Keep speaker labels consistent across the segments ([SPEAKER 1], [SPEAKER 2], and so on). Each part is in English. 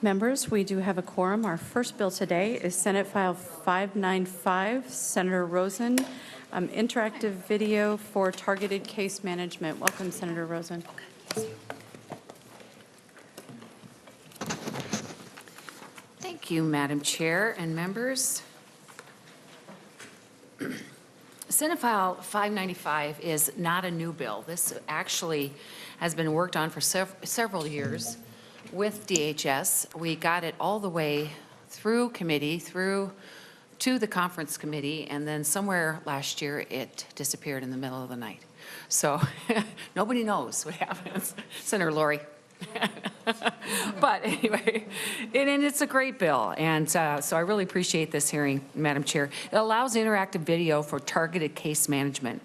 [SPEAKER 1] Members, we do have a quorum. Our first bill today is Senate File 595, Senator Rosen, interactive video for targeted case management. Welcome, Senator Rosen.
[SPEAKER 2] Thank you, Madam Chair and members. Senate File 595 is not a new bill. This actually has been worked on for several years with DHS. We got it all the way through committee, through to the conference committee, and then somewhere last year it disappeared in the middle of the night. So nobody knows what happens. Senator Lori. But anyway, and it's a great bill, and so I really appreciate this hearing, Madam Chair. It allows interactive video for targeted case management.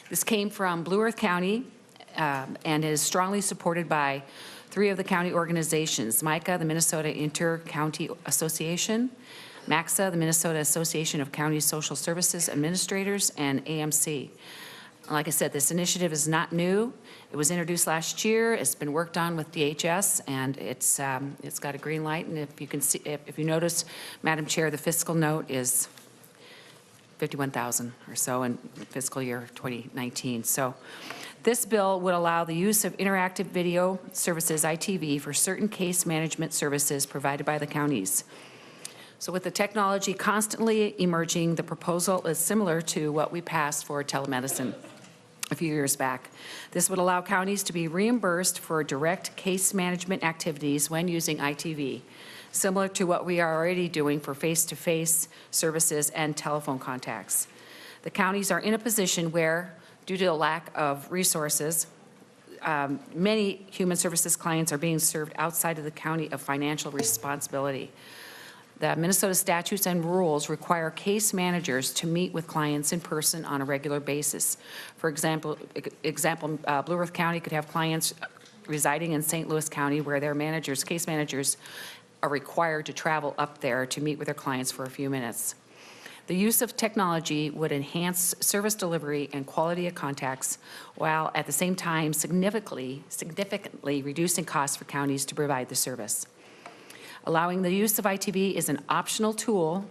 [SPEAKER 2] This came from Blue Earth County and is strongly supported by 3 of the county organizations: MICA, the Minnesota Inter-County Association; MACSA, the Minnesota Association of County Social Services Administrators; and AMC. Like I said, this initiative is not new. It was introduced last year. It's been worked on with DHS, and it's got a green light. And if you can see, if you notice, Madam Chair, the fiscal note is $51,000 or so in fiscal year 2019. So this bill would allow the use of interactive video services, ITV, for certain case management services provided by the counties. So with the technology constantly emerging, the proposal is similar to what we passed for telemedicine a few years back. This would allow counties to be reimbursed for direct case management activities when using ITV, similar to what we are already doing for face-to-face services and telephone contacts. The counties are in a position where, due to a lack of resources, many human services clients are being served outside of the county of financial responsibility. The Minnesota statutes and rules require case managers to meet with clients in person on a regular basis. For example, Blue Earth County could have clients residing in St. Louis County where their managers, case managers, are required to travel up there to meet with their clients for a few minutes. The use of technology would enhance service delivery and quality of contacts, while at the same time significantly reducing costs for counties to provide the service. Allowing the use of ITV is an optional tool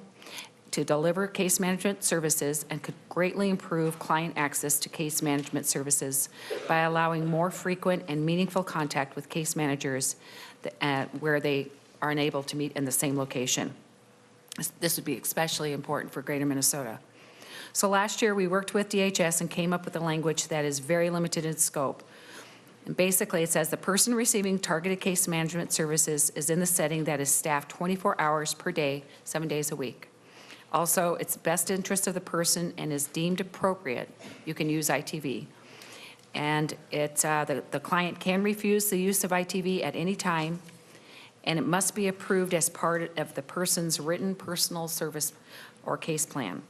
[SPEAKER 2] to deliver case management services and could greatly improve client access to case management services by allowing more frequent and meaningful contact with case managers where they are unable to meet in the same location. This would be especially important for Greater Minnesota. So last year we worked with DHS and came up with a language that is very limited in scope. And basically it says the person receiving targeted case management services is in the setting that is staffed 24 hours per day, 7 days a week. Also, it's best interest of the person and is deemed appropriate, you can use ITV. And the client can refuse the use of ITV at any time, and it must be approved as part of the person's written personal service or case plan.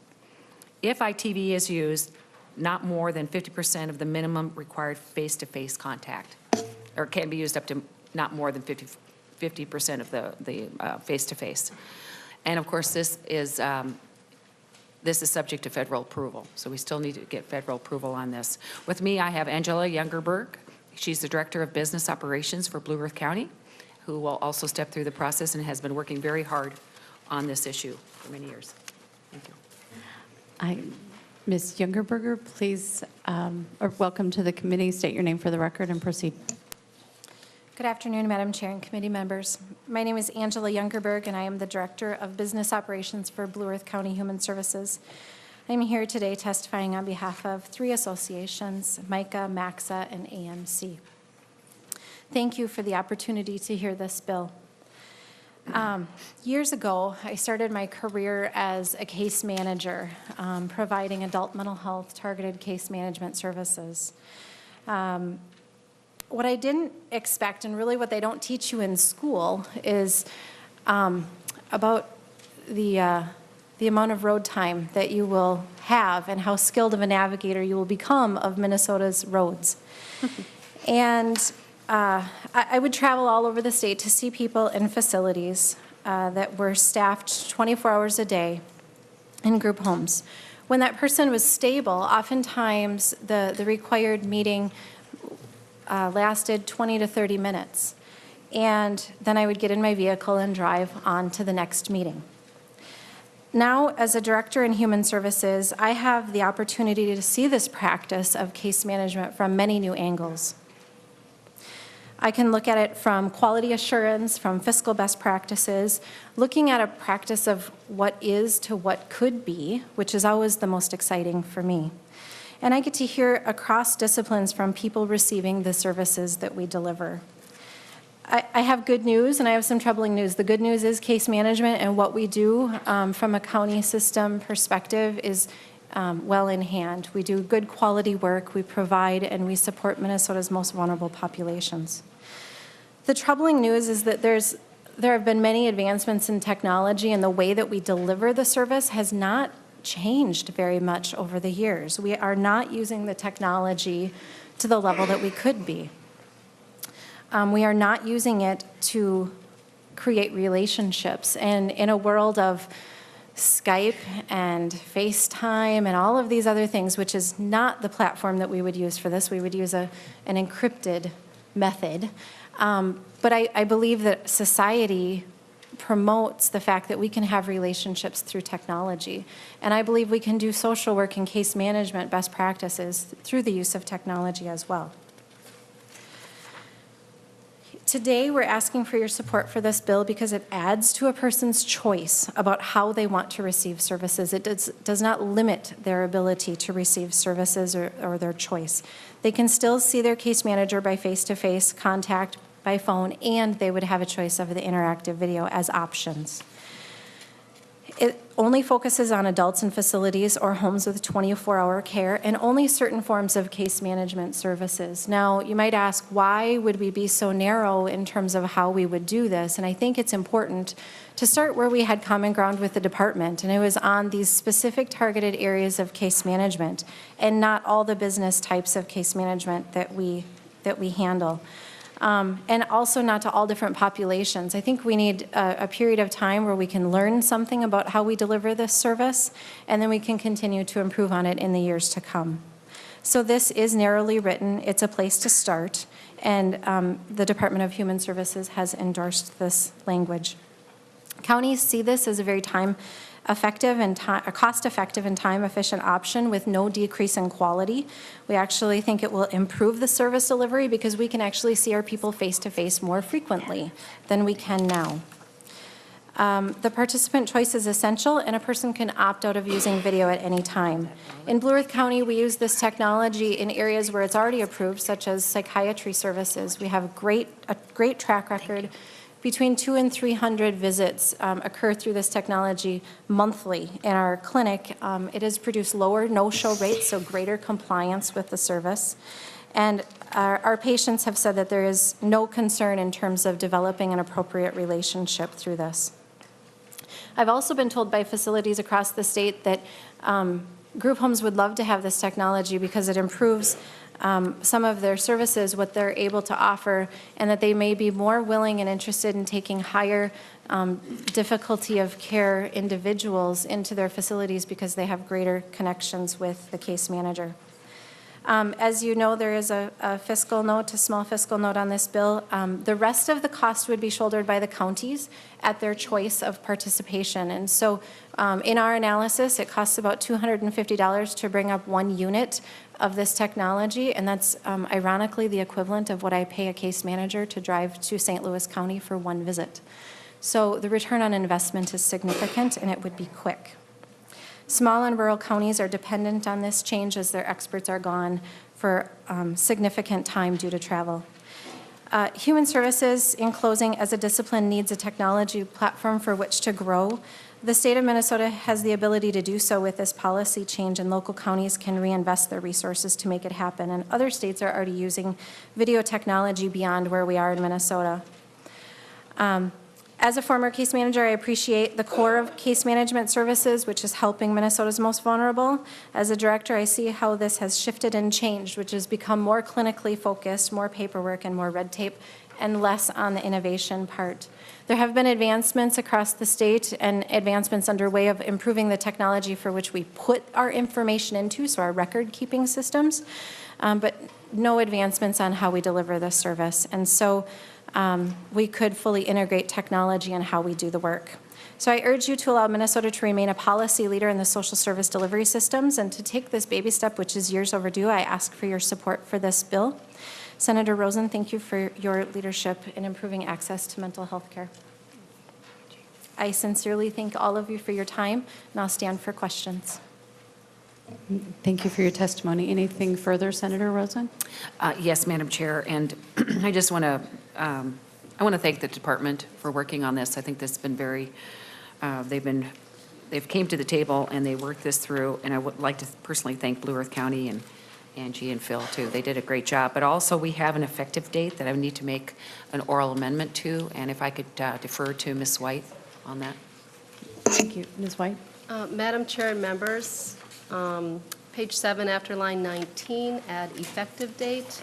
[SPEAKER 2] If ITV is used, not more than 50% of the minimum required face-to-face contact, or can be used up to not more than 50% of the face-to-face. And of course, this is subject to federal approval, so we still need to get federal approval on this. With me, I have Angela Youngerberg. She's the Director of Business Operations for Blue Earth County, who will also step through the process and has been working very hard on this issue for many years. Thank you.
[SPEAKER 1] Ms. Youngerberger, please, or welcome to the committee. State your name for the record and proceed.
[SPEAKER 3] Good afternoon, Madam Chair and committee members. My name is Angela Youngerberg, and I am the Director of Business Operations for Blue Earth County Human Services. I'm here today testifying on behalf of 3 associations, MICA, MACSA, and AMC. Thank you for the opportunity to hear this bill. Years ago, I started my career as a case manager, providing adult mental health targeted case management services. What I didn't expect, and really what they don't teach you in school, is about the amount of road time that you will have and how skilled of a navigator you will become of Minnesota's roads. And I would travel all over the state to see people in facilities that were staffed 24 hours a day in group homes. When that person was stable, oftentimes the required meeting lasted 20 to 30 minutes. and then I would get in my vehicle and drive on to the next meeting. Now, as a director in Human Services, I have the opportunity to see this practice of case management from many new angles. I can look at it from quality assurance, from fiscal best practices, looking at a practice of what is to what could be, which is always the most exciting for me. And I get to hear across disciplines from people receiving the services that we deliver. I have good news and I have some troubling news. The good news is case management and what we do from a county system perspective is well in hand. We do good quality work, we provide and we support Minnesota's most vulnerable populations. The troubling news is that there have been many advancements in technology, and the way that we deliver the service has not changed very much over the years. We are not using the technology to the level that we could be. We are not using it to create relationships. And in a world of Skype and FaceTime and all of these other things, which is not the platform that we would use for this, we would use an encrypted method. But I believe that society promotes the fact that we can have relationships through technology. And I believe we can do social work and case management best practices through the use of technology as well. Today, we're asking for your support for this bill because it adds to a person's choice about how they want to receive services. It does not limit their ability to receive services or their choice. They can still see their case manager by face-to-face contact, by phone, and they would have a choice of the interactive video as options. It only focuses on adults in facilities or homes with 24-hour care and only certain forms of case management services. Now, you might ask, why would we be so narrow in terms of how we would do this? And I think it's important to start where we had common ground with the department, and it was on these specific targeted areas of case management and not all the business types of case management that we handle. And also not to all different populations. I think we need a period of time where we can learn something about how we deliver this service, and then we can continue to improve on it in the years to come. So this is narrowly written. It's a place to start, and the Department of Human Services has endorsed this language. Counties see this as a very cost-effective and time-efficient option with no decrease in quality. We actually think it will improve the service delivery because we can actually see our people face-to-face more frequently than we can now. The participant choice is essential, and a person can opt out of using video at any time. In Blue Earth County, we use this technology in areas where it's already approved, such as psychiatry services. We have a great track record. Between 200 and 300 visits occur through this technology monthly in our clinic. It has produced lower no-show rates, so greater compliance with the service. And our patients have said that there is no concern in terms of developing an appropriate relationship through this. I've also been told by facilities across the state that group homes would love to have this technology because it improves some of their services, what they're able to offer, and that they may be more willing and interested in taking higher difficulty of care individuals into their facilities because they have greater connections with the case manager. As you know, there is a fiscal note, a small fiscal note on this bill. The rest of the cost would be shouldered by the counties at their choice of participation. And so in our analysis, it costs about $250 to bring up 1 unit of this technology, and that's ironically the equivalent of what I pay a case manager to drive to St. Louis County for 1 visit. So the return on investment is significant, and it would be quick. Small and rural counties are dependent on this change as their experts are gone for significant time due to travel. Human Services, in closing, as a discipline, needs a technology platform for which to grow. The state of Minnesota has the ability to do so with this policy change, and local counties can reinvest their resources to make it happen. And other states are already using video technology beyond where we are in Minnesota. As a former case manager, I appreciate the core of case management services, which is helping Minnesota's most vulnerable. As a director, I see how this has shifted and changed, which has become more clinically focused, more paperwork and more red tape, and less on the innovation part. There have been advancements across the state and advancements underway of improving the technology for which we put our information into, so our record-keeping systems, but no advancements on how we deliver this service. And so we could fully integrate technology in how we do the work. So I urge you to allow Minnesota to remain a policy leader in the social service delivery systems, and to take this baby step, which is years overdue. I ask for your support for this bill. Senator Rosen, thank you for your leadership in improving access to mental health care. I sincerely thank all of you for your time, and I'll stand for questions.
[SPEAKER 1] Thank you for your testimony. Anything further, Senator Rosen?
[SPEAKER 2] Yes, Madam Chair, and I just want to, I want to thank the department for working on this. I think this has been very, they've came to the table and they worked this through, and I would like to personally thank Blue Earth County and Angie and Phil too. They did a great job, but also we have an effective date that I need to make an oral amendment to, and if I could defer to Ms. White on that.
[SPEAKER 1] Thank you. Ms. White?
[SPEAKER 4] Madam Chair and members, page 7 after line 19, add effective date.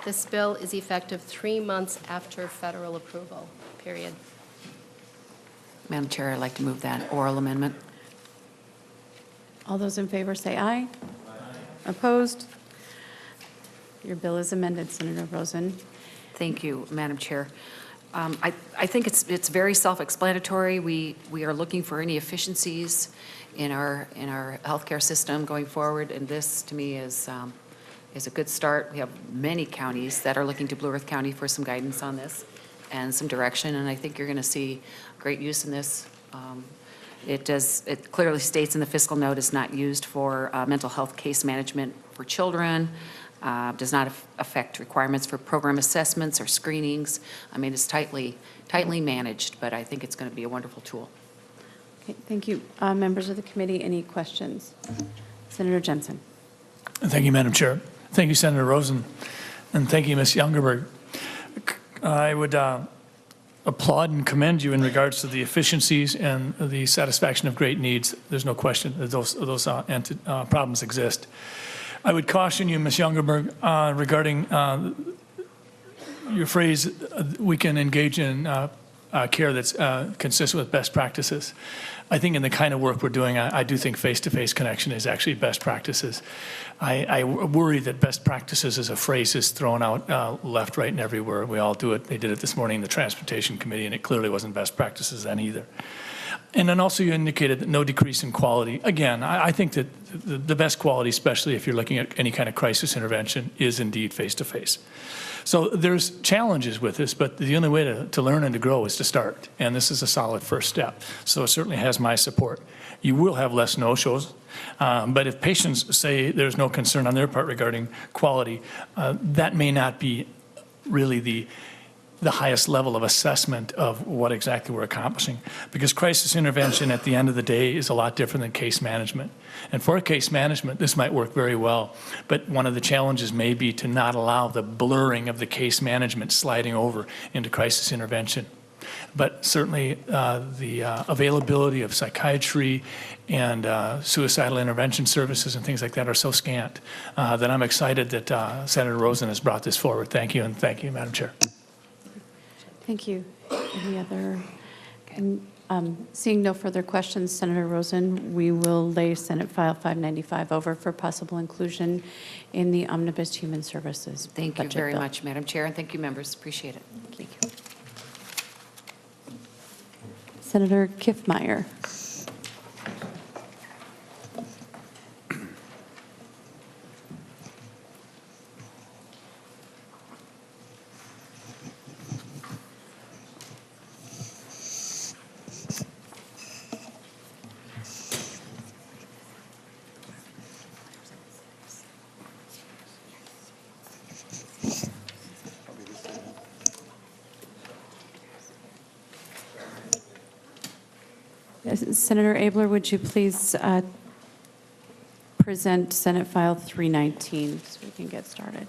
[SPEAKER 4] This bill is effective 3 months after federal approval, period.
[SPEAKER 2] Madam Chair, I'd like to move that oral amendment.
[SPEAKER 1] All those in favor say aye. Opposed? Your bill is amended, Senator Rosen.
[SPEAKER 2] Thank you, Madam Chair. I think it's very self-explanatory. We are looking for any efficiencies in our healthcare system going forward, and this, to me, is a good start. We have many counties that are looking to Blue Earth County for some guidance on this and some direction, and I think you're going to see great use in this. It clearly states in the fiscal note it's not used for mental health case management for children, does not affect requirements for program assessments or screenings. I mean, it's tightly managed, but I think it's going to be a wonderful tool.
[SPEAKER 1] Okay, thank you. Members of the committee, any questions? Senator Jensen.
[SPEAKER 5] Thank you, Madam Chair. Thank you, Senator Rosen, and thank you, Ms. Youngerberg. I would applaud and commend you in regards to the efficiencies and the satisfaction of great needs. There's no question that those problems exist. I would caution you, Ms. Youngerberg, regarding your phrase, we can engage in care that's consistent with best practices. I think in the kind of work we're doing, I do think face-to-face connection is actually best practices. I worry that best practices as a phrase is thrown out left, right, and everywhere. We all do it. They did it this morning in the Transportation Committee, and it clearly wasn't best practices then either. And then also you indicated that no decrease in quality. Again, I think that the best quality, especially if you're looking at any kind of crisis intervention, is indeed face-to-face. So there's challenges with this, but the only way to learn and to grow is to start. And this is a solid first step. So it certainly has my support. You will have less no-shows, but if patients say there's no concern on their part regarding quality, that may not be really the highest level of assessment of what exactly we're accomplishing. Because crisis intervention at the end of the day is a lot different than case management. And for case management, this might work very well, but one of the challenges may be to not allow the blurring of the case management sliding over into crisis intervention. But certainly the availability of psychiatry and suicidal intervention services and things like that are so scant that I'm excited that Senator Rosen has brought this forward. Thank you, and thank you, Madam Chair.
[SPEAKER 1] Thank you. Any other? And, seeing no further questions, Senator Rosen, we will lay Senate File 595 over for possible inclusion in the Omnibus Human Services
[SPEAKER 2] Thank you
[SPEAKER 1] budget
[SPEAKER 2] very
[SPEAKER 1] bill.
[SPEAKER 2] much, Madam Chair, and thank you, members. Appreciate it. Thank you.
[SPEAKER 1] Senator Kiffmeyer. Senator Abler, would you please present Senate File 319 so we can get started?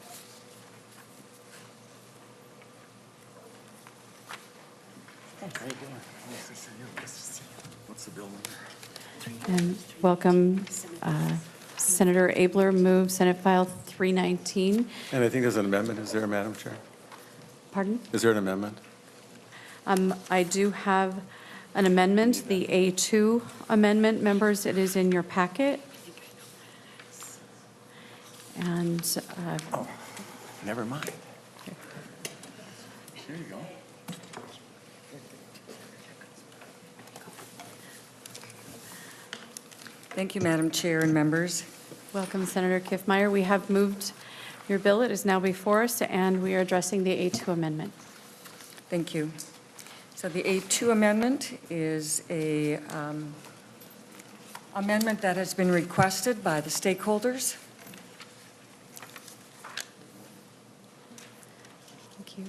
[SPEAKER 1] And welcome, Senator Abler, move Senate File 319.
[SPEAKER 6] And I think there's an amendment. Is there, Madam Chair?
[SPEAKER 1] Pardon?
[SPEAKER 6] Is there an amendment?
[SPEAKER 1] I do have an amendment, the A2 amendment. Members, it is in your packet. And
[SPEAKER 6] Never mind. There you go.
[SPEAKER 7] Thank you, Madam Chair and members.
[SPEAKER 1] Welcome, Senator Kiffmeyer. We have moved your bill. It is now before us, and we are addressing the A2 amendment.
[SPEAKER 7] Thank you. So the A2 amendment is a amendment that has been requested by the stakeholders.
[SPEAKER 1] Thank you.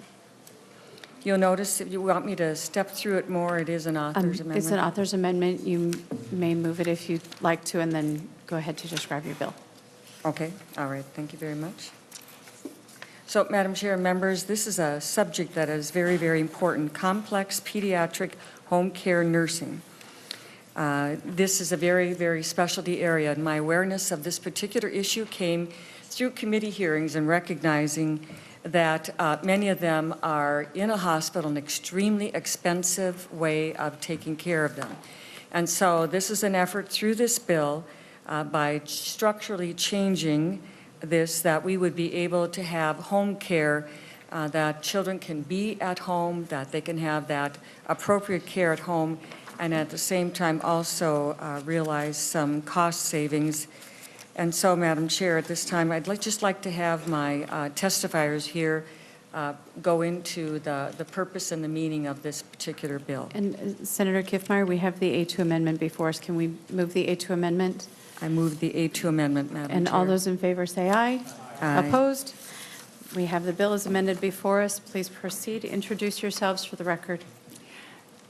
[SPEAKER 7] You'll notice, if you want me to step through it more, it is an author's amendment.
[SPEAKER 1] It's an author's amendment. You may move it if you'd like to, and then go ahead to describe your bill.
[SPEAKER 7] Okay, all right, thank you very much. So, Madam Chair and members, this is a subject that is very, very important, complex pediatric home care nursing. This is a very, very specialty area, and my awareness of this particular issue came through committee hearings and recognizing that many of them are in a hospital, an extremely expensive way of taking care of them. And so this is an effort through this bill by structurally changing this, that we would be able to have home care, that children can be at home, that they can have that appropriate care at home, and at the same time also realize some cost savings. And so, Madam Chair, at this time, I'd just like to have my testifiers here go into the purpose and the meaning of this particular bill.
[SPEAKER 1] And Senator Kiffmeyer, we have the A2 amendment before us. Can we move the A2 amendment?
[SPEAKER 7] I move the A2 amendment, Madam Chair.
[SPEAKER 1] And all those in favor say aye.
[SPEAKER 7] Aye.
[SPEAKER 1] Opposed? We have the bill as amended before us. Please proceed. Introduce yourselves for the record.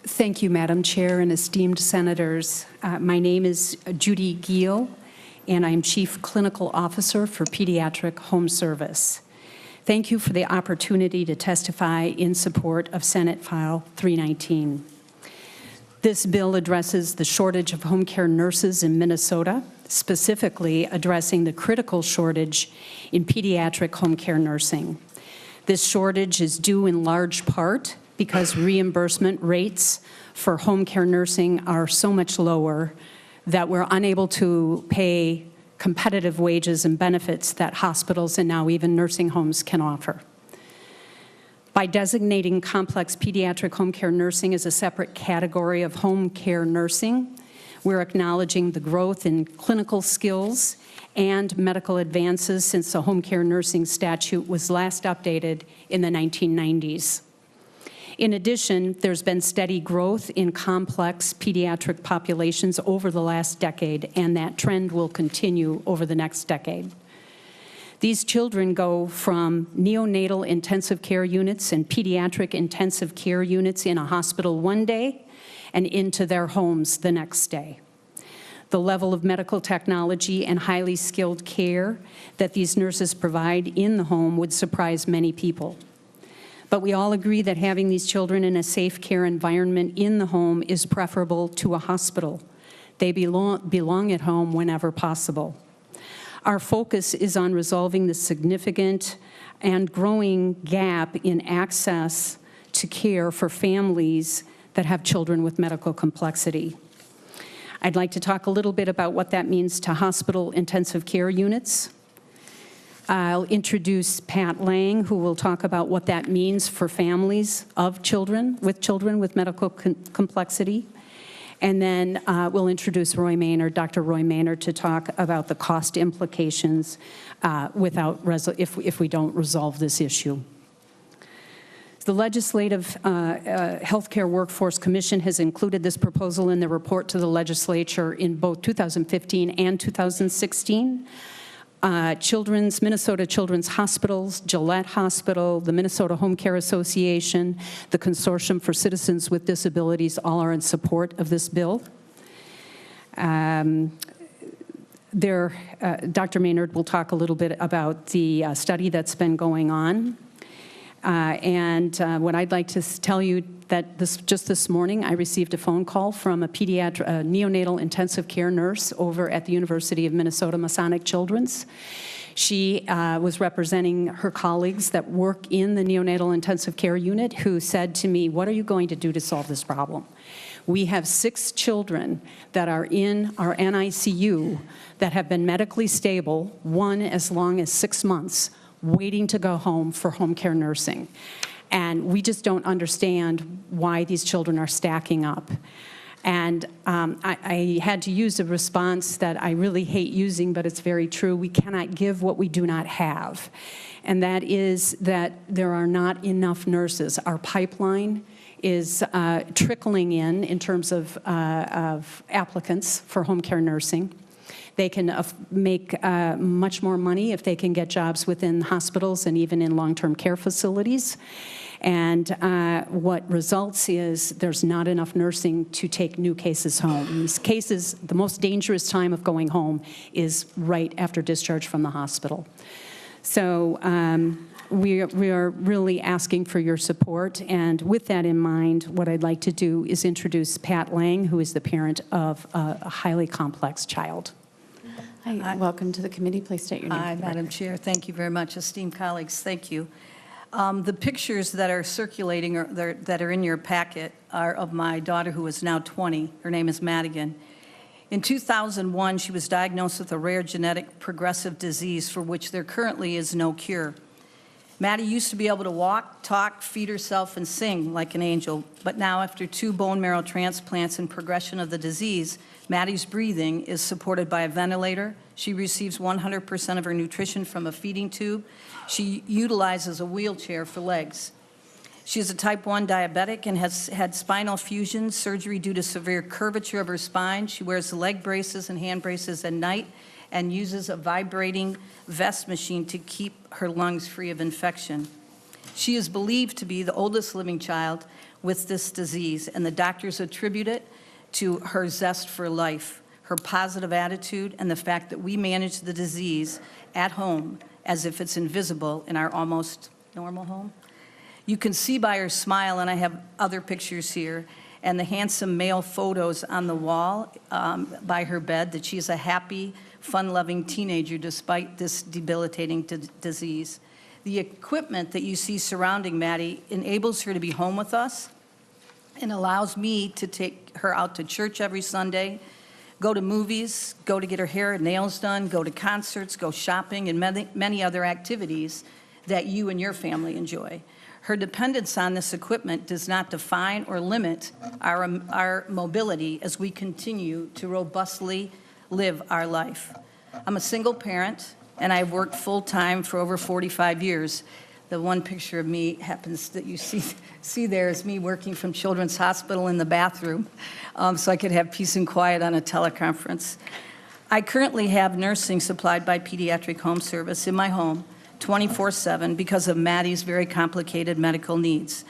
[SPEAKER 8] Thank you, Madam Chair and esteemed senators. My name is Judy Giel, and I'm Chief Clinical Officer for Pediatric Home Service. Thank you for the opportunity to testify in support of Senate File 319. This bill addresses the shortage of home care nurses in Minnesota, specifically addressing the critical shortage in pediatric home care nursing. This shortage is due in large part because reimbursement rates for home care nursing are so much lower that we're unable to pay competitive wages and benefits that hospitals and now even nursing homes can offer. By designating complex pediatric home care nursing as a separate category of home care nursing, we're acknowledging the growth in clinical skills and medical advances since the home care nursing statute was last updated in the 1990s. In addition, there's been steady growth in complex pediatric populations over the last decade, and that trend will continue over the next decade. These children go from neonatal intensive care units and pediatric intensive care units in a hospital one day and into their homes the next day. The level of medical technology and highly skilled care that these nurses provide in the home would surprise many people. But we all agree that having these children in a safe care environment in the home is preferable to a hospital. They belong at home whenever possible. Our focus is on resolving the significant and growing gap in access to care for families that have children with medical complexity. I'd like to talk a little bit about what that means to hospital intensive care units. I'll introduce Pat Lang, who will talk about what that means for families of children with medical complexity. And then we'll introduce Dr. Roy Maynard, to talk about the cost implications if we don't resolve this issue. The Legislative Healthcare Workforce Commission has included this proposal in their report to the legislature in both 2015 and 2016. Minnesota Children's Hospitals, Gillette Hospital, the Minnesota Home Care Association, the Consortium for Citizens with Disabilities, all are in support of this bill. Dr. Maynard will talk a little bit about the study that's been going on. What I'd like to tell you that just this morning, I received a phone call from a neonatal intensive care nurse over at the University of Minnesota Masonic Children's. She was representing her colleagues that work in the neonatal intensive care unit, who said to me, "What are you going to do to solve this problem? We have 6 children that are in our NICU that have been medically stable, one as long as 6 months, waiting to go home for home care nursing." And we just don't understand why these children are stacking up. And I had to use a response that I really hate using, but it's very true. We cannot give what we do not have. And that is that there are not enough nurses. Our pipeline is trickling in terms of applicants for home care nursing. They can make much more money if they can get jobs within hospitals and even in long-term care facilities. And what results is there's not enough nursing to take new cases home. These cases, the most dangerous time of going home is right after discharge from the hospital. So we are really asking for your support. And with that in mind, what I'd like to do is introduce Pat Lang, who is the parent of a highly complex child.
[SPEAKER 1] Hi, welcome to the committee. Please state your name.
[SPEAKER 9] Hi,
[SPEAKER 1] for the
[SPEAKER 9] Madam
[SPEAKER 1] record.
[SPEAKER 9] Chair. Thank you very much. Esteemed colleagues, thank you. The pictures that are circulating or that are in your packet are of my daughter, who is now 20. Her name is Madigan. In 2001, she was diagnosed with a rare genetic progressive disease for which there currently is no cure. Maddie used to be able to walk, talk, feed herself, and sing like an angel, but now after 2 bone marrow transplants and progression of the disease, Maddie's breathing is supported by a ventilator. She receives 100% of her nutrition from a feeding tube. She utilizes a wheelchair for legs. She is a type 1 diabetic and has had spinal fusion surgery due to severe curvature of her spine. She wears leg braces and hand braces at night and uses a vibrating vest machine to keep her lungs free of infection. She is believed to be the oldest living child with this disease, and the doctors attribute it to her zest for life, her positive attitude, and the fact that we manage the disease at home as if it's invisible in our almost normal home. You can see by her smile, and I have other pictures here, and the handsome male photos on the wall by her bed, that she's a happy, fun-loving teenager despite this debilitating disease. The equipment that you see surrounding Maddie enables her to be home with us and allows me to take her out to church every Sunday, go to movies, go to get her hair and nails done, go to concerts, go shopping, and many other activities that you and your family enjoy. Her dependence on this equipment does not define or limit our mobility as we continue to robustly live our life. I'm a single parent, and I've worked full-time for over 45 years. The one picture of me happens that you see there is me working from Children's Hospital in the bathroom, so I could have peace and quiet on a teleconference. I currently have nursing supplied by Pediatric Home Service in my home 24/7 because of Maddie's very complicated medical needs.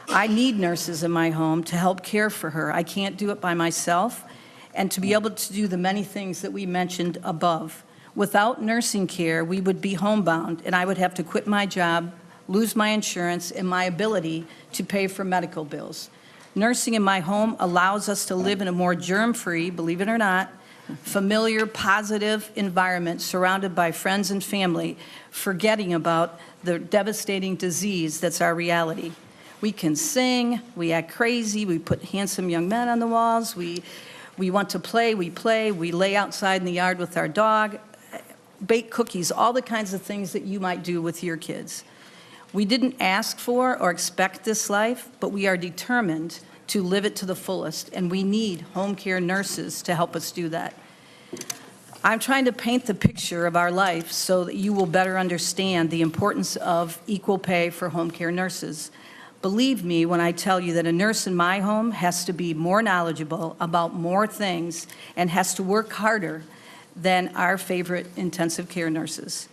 [SPEAKER 9] I need nurses in my home to help care for her. I can't do it by myself, and to be able to do the many things that we mentioned above. Without nursing care, we would be homebound, and I would have to quit my job, lose my insurance, and my ability to pay for medical bills. Nursing in my home allows us to live in a more germ-free, believe it or not, familiar, positive environment surrounded by friends and family, forgetting about the devastating disease that's our reality. We can sing, we act crazy, we put handsome young men on the walls, we want to play, we lay outside in the yard with our dog, bake cookies, all the kinds of things that you might do with your kids. We didn't ask for or expect this life, but we are determined to live it to the fullest, and we need home care nurses to help us do that. I'm trying to paint the picture of our life so that you will better understand the importance of equal pay for home care nurses. Believe me when I tell you that a nurse in my home has to be more knowledgeable about more things and has to work harder than our favorite intensive care nurses.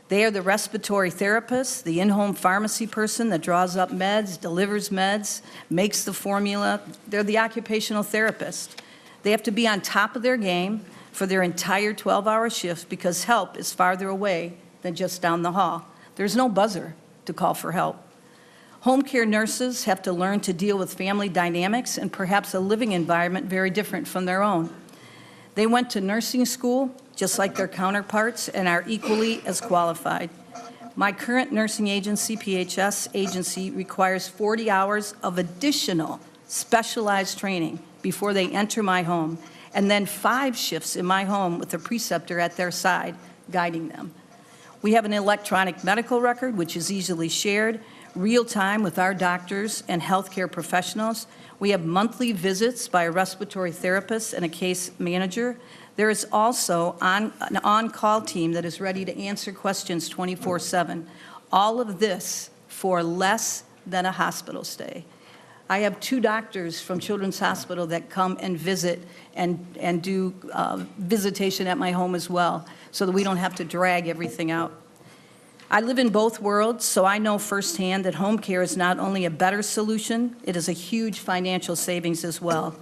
[SPEAKER 9] They are the respiratory therapist, the in-home pharmacy person that draws up meds, delivers meds, makes the formula. They're the occupational therapist. They have to be on top of their game for their entire 12-hour shifts because help is farther away than just down the hall. There's no buzzer to call for help. Home care nurses have to learn to deal with family dynamics and perhaps a living environment very different from their own. They went to nursing school just like their counterparts and are equally as qualified. My current nursing agency, PHS agency, requires 40 hours of additional specialized training before they enter my home, and then 5 shifts in my home with a preceptor at their side guiding them. We have an electronic medical record, which is easily shared, real time with our doctors and healthcare professionals. We have monthly visits by a respiratory therapist and a case manager. There is also an on-call team that is ready to answer questions 24/7. All of this for less than a hospital stay. I have 2 doctors from Children's Hospital that come and visit and do visitation at my home as well, so that we don't have to drag everything out. I live in both worlds, so I know firsthand that home care is not only a better solution, it is a huge financial savings as well.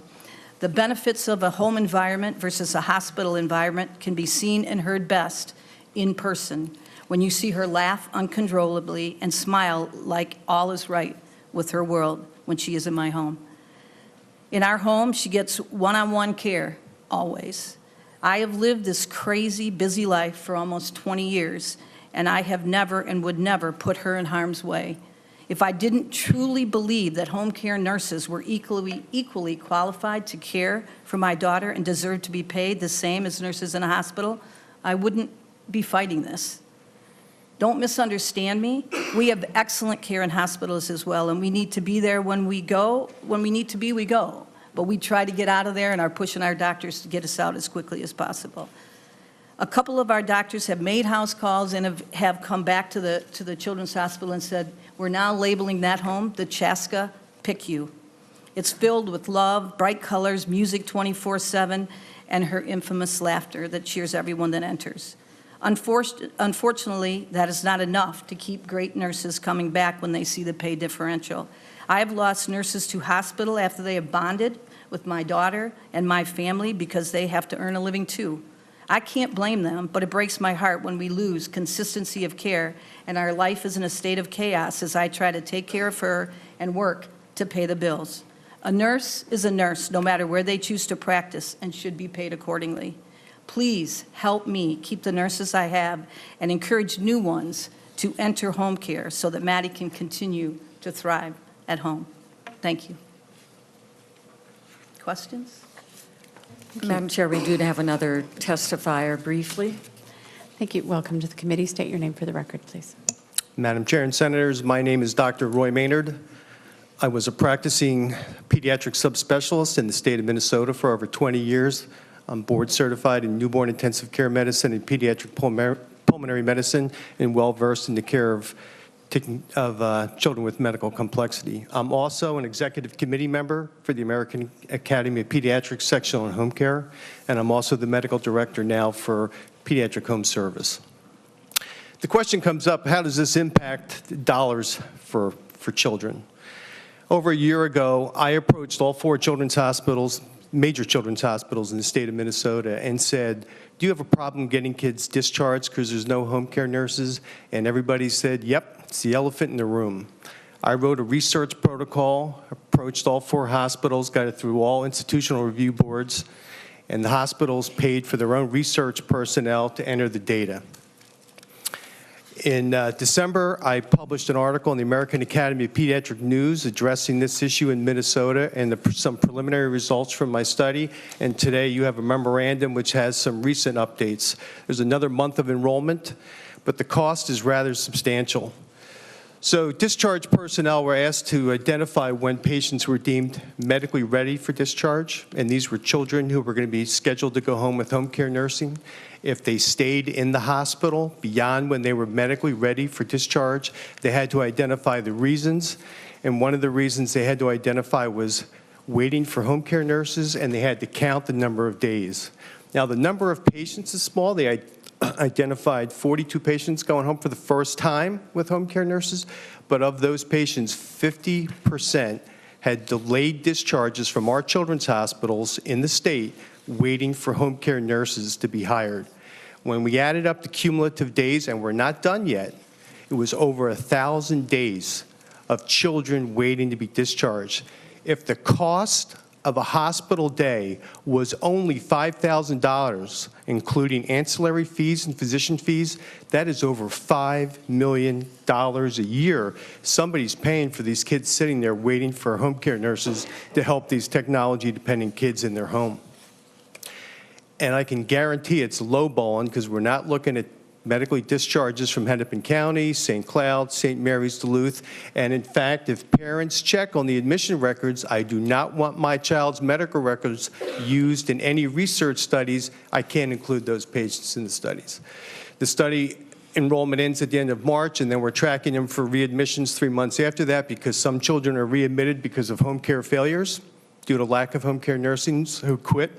[SPEAKER 9] The benefits of a home environment versus a hospital environment can be seen and heard best in person, when you see her laugh uncontrollably and smile like all is right with her world when she is in my home. In our home, she gets one-on-one care, always. I have lived this crazy, busy life for almost 20 years, and I have never and would never put her in harm's way. If I didn't truly believe that home care nurses were equally qualified to care for my daughter and deserved to be paid the same as nurses in a hospital, I wouldn't be fighting this. Don't misunderstand me. We have excellent care in hospitals as well, and we need to be there when we go. When we need to be, we go. But we try to get out of there and are pushing our doctors to get us out as quickly as possible. A couple of our doctors have made house calls and have come back to the Children's Hospital and said, we're now labeling that home the Chaska PICU. It's filled with love, bright colors, music 24/7, and her infamous laughter that cheers everyone that enters. Unfortunately, that is not enough to keep great nurses coming back when they see the pay differential. I have lost nurses to hospital after they have bonded with my daughter and my family because they have to earn a living too. I can't blame them, but it breaks my heart when we lose consistency of care and our life is in a state of chaos as I try to take care of her and work to pay the bills. A nurse is a nurse, no matter where they choose to practice, and should be paid accordingly. Please help me keep the nurses I have and encourage new ones to enter home care so that Maddie can continue to thrive at home. Thank you. Questions?
[SPEAKER 7] Madam Chair, we do have another testifier briefly.
[SPEAKER 1] Thank you. Welcome to the committee. State your name for the record, please.
[SPEAKER 10] Madam Chair and Senators, my name is Dr. Roy Maynard. I was a practicing pediatric subspecialist in the state of Minnesota for over 20 years. I'm board certified in newborn intensive care medicine and pediatric pulmonary medicine and well-versed in the care of children with medical complexity. I'm also an executive committee member for the American Academy of Pediatrics Section on Home Care, and I'm also the medical director now for Pediatric Home Service. The question comes up, how does this impact dollars for children? Over a year ago, I approached all 4 children's hospitals, major children's hospitals in the state of Minnesota, and said, do you have a problem getting kids discharged because there's no home care nurses? And everybody said, yep, it's the elephant in the room. I wrote a research protocol, approached all 4 hospitals, got it through all institutional review boards, and the hospitals paid for their own research personnel to enter the data. In December, I published an article in the American Academy of Pediatric News addressing this issue in Minnesota and some preliminary results from my study. And today you have a memorandum which has some recent updates. There's another month of enrollment, but the cost is rather substantial. So discharge personnel were asked to identify when patients were deemed medically ready for discharge, and these were children who were going to be scheduled to go home with home care nursing. If they stayed in the hospital beyond when they were medically ready for discharge, they had to identify the reasons, and one of the reasons they had to identify was waiting for home care nurses, and they had to count the number of days. Now, the number of patients is small. They identified 42 patients going home for the first time with home care nurses, but of those patients, 50% had delayed discharges from our children's hospitals in the state waiting for home care nurses to be hired. When we added up the cumulative days, and we're not done yet, it was over 1,000 days of children waiting to be discharged. If the cost of a hospital day was only $5,000, including ancillary fees and physician fees, that is over $5 million a year. Somebody's paying for these kids sitting there waiting for home care nurses to help these technology-dependent kids in their home. And I can guarantee it's lowballing because we're not looking at medically discharges from Hennepin County, St. Cloud, St. Mary's, Duluth. And in fact, if parents check on the admission records, I do not want my child's medical records used in any research studies. I can't include those patients in the studies. The study enrollment ends at the end of March, and then we're tracking them for readmissions 3 months after that because some children are readmitted because of home care failures due to lack of home care nursings who quit.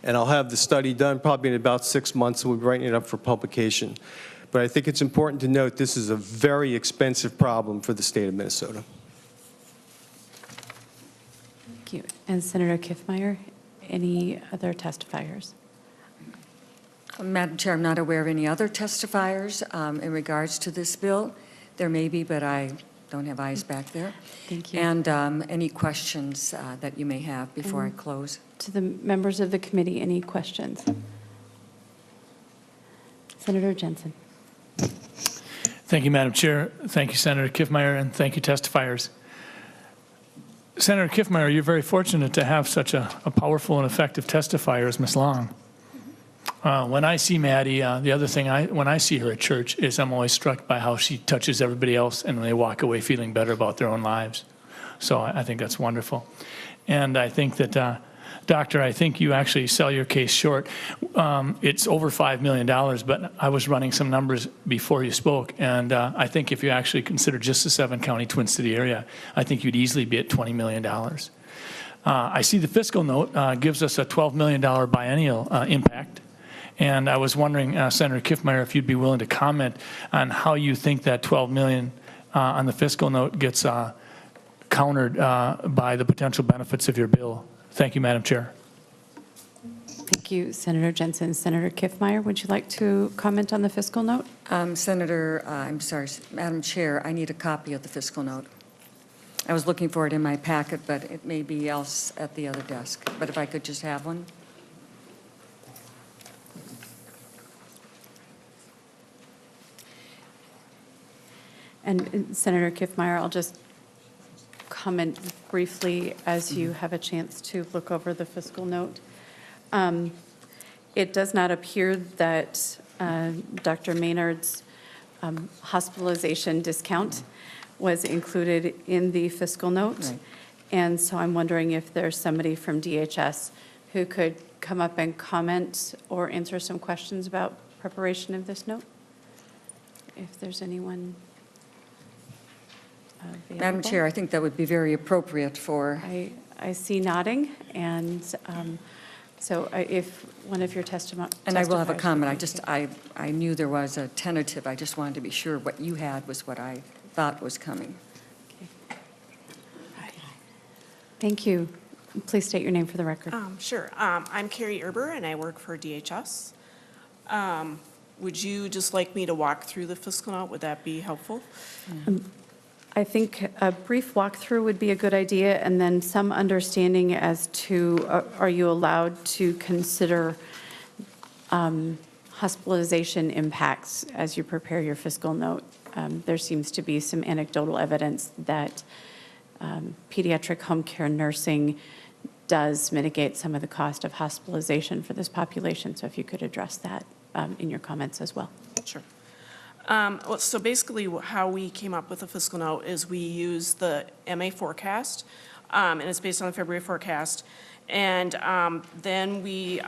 [SPEAKER 10] And I'll have the study done probably in about 6 months, and we'll be writing it up for publication. But I think it's important to note this is a very expensive problem for the state of Minnesota.
[SPEAKER 1] Thank you. And Senator Kiffmeyer, any other testifiers?
[SPEAKER 7] Madam Chair, I'm not aware of any other testifiers in regards to this bill. There may be, but I don't have eyes back there.
[SPEAKER 1] Thank you.
[SPEAKER 7] And any questions that you may have before I close?
[SPEAKER 1] To the members of the committee, any questions? Senator Jensen.
[SPEAKER 5] Thank you, Madam Chair. Thank you, Senator Kiffmeyer, and thank you, testifiers. Senator Kiffmeyer, you're very fortunate to have such a powerful and effective testifier as Ms. Long. When I see Maddie, the other thing, when I see her at church is I'm always struck by how she touches everybody else and they walk away feeling better about their own lives. So I think that's wonderful. And I think that, Doctor, I think you actually sell your case short. It's over $5 million, but I was running some numbers before you spoke, and I think if you actually consider just the 7-county Twin City area, I think you'd easily be at $20 million. I see the fiscal note gives us a $12 million biennial impact. And I was wondering, Senator Kiffmeyer, if you'd be willing to comment on how you think that $12 million on the fiscal note gets countered by the potential benefits of your bill. Thank you, Madam Chair.
[SPEAKER 1] Thank you, Senator Jensen. Senator Kiffmeyer, would you like to comment on the fiscal note?
[SPEAKER 7] Senator, I'm sorry, Madam Chair, I need a copy of the fiscal note. I was looking for it in my packet, but it may be else at the other desk. But if I could just have one.
[SPEAKER 1] And Senator Kiffmeyer, I'll just comment briefly as you have a chance to look over the fiscal note. It does not appear that Dr. Maynard's hospitalization discount was included in the fiscal note.
[SPEAKER 7] Right.
[SPEAKER 1] And so I'm wondering if there's somebody from DHS who could come up and comment or answer some questions about preparation of this note? If there's anyone available.
[SPEAKER 7] Madam Chair, I think that would be very appropriate for.
[SPEAKER 1] I see nodding, and so if one of your
[SPEAKER 7] And I will have a
[SPEAKER 1] testifiers
[SPEAKER 7] comment.
[SPEAKER 1] would
[SPEAKER 7] I knew there was a tentative. I just wanted to be sure what you had was what I thought was coming.
[SPEAKER 1] Okay. Thank you. Please state your name for the record.
[SPEAKER 11] Sure. I'm Carrie Erber, and I work for DHS. Would you just like me to walk through the fiscal note? Would that be helpful?
[SPEAKER 1] I think a brief walkthrough would be a good idea, and then some understanding as to, are you allowed to consider hospitalization impacts as you prepare your fiscal note? There seems to be some anecdotal evidence that pediatric home care nursing does mitigate some of the cost of hospitalization for this population. So if you could address that in your comments as well.
[SPEAKER 11] Sure. So basically, how we came up with the fiscal note is we use the MA forecast, and it's based on the February forecast. And then we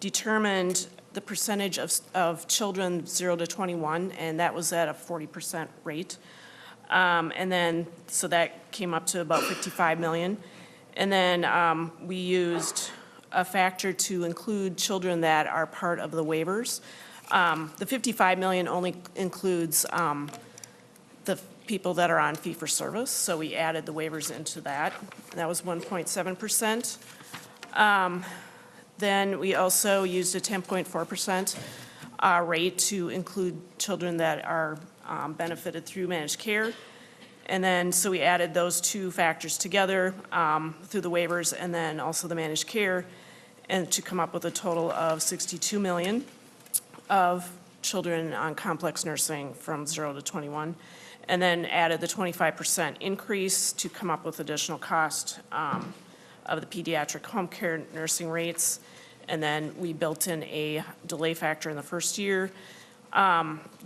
[SPEAKER 11] determined the percentage of children 0 to 21, and that was at a 40% rate. And then, so that came up to about 55 million. And then we used a factor to include children that are part of the waivers. The 55 million only includes the people that are on fee-for-service, so we added the waivers into that. That was 1.7%. Then we also used a 10.4% rate to include children that are benefited through managed care. And then, so we added those two factors together through the waivers and then also the managed care, and to come up with a total of 62 million of children on complex nursing from 0 to 21, and then added the 25% increase to come up with additional cost of the pediatric home care nursing rates. And then we built in a delay factor in the first year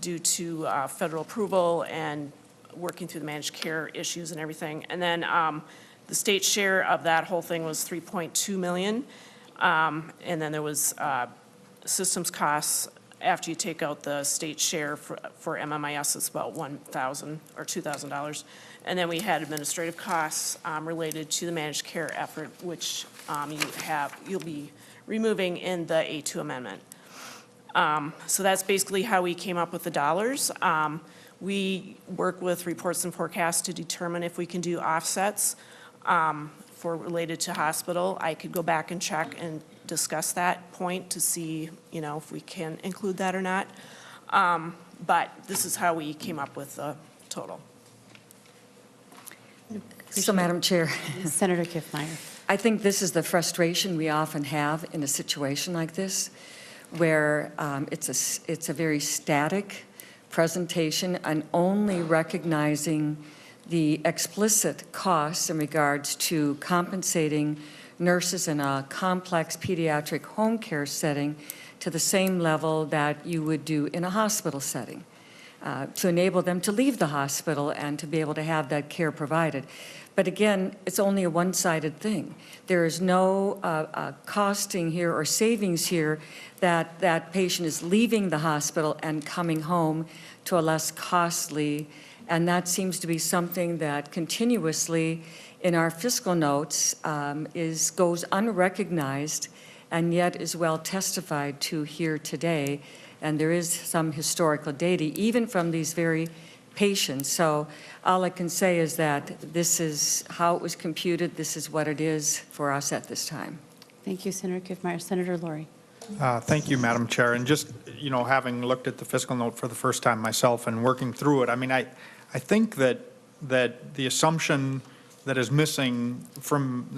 [SPEAKER 11] due to federal approval and working through the managed care issues and everything. And then the state share of that whole thing was $3.2 million. And then there was systems costs. After you take out the state share for MMIS, it's about $1,000 or $2,000. And then we had administrative costs related to the managed care effort, which you'll be removing in the A2 amendment. So that's basically how we came up with the dollars. We work with reports and forecasts to determine if we can do offsets for related to hospital. I could go back and check and discuss that point to see, if we can include that or not. But this is how we came up with the total.
[SPEAKER 7] So, Madam Chair,
[SPEAKER 1] Senator Kiffmeyer.
[SPEAKER 7] I think this is the frustration we often have in a situation like this, where it's a very static presentation and only recognizing the explicit costs in regards to compensating nurses in a complex pediatric home care setting to the same level that you would do in a hospital setting, to enable them to leave the hospital and to be able to have that care provided. But again, it's only a one-sided thing. There is no costing here or savings here that that patient is leaving the hospital and coming home to a less costly, and that seems to be something that continuously in our fiscal notes goes unrecognized and yet is well testified to here today. And there is some historical data, even from these very patients. So all I can say is that this is how it was computed. This is what it is for us at this time.
[SPEAKER 1] Thank you, Senator Kiffmeyer. Senator Laurie.
[SPEAKER 12] Thank you, Madam Chair. And just, having looked at the fiscal note for the first time myself and working through it, I think that the assumption that is missing from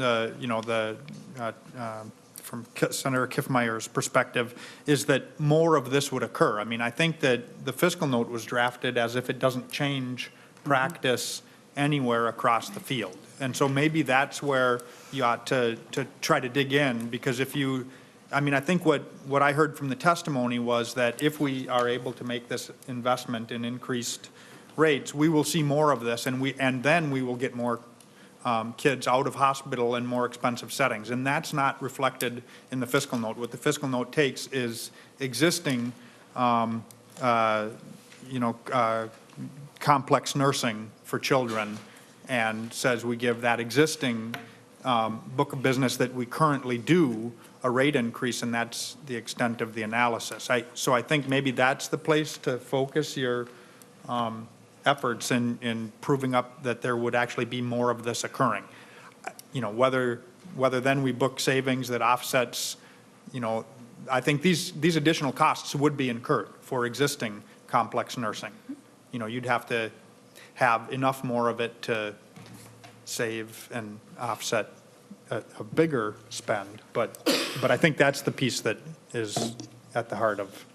[SPEAKER 12] from Senator Kiffmeyer's perspective is that more of this would occur. I think that the fiscal note was drafted as if it doesn't change practice anywhere across the field. And so maybe that's where you ought to try to dig in, because if you, I think what I heard from the testimony was that if we are able to make this investment in increased rates, we will see more of this, and then we will get more kids out of hospital in more expensive settings. And that's not reflected in the fiscal note. What the fiscal note takes is existing, complex nursing for children and says we give that existing book of business that we currently do a rate increase, and that's the extent of the analysis. So I think maybe that's the place to focus your efforts in proving up that there would actually be more of this occurring. Whether then we book savings that offsets, I think these additional costs would be incurred for existing complex nursing. You'd have to have enough more of it to save and offset a bigger spend, but I think that's the piece that is at the heart of.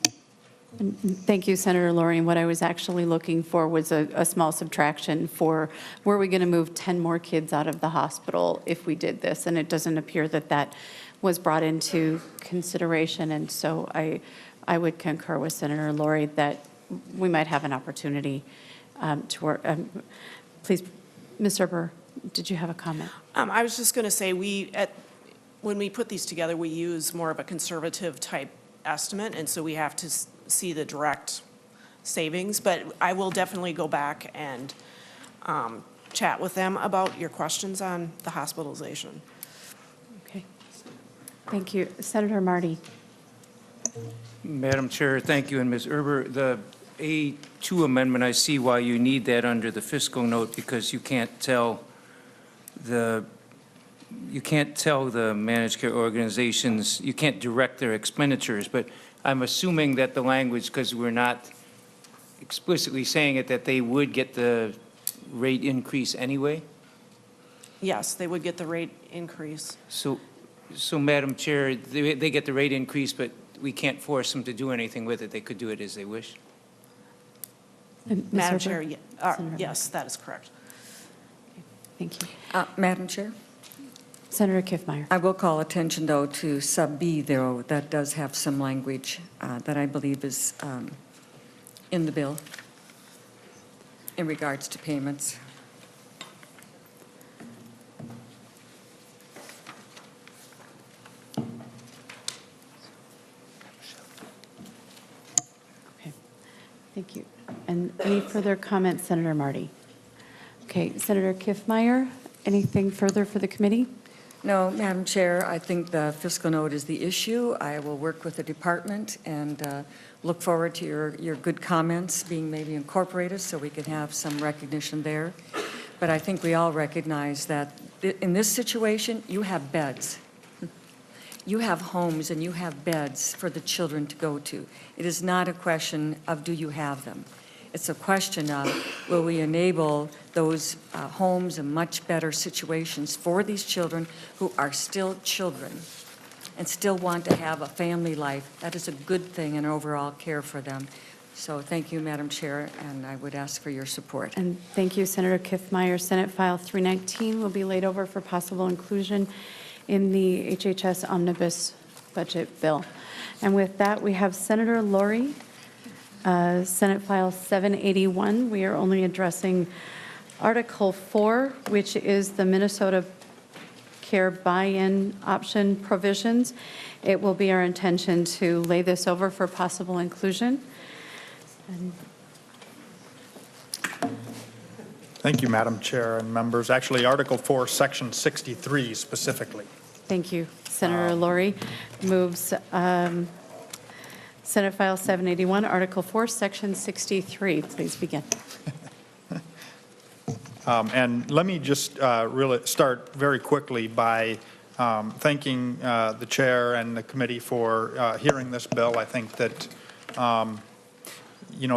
[SPEAKER 1] Thank you, Senator Laurie. And what I was actually looking for was a small subtraction for, were we going to move 10 more kids out of the hospital if we did this? And it doesn't appear that that was brought into consideration. And so I would concur with Senator Laurie that we might have an opportunity to work. Please, Ms. Erber, did you have a comment?
[SPEAKER 11] I was just going to say, when we put these together, we use more of a conservative type estimate, and so we have to see the direct savings. But I will definitely go back and chat with them about your questions on the hospitalization.
[SPEAKER 1] Okay. Thank you. Senator Marty.
[SPEAKER 13] Madam Chair, thank you. And Ms. Erber, the A2 amendment, I see why you need that under the fiscal note, because you can't tell the managed care organizations, you can't direct their expenditures, but I'm assuming that the language, because we're not explicitly saying it, that they would get the rate increase anyway?
[SPEAKER 11] Yes, they would get the rate increase.
[SPEAKER 13] So Madam Chair, they get the rate increase, but we can't force them to do anything with it. They could do it as they wish.
[SPEAKER 11] Madam Chair, yes, that is correct.
[SPEAKER 1] Thank you.
[SPEAKER 7] Madam Chair?
[SPEAKER 1] Senator Kiffmeyer.
[SPEAKER 7] I will call attention, though, to sub B, though, that does have some language that I believe is in the bill in regards to payments.
[SPEAKER 1] Okay, thank you. And any further comments, Senator Marty? Okay, Senator Kiffmeyer, anything further for the committee?
[SPEAKER 7] No, Madam Chair, I think the fiscal note is the issue. I will work with the department and look forward to your good comments being maybe incorporated so we can have some recognition there. But I think we all recognize that in this situation, you have beds. You have homes and you have beds for the children to go to. It is not a question of do you have them. It's a question of will we enable those homes and much better situations for these children who are still children and still want to have a family life. That is a good thing and overall care for them. So thank you, Madam Chair, and I would ask for your support.
[SPEAKER 1] And thank you, Senator Kiffmeyer. Senate File 319 will be laid over for possible inclusion in the HHS Omnibus Budget Bill. And with that, we have Senator Laurie. Senate File 781, we are only addressing Article 4, which is the Minnesota Care buy-in option provisions. It will be our intention to lay this over for possible inclusion. And
[SPEAKER 12] Thank you, Madam Chair and members. Actually, Article 4, Section 63 specifically.
[SPEAKER 1] thank you. Senator Laurie moves Senate File 781, Article 4, Section 63. Please begin.
[SPEAKER 12] And let me just really start very quickly by thanking the chair and the committee for hearing this bill. I think that,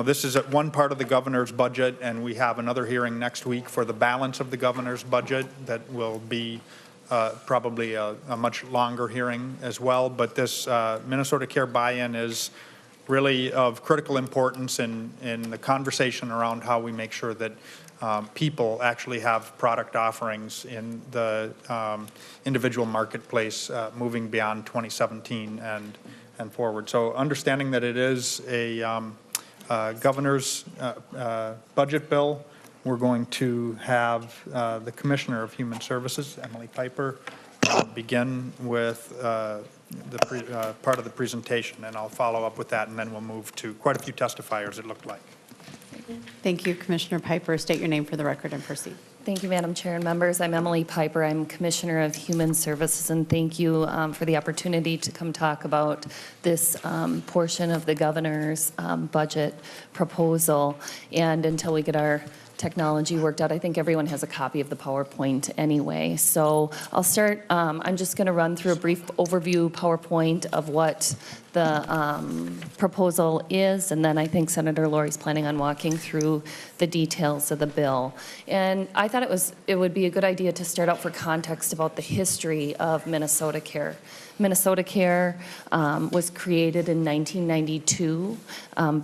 [SPEAKER 12] this is one part of the governor's budget, and we have another hearing next week for the balance of the governor's budget that will be probably a much longer hearing as well. But this Minnesota Care buy-in is really of critical importance in the conversation around how we make sure that people actually have product offerings in the individual marketplace moving beyond 2017 and forward. So understanding that it is a governor's budget bill, we're going to have the Commissioner of Human Services, Emily Piper, begin with part of the presentation, and I'll follow up with that, and then we'll move to quite a few testifiers, it looked like.
[SPEAKER 1] Thank you, Commissioner Piper. State your name for the record and proceed.
[SPEAKER 14] Thank you, Madam Chair and members. I'm Emily Piper. I'm Commissioner of Human Services, and thank you for the opportunity to come talk about this portion of the governor's budget proposal. And until we get our technology worked out, I think everyone has a copy of the PowerPoint anyway. So I'll start, I'm just going to run through a brief overview PowerPoint of what the proposal is, and then I think Senator Laurie's planning on walking through the details of the bill. And I thought it would be a good idea to start out for context about the history of Minnesota Care. Minnesota Care was created in 1992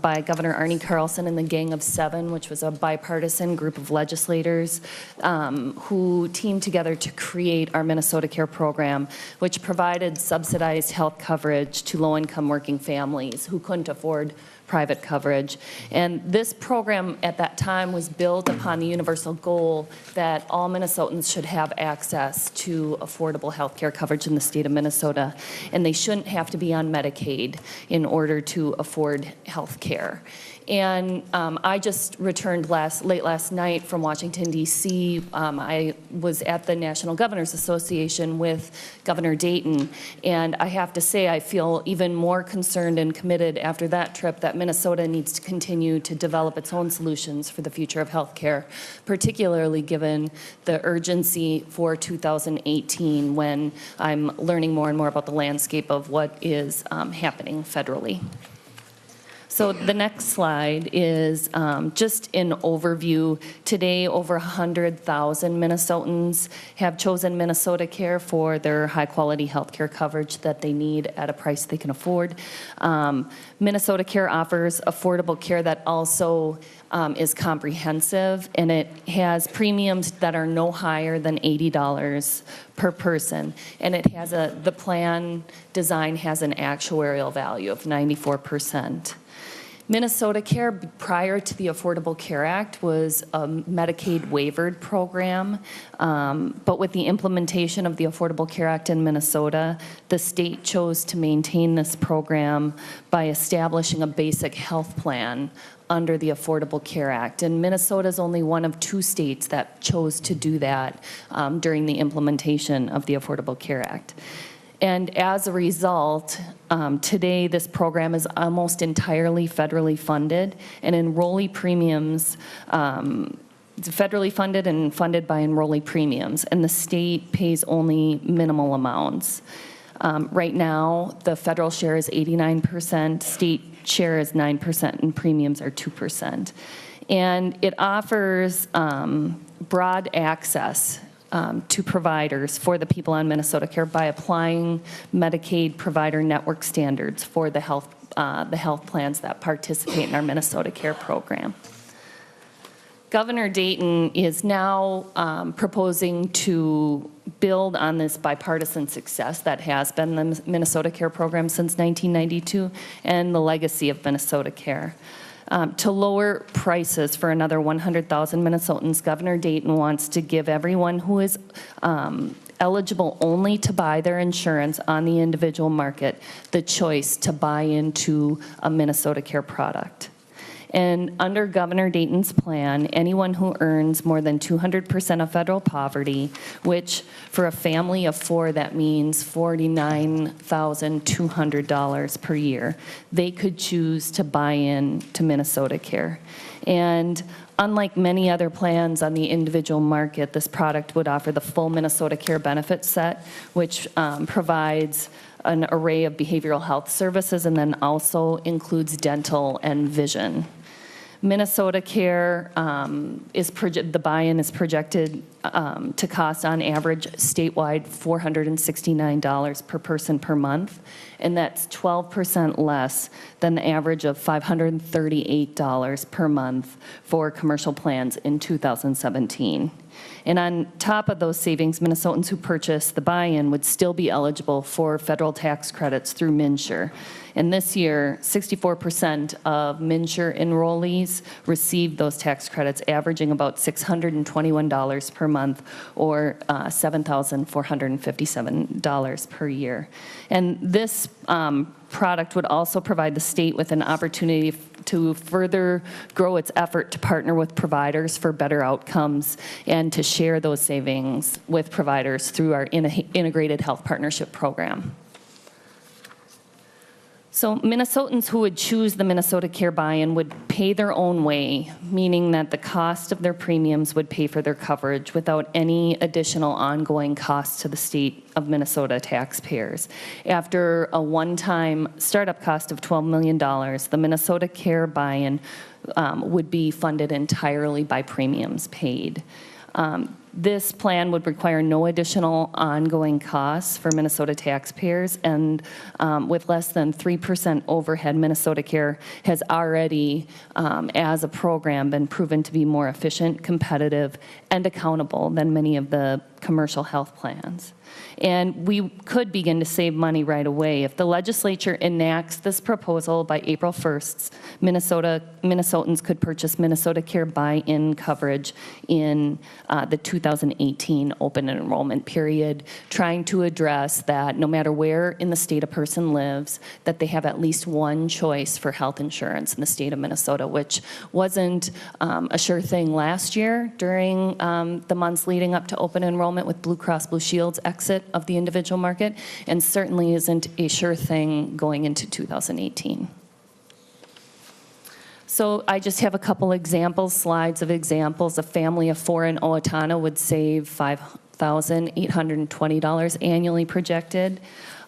[SPEAKER 14] by Governor Arne Carlson and the Gang of Seven, which was a bipartisan group of legislators who teamed together to create our Minnesota Care program, which provided subsidized health coverage to low-income working families who couldn't afford private coverage. And this program at that time was built upon the universal goal that all Minnesotans should have access to affordable health care coverage in the state of Minnesota, and they shouldn't have to be on Medicaid in order to afford health care. And I just returned late last night from Washington, D.C. I was at the National Governors Association with Governor Dayton, and I have to say I feel even more concerned and committed after that trip that Minnesota needs to continue to develop its own solutions for the future of health care, particularly given the urgency for 2018 when I'm learning more and more about the landscape of what is happening federally. So the next slide is just an overview. Today, over 100,000 Minnesotans have chosen Minnesota Care for their high-quality health care coverage that they need at a price they can afford. Minnesota Care offers affordable care that also is comprehensive, and it has premiums that are no higher than $80 per person. And it has the plan design has an actuarial value of 94%. Minnesota Care, prior to the Affordable Care Act, was a Medicaid waivered program, but with the implementation of the Affordable Care Act in Minnesota, the state chose to maintain this program by establishing a basic health plan under the Affordable Care Act. And Minnesota is only one of 2 states that chose to do that during the implementation of the Affordable Care Act. And as a result, today this program is almost entirely federally funded, and enrollee premiums, it's federally funded and funded by enrollee premiums, and the state pays only minimal amounts. Right now, the federal share is 89%, state share is 9%, and premiums are 2%. And it offers broad access to providers for the people on Minnesota Care by applying Medicaid provider network standards for the health plans that participate in our Minnesota Care program. Governor Dayton is now proposing to build on this bipartisan success that has been the Minnesota Care program since 1992 and the legacy of Minnesota Care. To lower prices for another 100,000 Minnesotans, Governor Dayton wants to give everyone who is eligible only to buy their insurance on the individual market the choice to buy into a Minnesota Care product. And under Governor Dayton's plan, anyone who earns more than 200% of federal poverty, which for a family of 4, that means $49,200 per year, they could choose to buy in to Minnesota Care. And unlike many other plans on the individual market, this product would offer the full Minnesota Care benefit set, which provides an array of behavioral health services and then also includes dental and vision. Minnesota Care the buy-in is projected to cost on average statewide $469 per person per month, and that's 12% less than the average of $538 per month for commercial plans in 2017. And on top of those savings, Minnesotans who purchase the buy-in would still be eligible for federal tax credits through MNsure. And this year, 64% of MNsure enrollees received those tax credits, averaging about $621 per month or $7,457 per year. And this product would also provide the state with an opportunity to further grow its effort to partner with providers for better outcomes and to share those savings with providers through our integrated health partnership program. So Minnesotans who would choose the Minnesota Care buy-in would pay their own way, meaning that the cost of their premiums would pay for their coverage without any additional ongoing costs to the state of Minnesota taxpayers. After a one-time startup cost of $12 million, the Minnesota Care buy-in would be funded entirely by premiums paid. This plan would require no additional ongoing costs for Minnesota taxpayers, and with less than 3% overhead, Minnesota Care has already, as a program, been proven to be more efficient, competitive, and accountable than many of the commercial health plans. And we could begin to save money right away. If the legislature enacts this proposal by April 1st, Minnesotans could purchase Minnesota Care buy-in coverage in the 2018 open enrollment period, trying to address that no matter where in the state a person lives, that they have at least one choice for health insurance in the state of Minnesota, which wasn't a sure thing last year during the months leading up to open enrollment with Blue Cross Blue Shield's exit of the individual market, and certainly isn't a sure thing going into 2018. So I just have a couple slides of examples. A family of 4 in Owatonna would save $5,820 annually projected.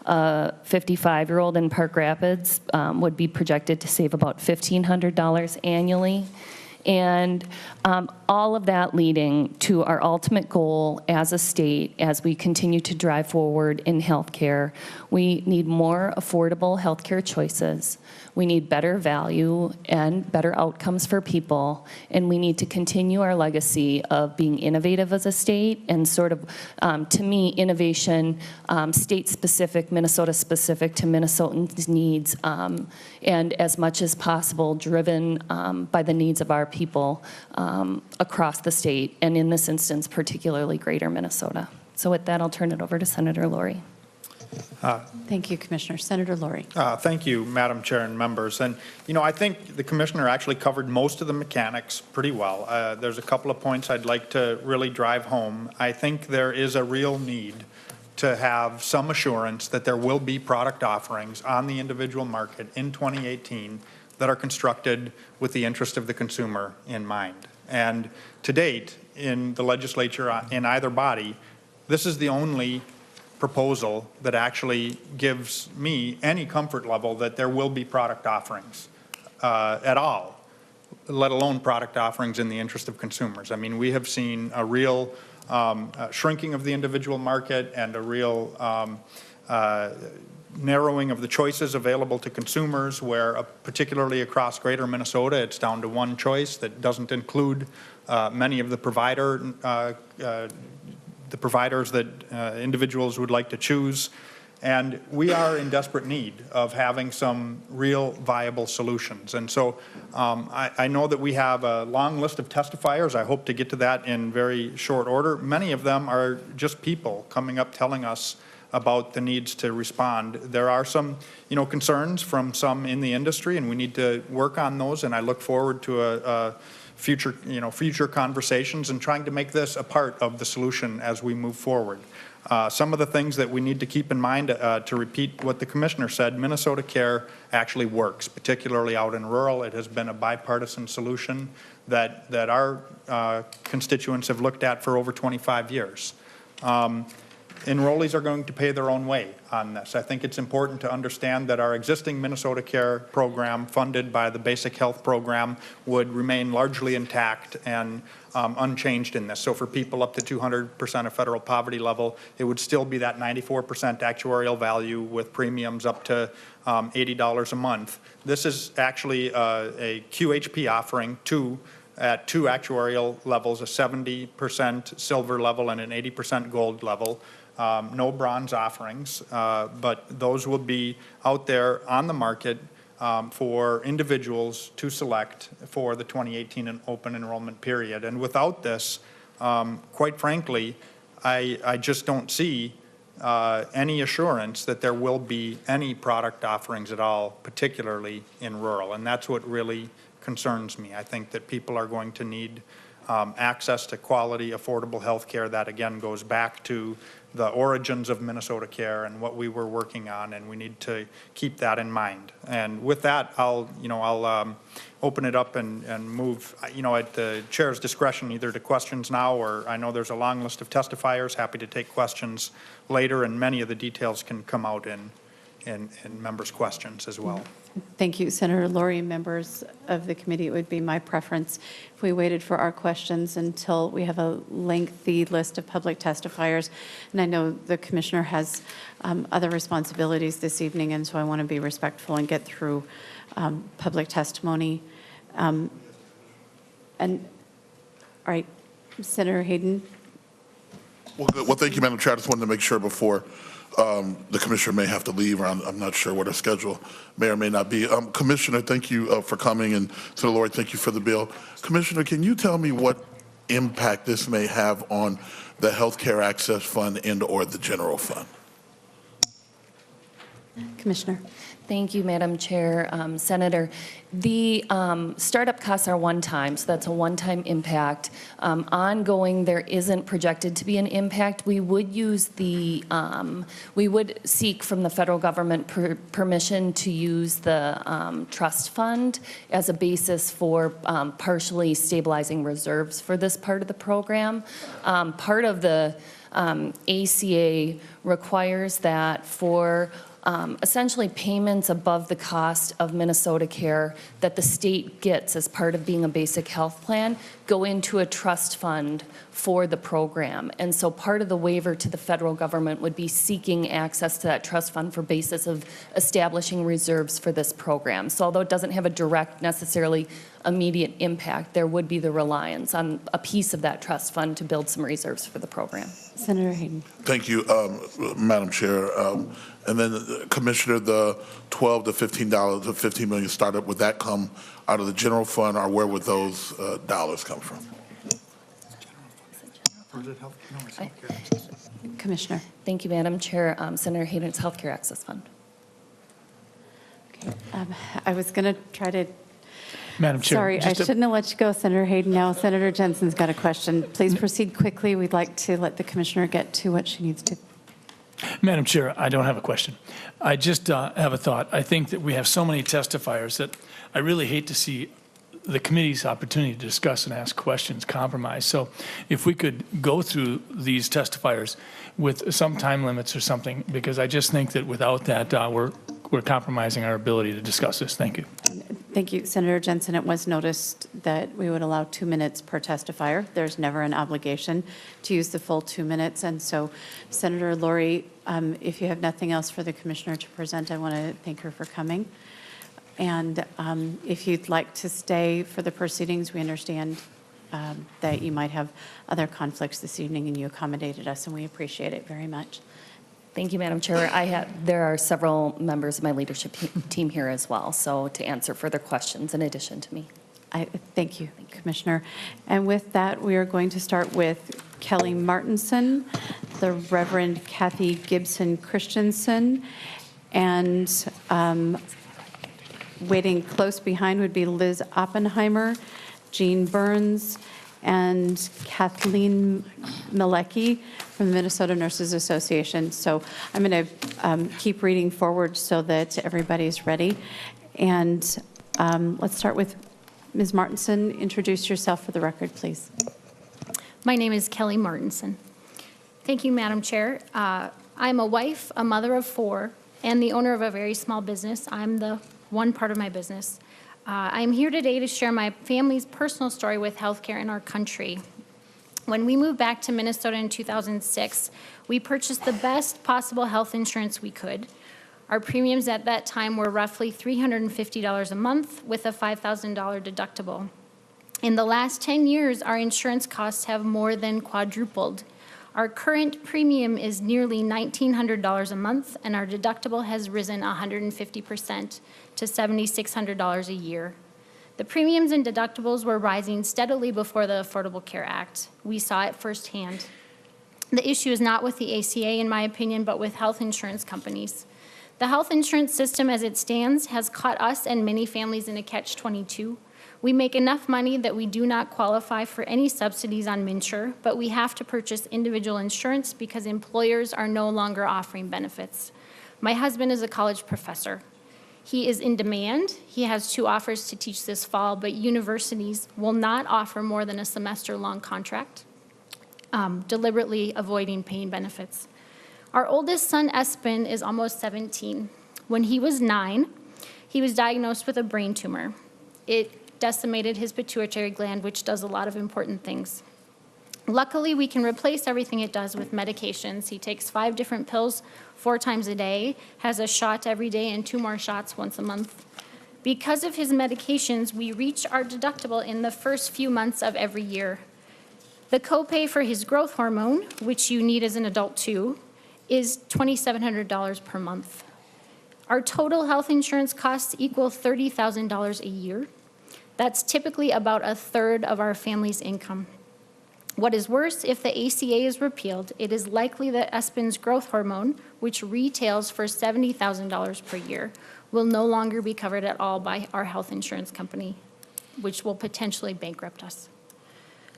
[SPEAKER 14] a 55-year-old in Park Rapids would be projected to save about $1,500 annually. And all of that leading to our ultimate goal as a state, as we continue to drive forward in healthcare. We need more affordable healthcare choices. We need better value and better outcomes for people. And we need to continue our legacy of being innovative as a state and sort of, to me, innovation, state-specific, Minnesota-specific to Minnesotans' needs, and as much as possible driven by the needs of our people across the state, and in this instance, particularly greater Minnesota. So with that, I'll turn it over to Senator Laurie.
[SPEAKER 1] Thank you, Commissioner. Senator Laurie.
[SPEAKER 12] Thank you, Madam Chair and members. And, you know, I think the Commissioner actually covered most of the mechanics pretty well. There's a couple of points I'd like to really drive home. I think there is a real need to have some assurance that there will be product offerings on the individual market in 2018 that are constructed with the interest of the consumer in mind. And to date, in the legislature, in either body, this is the only proposal that actually gives me any comfort level that there will be product offerings at all, let alone product offerings in the interest of consumers. I mean, we have seen a real shrinking of the individual market and a real narrowing of the choices available to consumers, where particularly across greater Minnesota, it's down to one choice that doesn't include many of the providers that individuals would like to choose. And we are in desperate need of having some real viable solutions. And so I know that we have a long list of testifiers. I hope to get to that in very short order. Many of them are just people coming up telling us about the needs to respond. There are some, concerns from some in the industry, and we need to work on those. And I look forward to a future conversations and trying to make this a part of the solution as we move forward. Some of the things that we need to keep in mind, to repeat what the Commissioner said, Minnesota Care actually works, particularly out in rural. It has been a bipartisan solution that our constituents have looked at for over 25 years. Enrollees are going to pay their own way on this. I think it's important to understand that our existing Minnesota Care program, funded by the Basic Health Program, would remain largely intact and unchanged in this. So for people up to 200% of federal poverty level, it would still be that 94% actuarial value with premiums up to $80 a month. This is actually a QHP offering at two actuarial levels, a 70% silver level and an 80% gold level. No bronze offerings, but those will be out there on the market for individuals to select for the 2018 open enrollment period. And without this, quite frankly, I just don't see any assurance that there will be any product offerings at all, particularly in rural. And that's what really concerns me. I think that people are going to need access to quality, affordable health care. That again goes back to the origins of Minnesota Care and what we were working on, and we need to keep that in mind. And with that, I'll open it up and move, at the chair's discretion, either to questions now, or I know there's a long list of testifiers. Happy to take questions later, and many of the details can come out in members' questions as well.
[SPEAKER 1] Thank you, Senator Laurie. Members of the committee, it would be my preference if we waited for our questions until we have a lengthy list of public testifiers. And I know the Commissioner has other responsibilities this evening, and so I want to be respectful and get through public testimony. And, all right, Senator Hayden.
[SPEAKER 15] Well, good. Well, thank you, Madam Chair. I just wanted to make sure before the Commissioner may have to leave, or I'm not sure what her schedule may or may not be. Commissioner, thank you for coming, and Senator Laurie, thank you for the bill. Commissioner, can you tell me what impact this may have on the Healthcare Access Fund and/or the general fund?
[SPEAKER 1] Commissioner.
[SPEAKER 14] Thank you, Madam Chair. Senator, the startup costs are one-time, so that's a one-time impact. Ongoing, there isn't projected to be an impact. We would use we would seek from the federal government permission to use the trust fund as a basis for partially stabilizing reserves for this part of the program. Part of the ACA requires that for essentially payments above the cost of Minnesota Care that the state gets as part of being a basic health plan go into a trust fund for the program. And so part of the waiver to the federal government would be seeking access to that trust fund for basis of establishing reserves for this program. So although it doesn't have a direct, necessarily immediate impact, there would be the reliance on a piece of that trust fund to build some reserves for the program.
[SPEAKER 1] Senator Hayden.
[SPEAKER 15] Thank you, Madam Chair. And then, Commissioner, the $12 to $15, the $15 million startup, would that come out of the general fund, or where would those dollars come from?
[SPEAKER 1] Commissioner.
[SPEAKER 14] Thank you, Madam Chair. Senator Hayden's Healthcare Access Fund.
[SPEAKER 1] Okay. I was going to try to.
[SPEAKER 5] Madam Chair.
[SPEAKER 1] Sorry, I shouldn't have let you go, Senator Hayden. Now, Senator Jensen's got a question. Please proceed quickly. We'd like to let the commissioner get to what she needs to.
[SPEAKER 5] Madam Chair, I don't have a question. I just have a thought. I think that we have so many testifiers that I really hate to see the committee's opportunity to discuss and ask questions compromised. So if we could go through these testifiers with some time limits or something, because I just think that without that, we're compromising our ability to discuss this. Thank you.
[SPEAKER 1] Thank you, Senator Jensen. It was noticed that we would allow 2 minutes per testifier. There's never an obligation to use the full 2 minutes. And so, Senator Lori, if you have nothing else for the commissioner to present, I want to thank her for coming. And if you'd like to stay for the proceedings, we understand that you might have other conflicts this evening, and you accommodated us, and we appreciate it very much.
[SPEAKER 14] Thank you, Madam Chair. There are several members of my leadership team here as well, so to answer further questions in addition to me.
[SPEAKER 1] Thank you, Commissioner. And with that, we are going to start with Kelly Martinson, the Reverend Kathy Gibson Christensen, and waiting close behind would be Liz Oppenheimer, Jean Burns, and Kathleen Malecki from the Minnesota Nurses Association. So I'm going to keep reading forward so that everybody's ready. And let's start with Ms. Martinson. Introduce yourself for the record, please.
[SPEAKER 16] My name is Kelly Martinson. Thank you, Madam Chair. I'm a wife, a mother of 4, and the owner of a very small business. I'm the one part of my business. I'm here today to share my family's personal story with healthcare in our country. When we moved back to Minnesota in 2006, we purchased the best possible health insurance we could. Our premiums at that time were roughly $350 a month with a $5,000 deductible. In the last 10 years, our insurance costs have more than quadrupled. Our current premium is nearly $1,900 a month, and our deductible has risen 150% to $7,600 a year. The premiums and deductibles were rising steadily before the Affordable Care Act. We saw it firsthand. The issue is not with the ACA, in my opinion, but with health insurance companies. The health insurance system as it stands has caught us and many families in a catch-22. We make enough money that we do not qualify for any subsidies on MNsure, but we have to purchase individual insurance because employers are no longer offering benefits. My husband is a college professor. He is in demand. He has 2 offers to teach this fall, but universities will not offer more than a semester-long contract, deliberately avoiding paying benefits. Our oldest son, Espen, is almost 17. When he was 9, he was diagnosed with a brain tumor. It decimated his pituitary gland, which does a lot of important things. Luckily, we can replace everything it does with medications. He takes 5 different pills 4 times a day, has a shot every day, and 2 more shots once a month. Because of his medications, we reach our deductible in the first few months of every year. The copay for his growth hormone, which you need as an adult too, is $2,700 per month. Our total health insurance costs equal $30,000 a year. That's typically about 1/3 of our family's income. What is worse, if the ACA is repealed, it is likely that Espen's growth hormone, which retails for $70,000 per year, will no longer be covered at all by our health insurance company, which will potentially bankrupt us.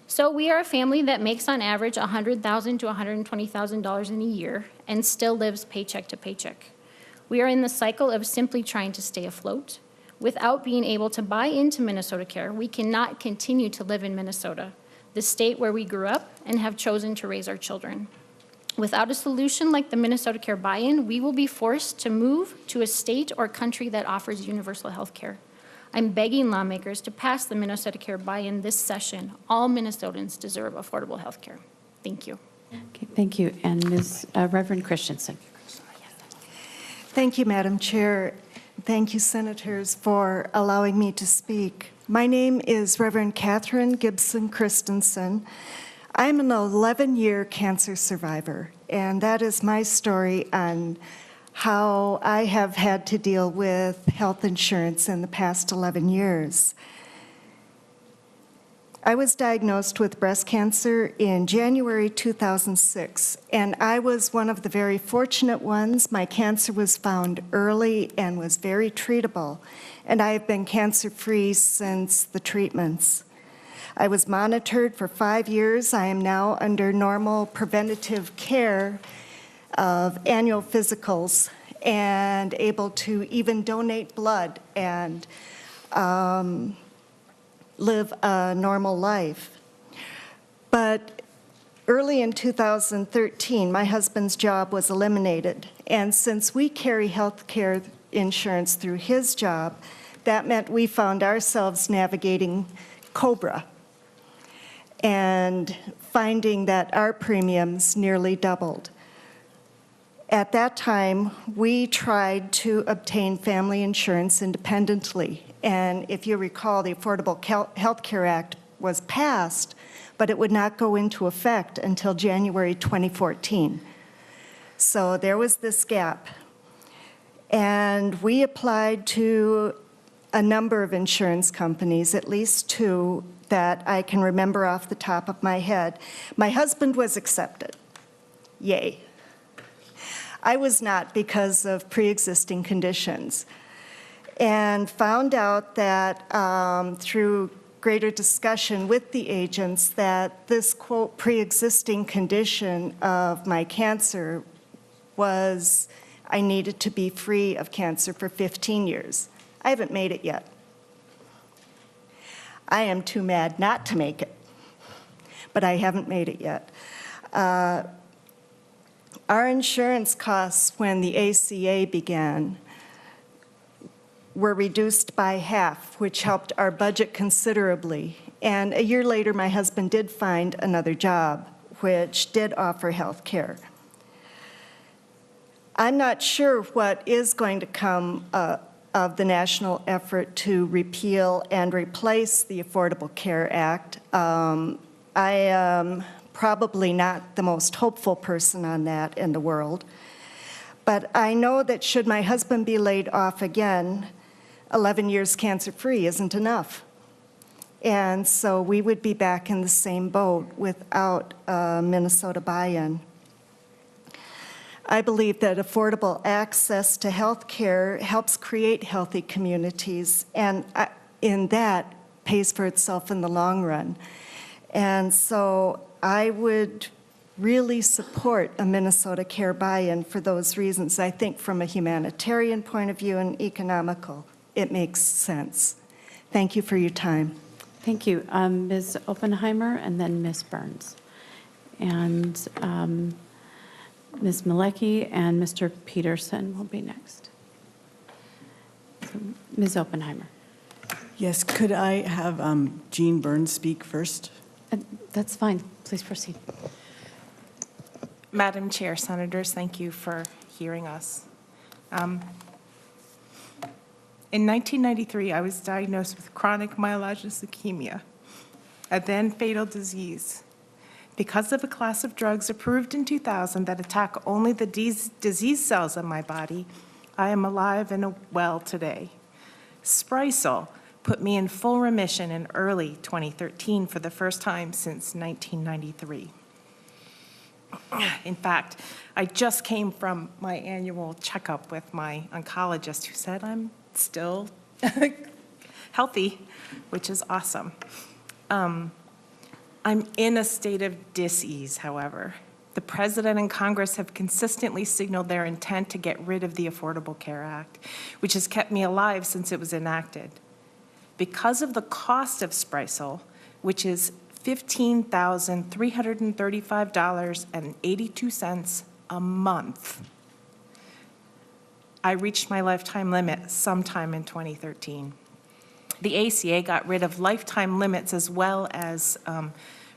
[SPEAKER 16] So we are a family that makes on average $100,000 to $120,000 in a year and still lives paycheck to paycheck. We are in the cycle of simply trying to stay afloat. Without being able to buy into Minnesota Care, we cannot continue to live in Minnesota, the state where we grew up and have chosen to raise our children. Without a solution like the Minnesota Care Buy-in, we will be forced to move to a state or country that offers universal health care. I'm begging lawmakers to pass the Minnesota Care Buy-in this session. All Minnesotans deserve affordable health care. Thank you.
[SPEAKER 1] Okay, thank you. And Ms. Reverend Christensen.
[SPEAKER 17] Thank you, Madam Chair. Thank you, Senators, for allowing me to speak. My name is Reverend Catherine Gibson Christensen. I'm an 11-year cancer survivor, and that is my story on how I have had to deal with health insurance in the past 11 years. I was diagnosed with breast cancer in January 2006, and I was one of the very fortunate ones. My cancer was found early and was very treatable, and I have been cancer-free since the treatments. I was monitored for 5 years. I am now under normal preventative care of annual physicals and able to even donate blood and live a normal life. But early in 2013, my husband's job was eliminated. And since we carry health care insurance through his job, that meant we found ourselves navigating COBRA and finding that our premiums nearly doubled. At that time, we tried to obtain family insurance independently. And if you recall, the Affordable Health Care Act was passed, but it would not go into effect until January 2014. So there was this gap. And we applied to a number of insurance companies, at least 2 that I can remember off the top of my head. My husband was accepted. Yay. I was not because of pre-existing conditions, and found out that through greater discussion with the agents that this, quote, pre-existing condition of my cancer was I needed to be free of cancer for 15 years. I haven't made it yet. I am too mad not to make it, but I haven't made it yet. Our insurance costs when the ACA began were reduced by half, which helped our budget considerably. And a year later, my husband did find another job, which did offer health care. I'm not sure what is going to come of the national effort to repeal and replace the Affordable Care Act. I am probably not the most hopeful person on that in the world. But I know that should my husband be laid off again, 11 years cancer-free isn't enough. And so we would be back in the same boat without Minnesota buy-in. I believe that affordable access to health care helps create healthy communities, and in that pays for itself in the long run. And so I would really support a Minnesota Care buy-in for those reasons. I think from a humanitarian point of view and economical, it makes sense. Thank you for your time.
[SPEAKER 1] Thank you. Ms. Oppenheimer and then Ms. Burns. And Ms. Malecki and Mr. Peterson will be next. So, Ms. Oppenheimer.
[SPEAKER 18] Yes, could I have Jean Burns speak first?
[SPEAKER 1] That's fine. Please proceed.
[SPEAKER 19] Madam Chair, Senators, thank you for hearing us. In 1993, I was diagnosed with chronic myelogenous leukemia, a then fatal disease. Because of a class of drugs approved in 2000 that attack only the disease cells in my body, I am alive and well today. Sprycel put me in full remission in early 2013 for the first time since 1993. In fact, I just came from my annual checkup with my oncologist who said I'm still healthy, which is awesome. I'm in a state of dis-ease, however. The President and Congress have consistently signaled their intent to get rid of the Affordable Care Act, which has kept me alive since it was enacted. Because of the cost of Sprycel, which is $15,335.82 a month. I reached my lifetime limit sometime in 2013. The ACA got rid of lifetime limits as well as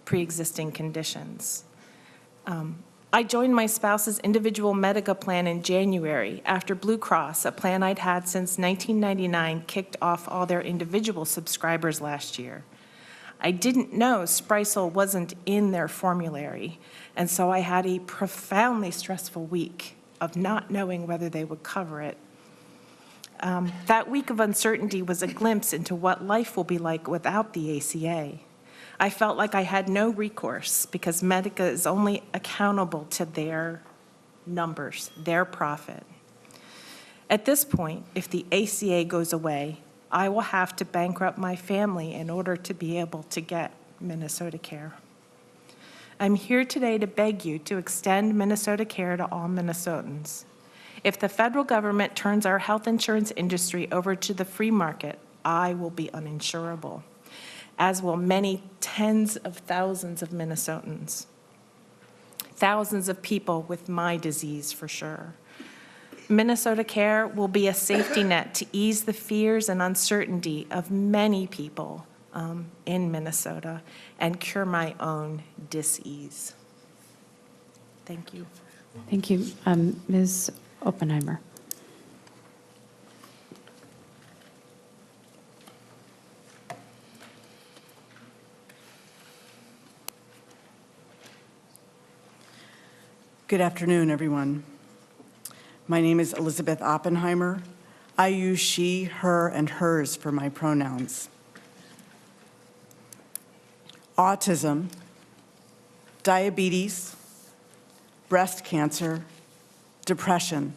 [SPEAKER 19] pre-existing conditions. I joined my spouse's individual Medica plan in January after Blue Cross, a plan I'd had since 1999, kicked off all their individual subscribers last year. I didn't know Sprycel wasn't in their formulary, and so I had a profoundly stressful week of not knowing whether they would cover it. That week of uncertainty was a glimpse into what life will be like without the ACA. I felt like I had no recourse because Medica is only accountable to their numbers, their profit. At this point, if the ACA goes away, I will have to bankrupt my family in order to be able to get Minnesota Care. I'm here today to beg you to extend Minnesota Care to all Minnesotans. If the federal government turns our health insurance industry over to the free market, I will be uninsurable, as will many tens of thousands of Minnesotans. Thousands of people with my disease, for sure. Minnesota Care will be a safety net to ease the fears and uncertainty of many people in Minnesota and cure my own dis-ease. Thank you.
[SPEAKER 1] Thank you. Ms. Oppenheimer.
[SPEAKER 18] Good afternoon, everyone. My name is Elizabeth Oppenheimer. I use she, her, and hers for my pronouns. Autism, diabetes, breast cancer, depression.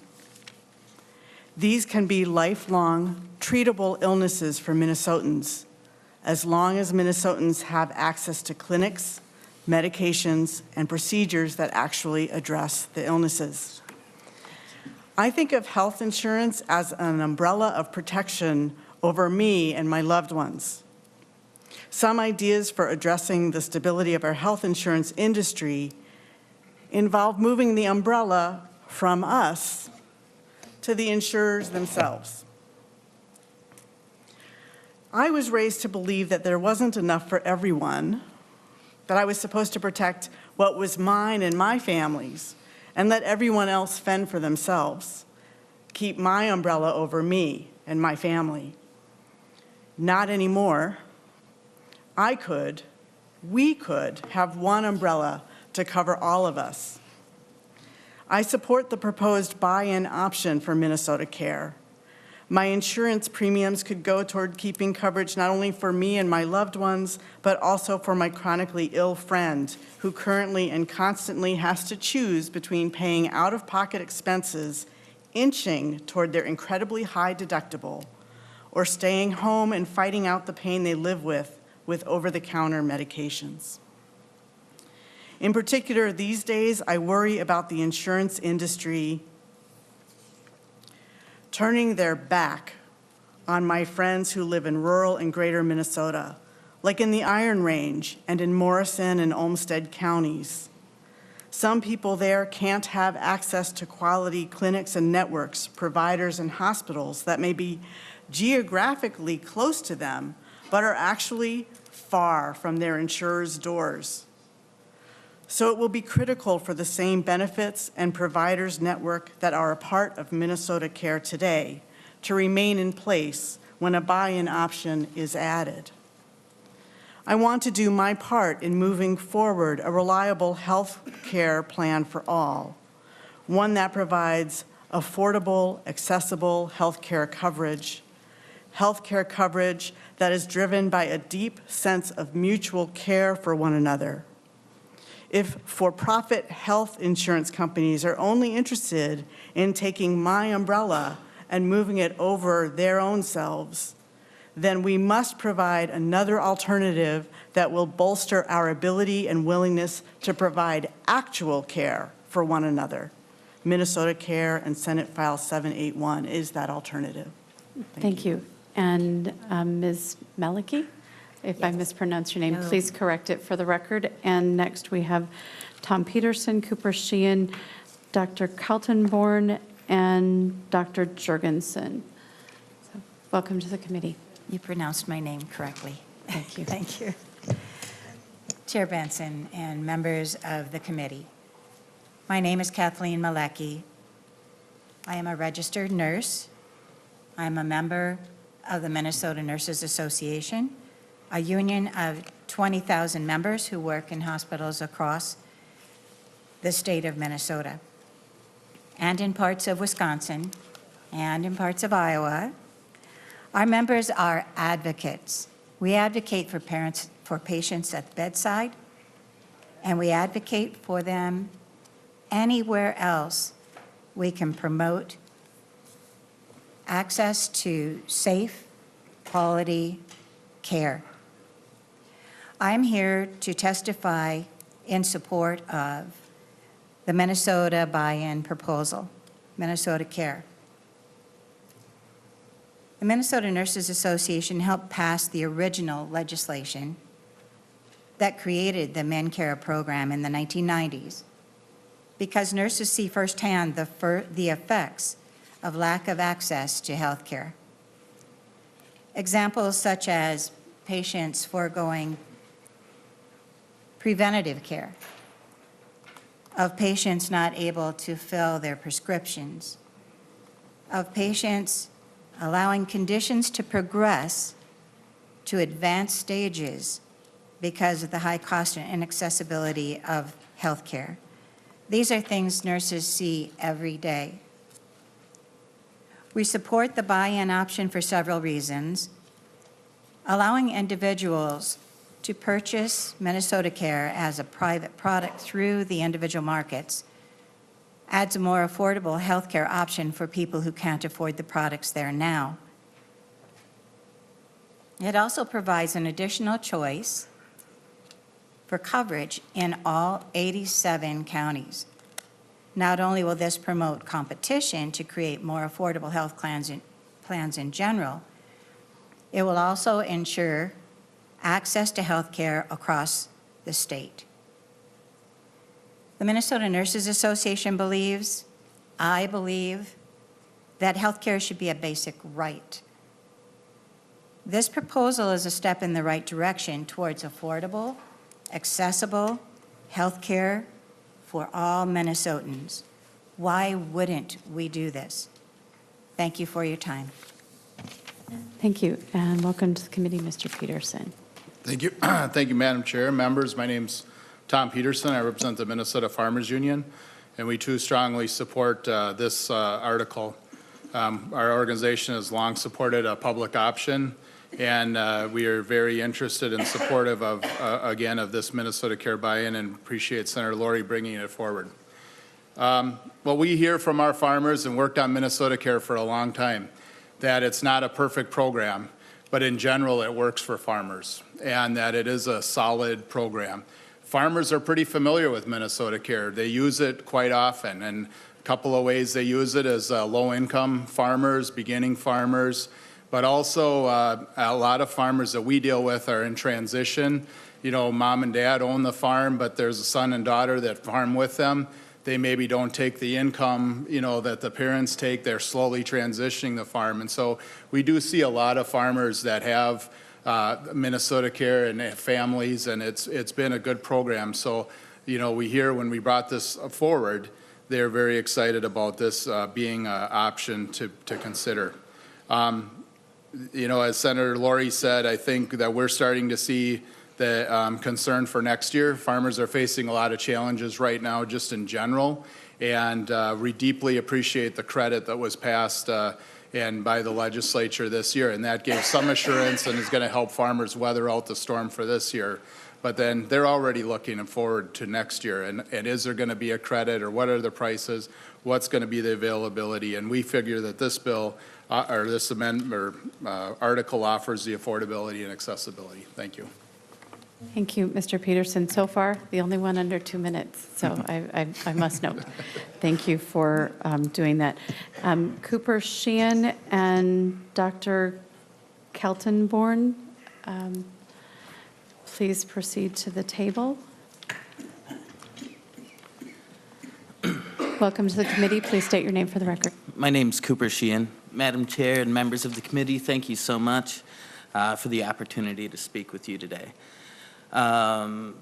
[SPEAKER 18] These can be lifelong, treatable illnesses for Minnesotans, as long as Minnesotans have access to clinics, medications, and procedures that actually address the illnesses. I think of health insurance as an umbrella of protection over me and my loved ones. Some ideas for addressing the stability of our health insurance industry involve moving the umbrella from us to the insurers themselves. I was raised to believe that there wasn't enough for everyone, that I was supposed to protect what was mine and my family's, and let everyone else fend for themselves, keep my umbrella over me and my family. Not anymore. We could have one umbrella to cover all of us. I support the proposed buy-in option for Minnesota Care. My insurance premiums could go toward keeping coverage not only for me and my loved ones, but also for my chronically ill friend who currently and constantly has to choose between paying out-of-pocket expenses, inching toward their incredibly high deductible, or staying home and fighting out the pain they live with over-the-counter medications. In particular, these days, I worry about the insurance industry turning their back on my friends who live in rural and greater Minnesota, like in the Iron Range and in Morrison and Olmsted counties. Some people there can't have access to quality clinics and networks, providers and hospitals that may be geographically close to them, but are actually far from their insurer's doors. So it will be critical for the same benefits and providers network that are a part of Minnesota Care today to remain in place when a buy-in option is added. I want to do my part in moving forward a reliable health care plan for all, one that provides affordable, accessible health care coverage that is driven by a deep sense of mutual care for one another. If for-profit health insurance companies are only interested in taking my umbrella and moving it over their own selves, then we must provide another alternative that will bolster our ability and willingness to provide actual care for one another. Minnesota Care and Senate File 781 is that alternative.
[SPEAKER 1] Thank you. And Ms. Malicki, If I mispronounce your name,
[SPEAKER 20] No.
[SPEAKER 1] please correct it for the record. And next, we have Tom Peterson, Cooper Sheehan, Dr. Kaltenborn, and Dr. Jurgensen. So, welcome to the committee.
[SPEAKER 20] You pronounced my name correctly.
[SPEAKER 1] Thank you.
[SPEAKER 20] Thank you. Chair Benson and members of the committee, my name is Kathleen Malecki. I am a registered nurse. I'm a member of the Minnesota Nurses Association, a union of 20,000 members who work in hospitals across the state of Minnesota and in parts of Wisconsin and in parts of Iowa. Our members are advocates. We advocate for parents, for patients at the bedside, and we advocate for them anywhere else we can promote access to safe, quality care. I'm here to testify in support of the Minnesota buy-in proposal, Minnesota Care. The Minnesota Nurses Association helped pass the original legislation that created the MinCare program in the 1990s because nurses see firsthand the effects of lack of access to health care. Examples such as patients foregoing preventative care, of patients not able to fill their prescriptions, of patients allowing conditions to progress to advanced stages because of the high cost and inaccessibility of health care. These are things nurses see every day. We support the buy-in option for several reasons. Allowing individuals to purchase Minnesota Care as a private product through the individual markets adds a more affordable health care option for people who can't afford the products there now. It also provides an additional choice for coverage in all 87 counties. Not only will this promote competition to create more affordable health plans in general, it will also ensure access to health care across the state. The Minnesota Nurses Association believes, I believe, that health care should be a basic right. This proposal is a step in the right direction towards affordable, accessible health care for all Minnesotans. Why wouldn't we do this? Thank you for your time.
[SPEAKER 1] Thank you, and welcome to the committee, Mr. Peterson.
[SPEAKER 21] Thank you. Thank you, Madam Chair. Members, my name's Tom Peterson. I represent the Minnesota Farmers Union, and we too strongly support this article. Our organization has long supported a public option, and we are very interested and supportive of, again, of this Minnesota Care buy-in, and appreciate Senator Laurie bringing it forward. Well, we hear from our farmers and worked on Minnesota Care for a long time that it's not a perfect program, but in general it works for farmers, and that it is a solid program. Farmers are pretty familiar with Minnesota Care. They use it quite often, and a couple of ways they use it is low-income farmers, beginning farmers, but also a lot of farmers that we deal with are in transition. You know, mom and dad own the farm, but there's a son and daughter that farm with them. They maybe don't take the income, you know, that the parents take. They're slowly transitioning the farm. And so we do see a lot of farmers that have Minnesota Care and families, and it's been a good program. So, you know, we hear when we brought this forward, they're very excited about this being an option to consider. You know, as Senator Laurie said, I think that we're starting to see the concern for next year. Farmers are facing a lot of challenges right now just in general, and we deeply appreciate the credit that was passed and by the legislature this year, and that gave some assurance and is going to help farmers weather out the storm for this year. But then they're already looking forward to next year, and is there going to be a credit, or what are the prices, what's going to be the availability, and we figure that this bill or this amendment or article offers the affordability and accessibility. Thank you.
[SPEAKER 1] Thank you, Mr. Peterson. So far, the only one under 2 minutes, so I must note. Thank you for doing that. Cooper Sheehan and Dr. Kaltenborn, please proceed to the table. Welcome to the committee. Please state your name for the record.
[SPEAKER 3] My name's Cooper Sheehan. Madam Chair and members of the committee, thank you so much for the opportunity to speak with you today. My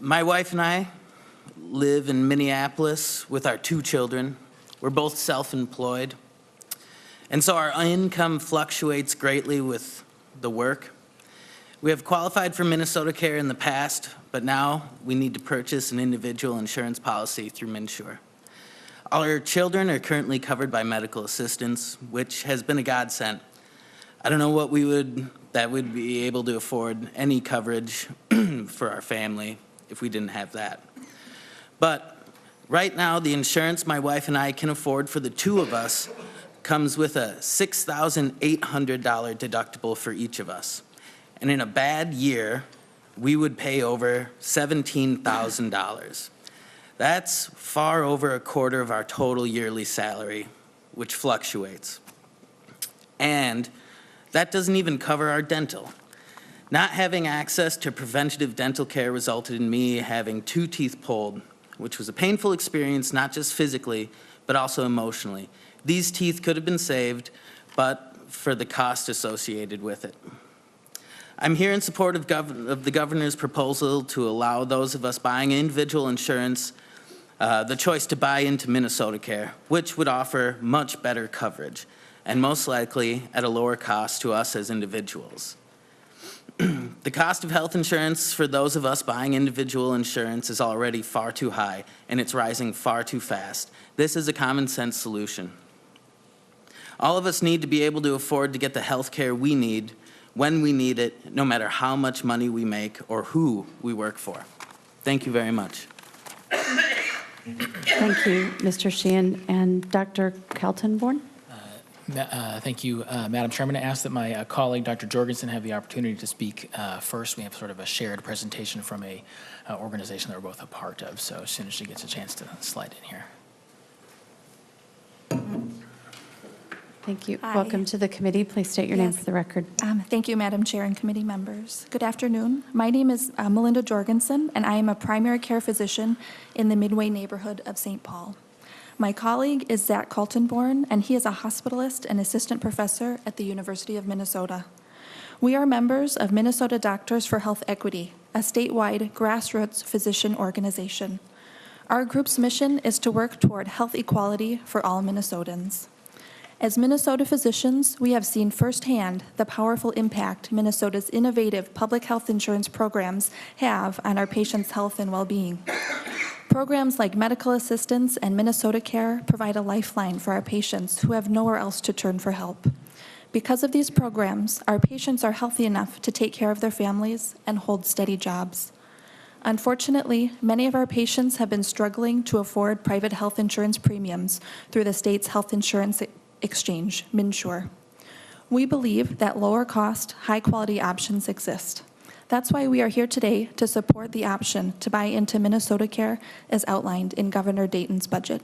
[SPEAKER 3] wife and I live in Minneapolis with our 2 children. We're both self-employed, and so our income fluctuates greatly with the work. We have qualified for Minnesota Care in the past, but now we need to purchase an individual insurance policy through MNsure. All our children are currently covered by medical assistance, which has been a godsend. I don't know what we'd be able to afford any coverage for our family if we didn't have that. But right now, the insurance my wife and I can afford for the 2 of us comes with a $6,800 deductible for each of us. And in a bad year, we would pay over $17,000. That's far over a quarter of our total yearly salary, which fluctuates. And that doesn't even cover our dental. Not having access to preventative dental care resulted in me having 2 teeth pulled, which was a painful experience, not just physically, but also emotionally. These teeth could have been saved, but for the cost associated with it. I'm here in support of the governor's proposal to allow those of us buying individual insurance the choice to buy into Minnesota Care, which would offer much better coverage, and most likely at a lower cost to us as individuals. The cost of health insurance for those of us buying individual insurance is already far too high, and it's rising far too fast. This is a common sense solution. All of us need to be able to afford to get the health care we need when we need it, no matter how much money we make or who we work for. Thank you very much.
[SPEAKER 1] Thank you, Mr. Sheehan. And Dr. Kaltenborn?
[SPEAKER 22] Thank you, Madam Chairman. I ask that my colleague, Dr. Jorgensen, have the opportunity to speak first. We have sort of a shared presentation from a organization that we're both a part of, so as soon as she gets a chance to slide in here.
[SPEAKER 1] Thank you.
[SPEAKER 23] Hi.
[SPEAKER 1] Welcome to the committee. Please state your name for the record.
[SPEAKER 23] Thank you, Madam Chair and committee members. Good afternoon. My name is Melinda Jorgensen, and I am a primary care physician in the Midway neighborhood of St. Paul. My colleague is Zach Kaltenborn, and he is a hospitalist and assistant professor at the University of Minnesota. We are members of Minnesota Doctors for Health Equity, a statewide grassroots physician organization. Our group's mission is to work toward health equality for all Minnesotans. As Minnesota physicians, we have seen firsthand the powerful impact Minnesota's innovative public health insurance programs have on our patients' health and well-being. Programs like medical assistance and Minnesota Care provide a lifeline for our patients who have nowhere else to turn for help. Because of these programs, our patients are healthy enough to take care of their families and hold steady jobs. Unfortunately, many of our patients have been struggling to afford private health insurance premiums through the state's health insurance exchange, MNsure. We believe that lower-cost, high-quality options exist. That's why we are here today to support the option to buy into Minnesota Care as outlined in Governor Dayton's budget.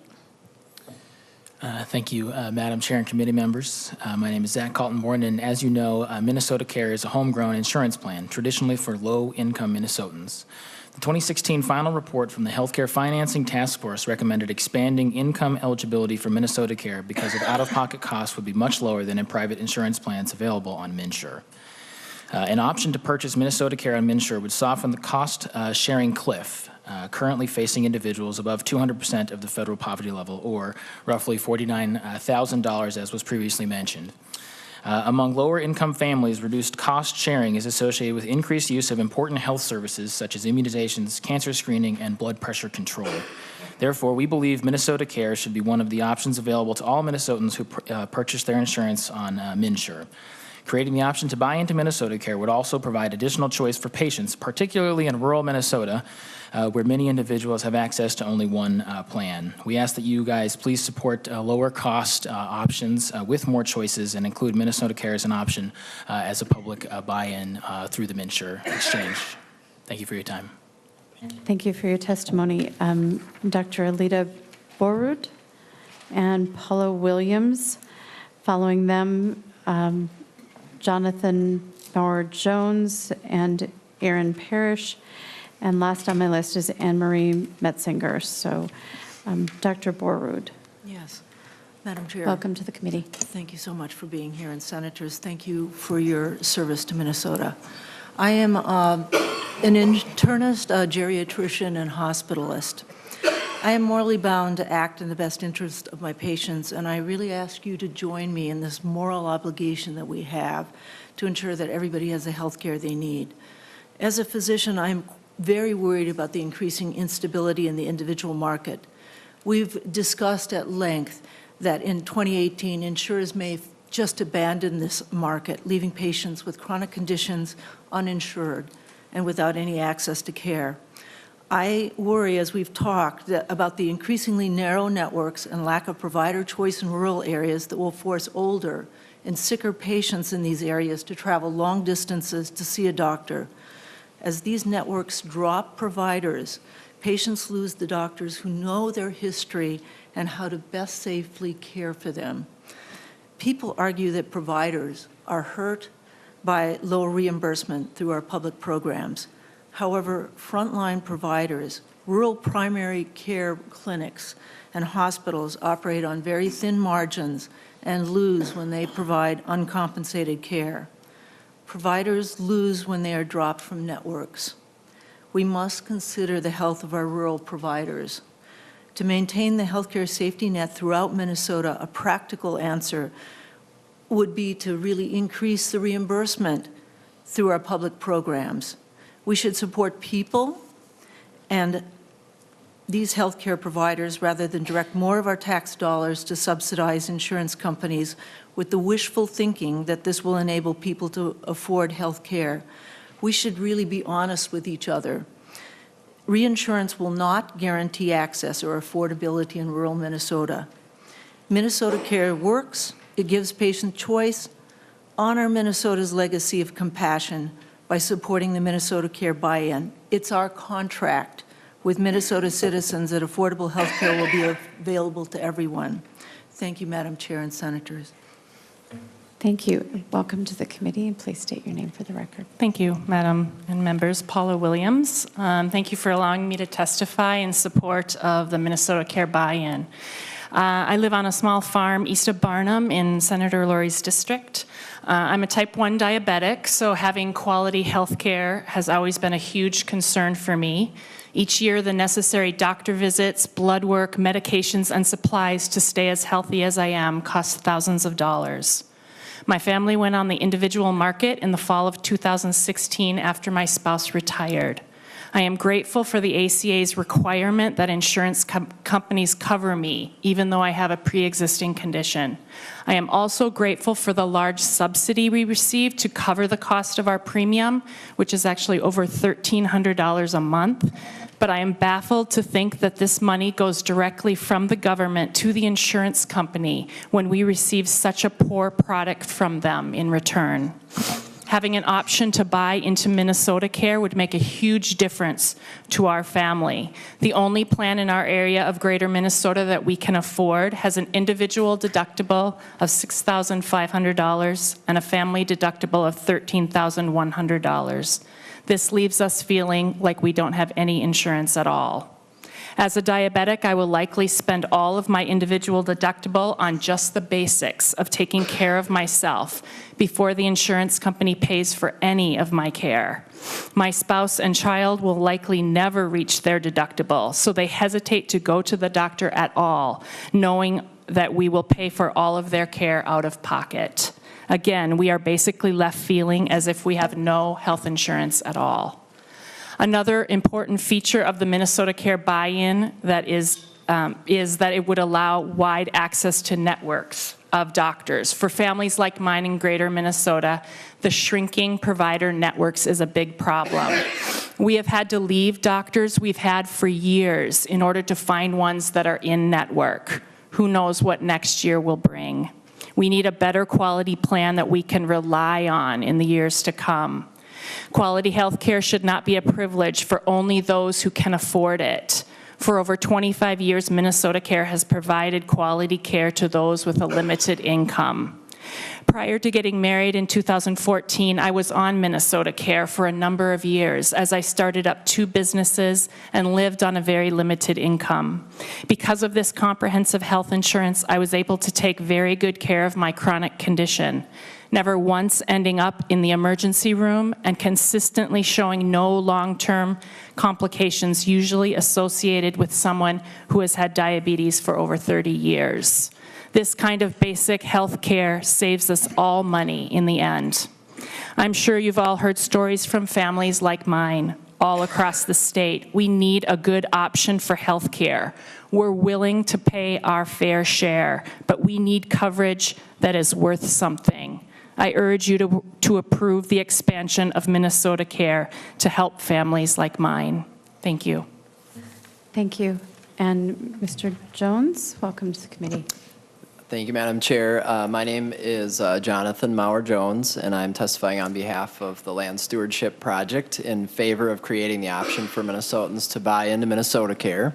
[SPEAKER 22] Thank you, Madam Chair and committee members. My name is Zach Kaltenborn, and as you know, Minnesota Care is a homegrown insurance plan, traditionally for low-income Minnesotans. The 2016 final report from the Healthcare Financing Task Force recommended expanding income eligibility for Minnesota Care because of out-of-pocket costs would be much lower than in private insurance plans available on MNsure. An option to purchase Minnesota Care on MNsure would soften the cost-sharing cliff currently facing individuals above 200% of the federal poverty level, or roughly $49,000, as was previously mentioned. Among lower-income families, reduced cost sharing is associated with increased use of important health services such as immunizations, cancer screening, and blood pressure control. Therefore, we believe Minnesota Care should be one of the options available to all Minnesotans who purchase their insurance on MNsure. Creating the option to buy into Minnesota Care would also provide additional choice for patients, particularly in rural Minnesota, where many individuals have access to only one plan. We ask that you guys please support lower cost options with more choices and include Minnesota Care as an option as a public buy-in through the MNsure exchange. Thank you for your time.
[SPEAKER 1] Thank you for your testimony. Dr. Alita Borrud and Paula Williams. Following them, Jonathan Bauer-Jones and Aaron Parrish, and last on my list is Anne Marie Metzinger. So, Dr. Borrud.
[SPEAKER 2] Yes. Madam Chair.
[SPEAKER 1] Welcome to the committee.
[SPEAKER 2] Thank you so much for being here, and Senators, thank you for your service to Minnesota. I am an internist, a geriatrician, and hospitalist. I am morally bound to act in the best interest of my patients, and I really ask you to join me in this moral obligation that we have to ensure that everybody has the health care they need. As a physician, I'm very worried about the increasing instability in the individual market. We've discussed at length that in 2018, insurers may just abandon this market, leaving patients with chronic conditions uninsured and without any access to care. I worry, as we've talked, about the increasingly narrow networks and lack of provider choice in rural areas that will force older and sicker patients in these areas to travel long distances to see a doctor. As these networks drop providers, patients lose the doctors who know their history and how to best safely care for them. People argue that providers are hurt by low reimbursement through our public programs. However, frontline providers, rural primary care clinics, and hospitals operate on very thin margins and lose when they provide uncompensated care. Providers lose when they are dropped from networks. We must consider the health of our rural providers. To maintain the healthcare safety net throughout Minnesota, a practical answer would be to really increase the reimbursement through our public programs. We should support people and these healthcare providers rather than direct more of our tax dollars to subsidize insurance companies with the wishful thinking that this will enable people to afford health care. We should really be honest with each other. Reinsurance will not guarantee access or affordability in rural Minnesota. Minnesota Care works. It gives patient choice. Honor Minnesota's legacy of compassion by supporting the Minnesota Care buy-in. It's our contract with Minnesota citizens that affordable health care will be available to everyone. Thank you, Madam Chair and Senators.
[SPEAKER 1] Thank you. Welcome to the committee, and please state your name for the record.
[SPEAKER 4] Thank you, Madam and members. Paula Williams. Thank you for allowing me to testify in support of the Minnesota Care buy-in. I live on a small farm east of Barnum in Senator Lurie's district. I'm a type 1 diabetic, so having quality health care has always been a huge concern for me. Each year, the necessary doctor visits, blood work, medications, and supplies to stay as healthy as I am cost thousands of dollars. My family went on the individual market in the fall of 2016 after my spouse retired. I am grateful for the ACA's requirement that insurance companies cover me, even though I have a pre-existing condition. I am also grateful for the large subsidy we received to cover the cost of our premium, which is actually over $1,300 a month. But I am baffled to think that this money goes directly from the government to the insurance company when we receive such a poor product from them in return. Having an option to buy into Minnesota Care would make a huge difference to our family. The only plan in our area of Greater Minnesota that we can afford has an individual deductible of $6,500 and a family deductible of $13,100. This leaves us feeling like we don't have any insurance at all. As a diabetic, I will likely spend all of my individual deductible on just the basics of taking care of myself before the insurance company pays for any of my care. My spouse and child will likely never reach their deductible, so they hesitate to go to the doctor at all, knowing that we will pay for all of their care out of pocket. Again, we are basically left feeling as if we have no health insurance at all. Another important feature of the Minnesota Care buy-in that is that it would allow wide access to networks of doctors. For families like mine in Greater Minnesota, the shrinking provider networks is a big problem. We have had to leave doctors we've had for years in order to find ones that are in network. Who knows what next year will bring? We need a better quality plan that we can rely on in the years to come. Quality health care should not be a privilege for only those who can afford it. For over 25 years, Minnesota Care has provided quality care to those with a limited income. Prior to getting married in 2014, I was on Minnesota Care for a number of years as I started up 2 businesses and lived on a very limited income. Because of this comprehensive health insurance, I was able to take very good care of my chronic condition, never once ending up in the emergency room and consistently showing no long-term complications usually associated with someone who has had diabetes for over 30 years. This kind of basic health care saves us all money in the end. I'm sure you've all heard stories from families like mine all across the state. We need a good option for health care. We're willing to pay our fair share, but we need coverage that is worth something. I urge you to approve the expansion of Minnesota Care to help families like mine. Thank you.
[SPEAKER 1] Thank you. And Mr. Jones, welcome to the committee.
[SPEAKER 6] Thank you, Madam Chair. My name is Jonathan Maurer-Jones, and I'm testifying on behalf of the Land Stewardship Project in favor of creating the option for Minnesotans to buy into Minnesota Care.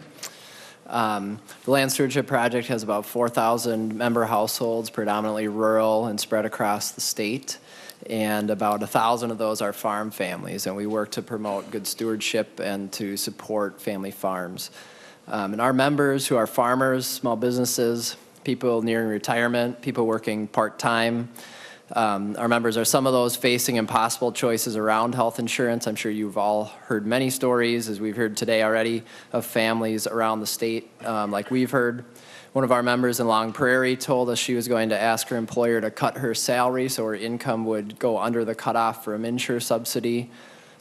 [SPEAKER 6] The Land Stewardship Project has about 4,000 member households, predominantly rural and spread across the state, and about 1,000 of those are farm families, and we work to promote good stewardship and to support family farms. And our members who are farmers, small businesses, people nearing retirement, people working part-time. Our members are some of those facing impossible choices around health insurance. I'm sure you've all heard many stories, as we've heard today already, of families around the state like we've heard. One of our members in Long Prairie told us she was going to ask her employer to cut her salary so her income would go under the cutoff for a MNsure subsidy.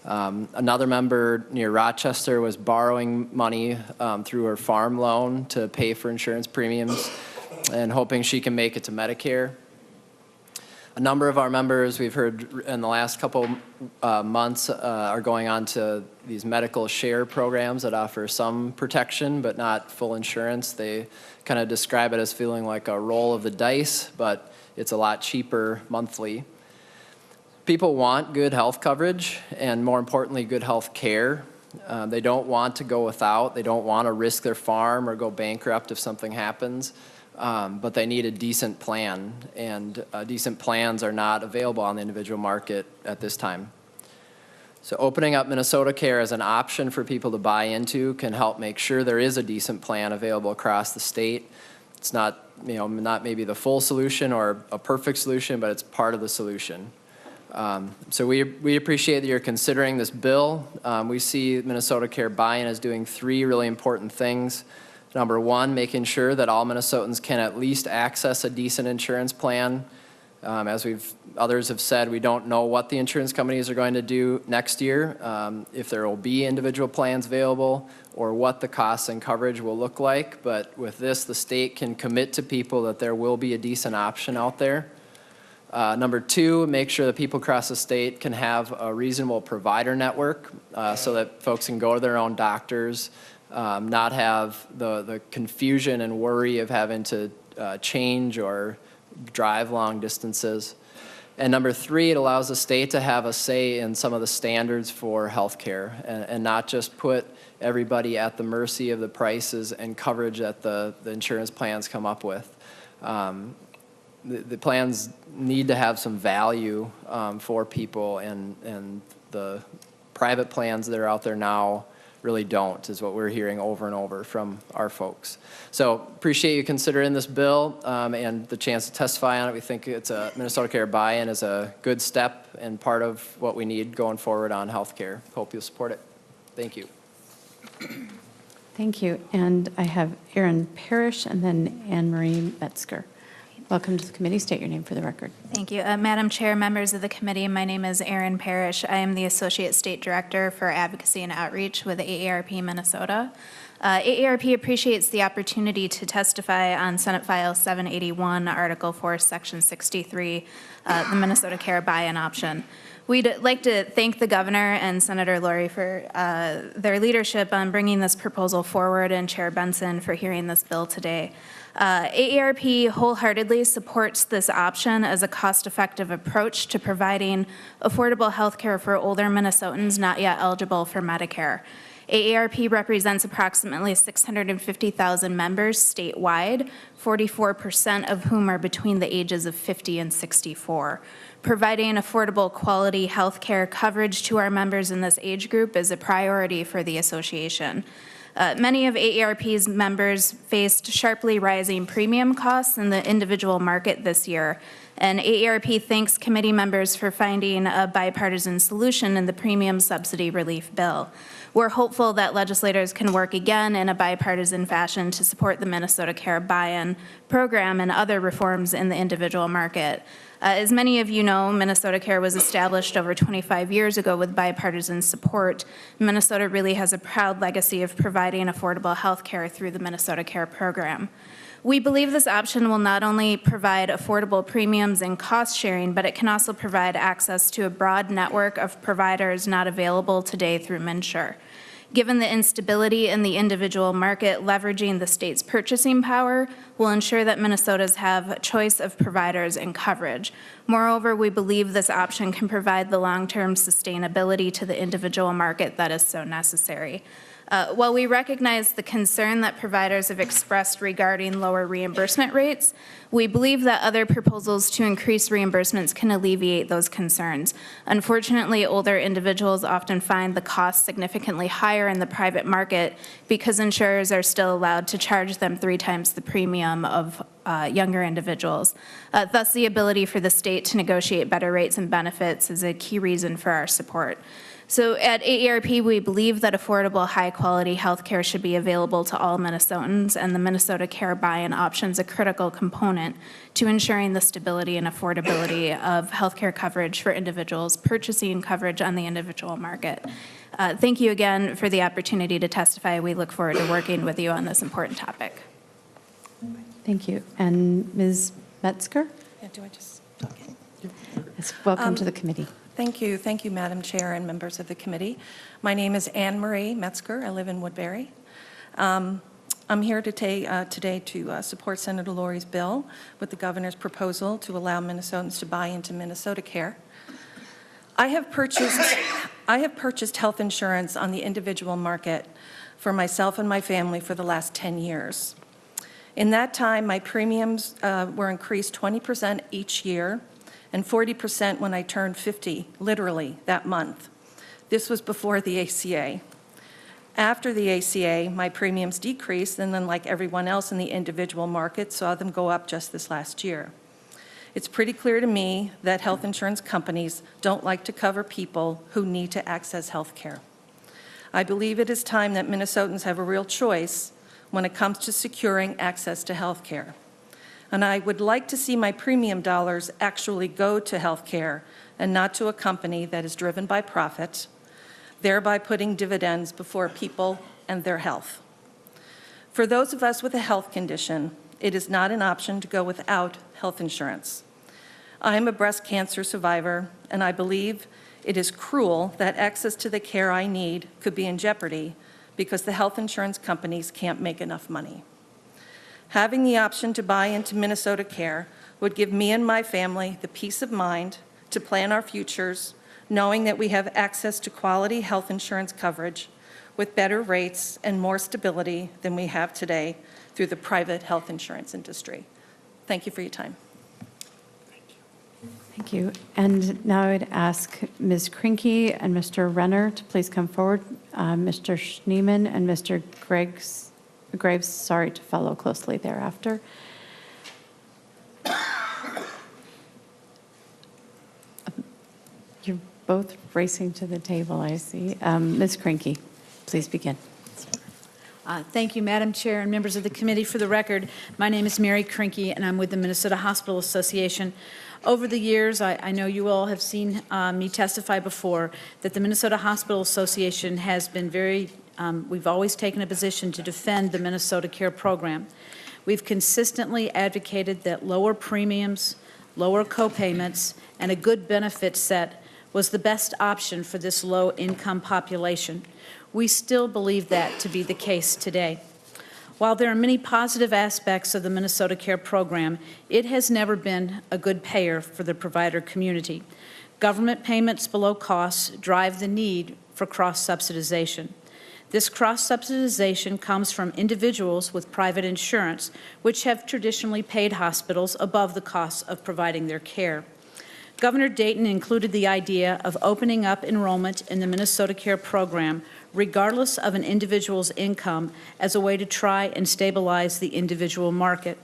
[SPEAKER 6] Another member near Rochester was borrowing money through her farm loan to pay for insurance premiums and hoping she can make it to Medicare. A number of our members, we've heard in the last couple months, are going on to these medical share programs that offer some protection but not full insurance. They kind of describe it as feeling like a roll of the dice, but it's a lot cheaper monthly. People want good health coverage and, more importantly, good health care. They don't want to go without. They don't want to risk their farm or go bankrupt if something happens. But they need a decent plan, and decent plans are not available on the individual market at this time. So opening up Minnesota Care as an option for people to buy into can help make sure there is a decent plan available across the state. It's not, not maybe the full solution or a perfect solution, but it's part of the solution. So we appreciate that you're considering this bill. We see Minnesota Care buy-in as doing 3 really important things. Number 1, making sure that all Minnesotans can at least access a decent insurance plan. As others have said, we don't know what the insurance companies are going to do next year, if there will be individual plans available, or what the costs and coverage will look like. But with this, the state can commit to people that there will be a decent option out there. Number 2, make sure that people across the state can have a reasonable provider network so that folks can go to their own doctors, not have the confusion and worry of having to change or drive long distances. And number 3, it allows the state to have a say in some of the standards for health care and not just put everybody at the mercy of the prices and coverage that the insurance plans come up with. The plans need to have some value for people, and the private plans that are out there now really don't, is what we're hearing over and over from our folks. So appreciate you considering this bill and the chance to testify on it. We think it's a Minnesota Care buy-in is a good step and part of what we need going forward on health care. Hope you'll support it. Thank you.
[SPEAKER 1] Thank you. And I have Erin Parrish and then Anne Marie Metzger. Welcome to the committee. State your name for the record.
[SPEAKER 8] Thank you. Madam Chair, members of the committee, my name is Erin Parrish. I am the Associate State Director for Advocacy and Outreach with AARP Minnesota. AARP appreciates the opportunity to testify on Senate File 781, Article 4, Section 63, the Minnesota Care buy-in option. We'd like to thank the governor and Senator Laurie for their leadership on bringing this proposal forward, and Chair Benson for hearing this bill today. AARP wholeheartedly supports this option as a cost-effective approach to providing affordable health care for older Minnesotans not yet eligible for Medicare. AARP represents approximately 650,000 members statewide, 44% of whom are between the ages of 50 and 64. Providing affordable quality health care coverage to our members in this age group is a priority for the association. Many of AARP's members faced sharply rising premium costs in the individual market this year, and AARP thanks committee members for finding a bipartisan solution in the premium subsidy relief bill. We're hopeful that legislators can work again in a bipartisan fashion to support the Minnesota Care Buy-In program and other reforms in the individual market. As many of you know, Minnesota Care was established over 25 years ago with bipartisan support. Minnesota really has a proud legacy of providing affordable health care through the Minnesota Care program. We believe this option will not only provide affordable premiums and cost sharing, but it can also provide access to a broad network of providers not available today through MNsure. Given the instability in the individual market, leveraging the state's purchasing power will ensure that Minnesotans have a choice of providers and coverage. Moreover, we believe this option can provide the long-term sustainability to the individual market that is so necessary. While we recognize the concern that providers have expressed regarding lower reimbursement rates, we believe that other proposals to increase reimbursements can alleviate those concerns. Unfortunately, older individuals often find the cost significantly higher in the private market because insurers are still allowed to charge them 3 times the premium of younger individuals. Thus, the ability for the state to negotiate better rates and benefits is a key reason for our support. So at AARP, we believe that affordable, high-quality health care should be available to all Minnesotans, and the Minnesota Care Buy-In option is a critical component to ensuring the stability and affordability of health care coverage for individuals purchasing coverage on the individual market. Thank you again for the opportunity to testify. We look forward to working with you on this important topic.
[SPEAKER 1] Thank you. And Ms. Metzger?
[SPEAKER 9] Yeah, do I just?
[SPEAKER 1] Yes, welcome to the committee.
[SPEAKER 9] Thank you. Thank you, Madam Chair and members of the committee. My name is Anne Marie Metzger. I live in Woodbury. I'm here today to support Senator Lori's bill with the governor's proposal to allow Minnesotans to buy into Minnesota Care. I have purchased health insurance on the individual market for myself and my family for the last 10 years. In that time, my premiums were increased 20% each year, and 40% when I turned 50, literally, that month. This was before the ACA. After the ACA, my premiums decreased, and then like everyone else in the individual market, saw them go up just this last year. It's pretty clear to me that health insurance companies don't like to cover people who need to access health care. I believe it is time that Minnesotans have a real choice when it comes to securing access to health care. And I would like to see my premium dollars actually go to health care and not to a company that is driven by profit, thereby putting dividends before people and their health. For those of us with a health condition, it is not an option to go without health insurance. I am a breast cancer survivor, and I believe it is cruel that access to the care I need could be in jeopardy because the health insurance companies can't make enough money. Having the option to buy into Minnesota Care would give me and my family the peace of mind to plan our futures, knowing that we have access to quality health insurance coverage with better rates and more stability than we have today through the private health insurance industry. Thank you for your time.
[SPEAKER 1] Thank you. And now I would ask Ms. Krinke and Mr. Renner to please come forward. Mr. Schneeman and Mr. Graves, sorry, to follow closely thereafter. You're both racing to the table, I see. Ms. Krinke, please begin.
[SPEAKER 10] Thank you, Madam Chair and members of the committee. For the record, my name is Mary Krinke, and I'm with the Minnesota Hospital Association. Over the years, I know you all have seen me testify before, that the Minnesota Hospital Association has been we've always taken a position to defend the Minnesota Care program. We've consistently advocated that lower premiums, lower co-payments, and a good benefit set was the best option for this low-income population. We still believe that to be the case today. While there are many positive aspects of the Minnesota Care program, it has never been a good payer for the provider community. Government payments below costs drive the need for cross-subsidization. This cross-subsidization comes from individuals with private insurance, which have traditionally paid hospitals above the cost of providing their care. Governor Dayton included the idea of opening up enrollment in the Minnesota Care program, regardless of an individual's income, as a way to try and stabilize the individual market.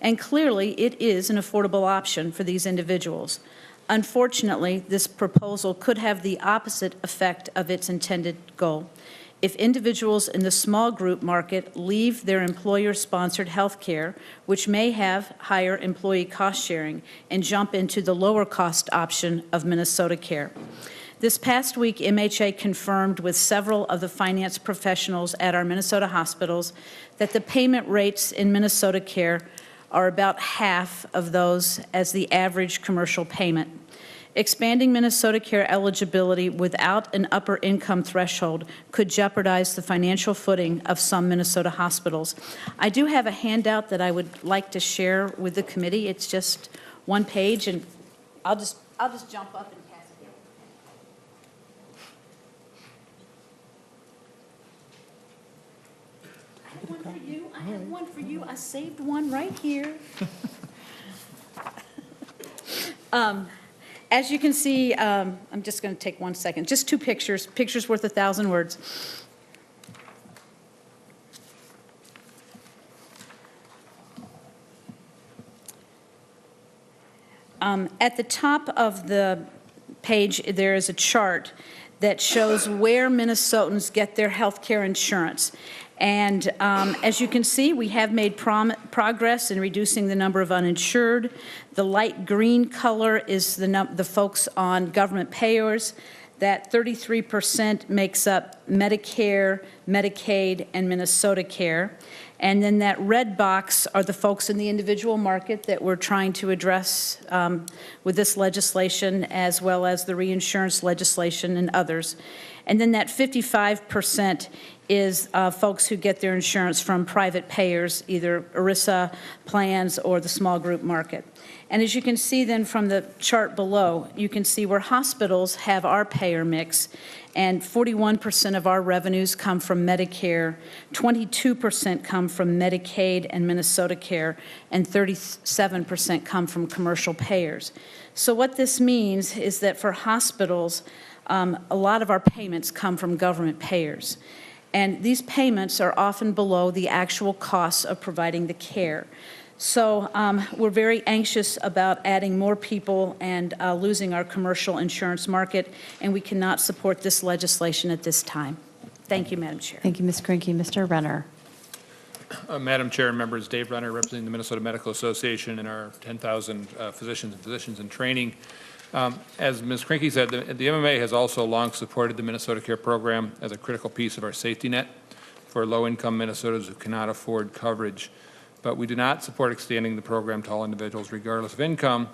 [SPEAKER 10] And clearly, it is an affordable option for these individuals. Unfortunately, this proposal could have the opposite effect of its intended goal. If individuals in the small group market leave their employer-sponsored health care, which may have higher employee cost sharing, and jump into the lower cost option of Minnesota Care. This past week, MHA confirmed with several of the finance professionals at our Minnesota hospitals that the payment rates in Minnesota Care are about half of those as the average commercial payment. Expanding Minnesota Care eligibility without an upper income threshold could jeopardize the financial footing of some Minnesota hospitals. I do have a handout that I would like to share with the committee. It's just one page, and I'll just jump up and pass it here. I have one for you. I have one for you. I saved one right here. As you can see, I'm just going to take 1 second, just 2 pictures, pictures worth 1,000 words. At the top of the page, there is a chart that shows where Minnesotans get their health care insurance. And as you can see, we have made progress in reducing the number of uninsured. The light green color is the folks on government payers. That 33% makes up Medicare, Medicaid, and Minnesota Care. And then that red box are the folks in the individual market that we're trying to address with this legislation, as well as the reinsurance legislation and others. And then that 55% is folks who get their insurance from private payers, either ERISA plans or the small group market. And as you can see then from the chart below, you can see where hospitals have our payer mix, and 41% of our revenues come from Medicare, 22% come from Medicaid and Minnesota Care, and 37% come from commercial payers. So what this means is that for hospitals, a lot of our payments come from government payers. And these payments are often below the actual costs of providing the care. So we're very anxious about adding more people and losing our commercial insurance market, and we cannot support this legislation at this time. Thank you, Madam Chair.
[SPEAKER 1] Thank you, Ms. Grinke. Mr. Renner.
[SPEAKER 7] Madam Chair and members, Dave Renner, representing the Minnesota Medical Association and our 10,000 physicians in training. As Ms. Grinke said, the MMA has also long supported the Minnesota Care program as a critical piece of our safety net for low-income Minnesotans who cannot afford coverage. But we do not support extending the program to all individuals regardless of income,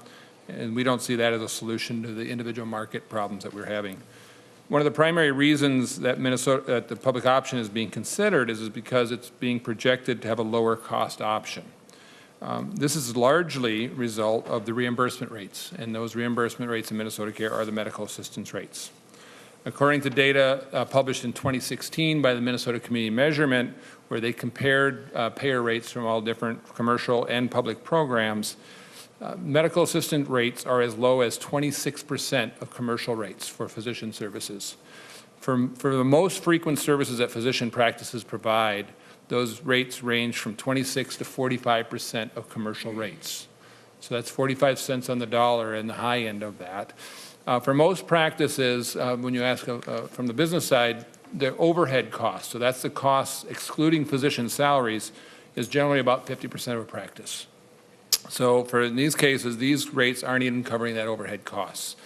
[SPEAKER 7] and we don't see that as a solution to the individual market problems that we're having. One of the primary reasons that the public option is being considered is because it's being projected to have a lower cost option. This is largely a result of the reimbursement rates, and those reimbursement rates in Minnesota Care are the medical assistance rates. According to data published in 2016 by the Minnesota Community Measurement, where they compared payer rates from all different commercial and public programs, medical assistant rates are as low as 26% of commercial rates for physician services. For the most frequent services that physician practices provide, those rates range from 26 to 45% of commercial rates. So that's 45 cents on the dollar in the high end of that. For most practices, when you ask from the business side, the overhead cost, so that's the cost excluding physician salaries, is generally about 50% of a practice. So in these cases, these rates aren't even covering that overhead costs.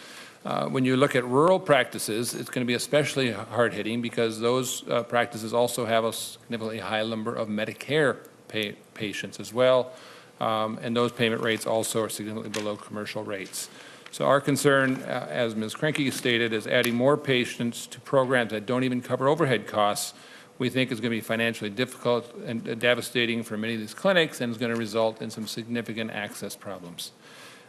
[SPEAKER 7] When you look at rural practices, it's going to be especially hard-hitting because those practices also have a significantly high number of Medicare patients as well, and those payment rates also are significantly below commercial rates. So our concern, as Ms. Grinke stated, is adding more patients to programs that don't even cover overhead costs. We think is going to be financially difficult and devastating for many of these clinics, and is going to result in some significant access problems.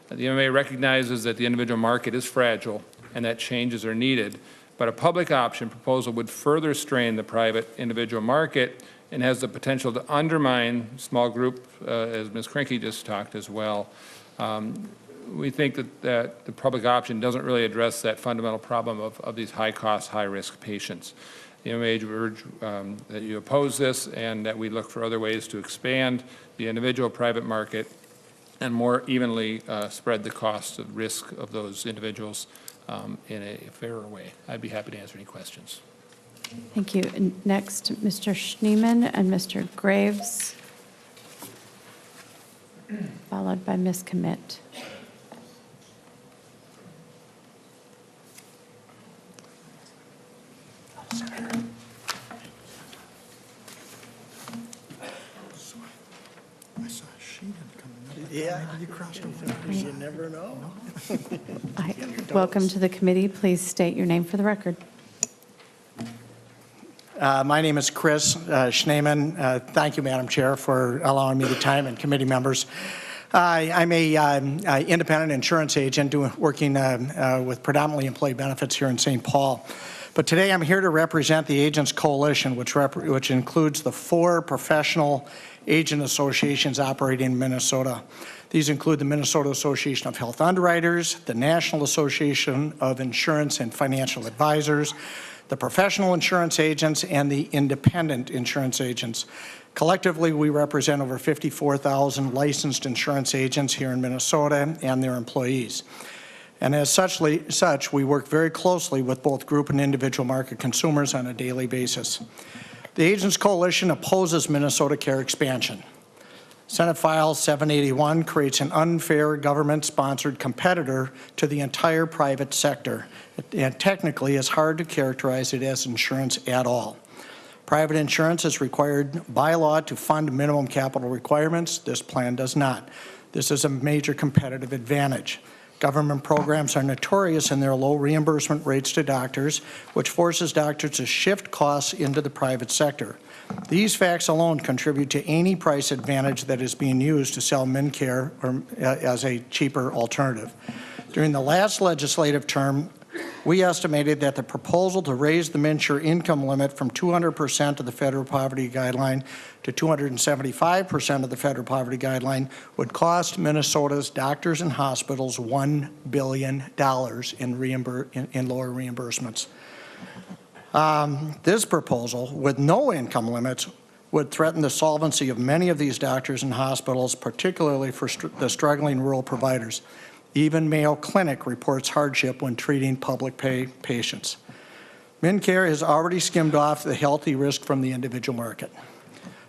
[SPEAKER 7] The MMA recognizes that the individual market is fragile and that changes are needed, but a public option proposal would further strain the private individual market and has the potential to undermine small group, as Ms. Krinky just talked as well. We think that the public option doesn't really address that fundamental problem of these high-cost, high-risk patients. The MMA urge that you oppose this and that we look for other ways to expand the individual private market and more evenly spread the cost of risk of those individuals in a fairer way. I'd be happy to answer any questions.
[SPEAKER 1] Thank you. And next, Mr. Schneeman and Mr. Graves, followed by Ms. Commit.
[SPEAKER 11] Yeah, you crossed over. You never know.
[SPEAKER 1] Welcome to the committee. Please state your name for the record.
[SPEAKER 11] My name is Chris Schneeman. Thank you, Madam Chair, for allowing me the time, and committee members. I'm a independent insurance agent working with predominantly employee benefits here in St. Paul. But today I'm here to represent the Agents Coalition, which includes the 4 professional agent associations operating in Minnesota. These include the Minnesota Association of Health Underwriters, the National Association of Insurance and Financial Advisors, the Professional Insurance Agents, and the Independent Insurance Agents. Collectively, we represent over 54,000 licensed insurance agents here in Minnesota and their employees. And as such, we work very closely with both group and individual market consumers on a daily basis. The Agents Coalition opposes Minnesota Care expansion. Senate File 781 creates an unfair government-sponsored competitor to the entire private sector. And technically, it's hard to characterize it as insurance at all. Private insurance is required by law to fund minimum capital requirements. This plan does not. This is a major competitive advantage. Government programs are notorious in their low reimbursement rates to doctors, which forces doctors to shift costs into the private sector. These facts alone contribute to any price advantage that is being used to sell MinCare as a cheaper alternative. During the last legislative term, we estimated that the proposal to raise the MNsure income limit from 200% of the federal poverty guideline to 275% of the federal poverty guideline would cost Minnesota's doctors and hospitals $1 billion in lower reimbursements. This proposal, with no income limits, would threaten the solvency of many of these doctors and hospitals, particularly for the struggling rural providers. Even Mayo Clinic reports hardship when treating public pay patients. MinCare has already skimmed off the healthy risk from the individual market.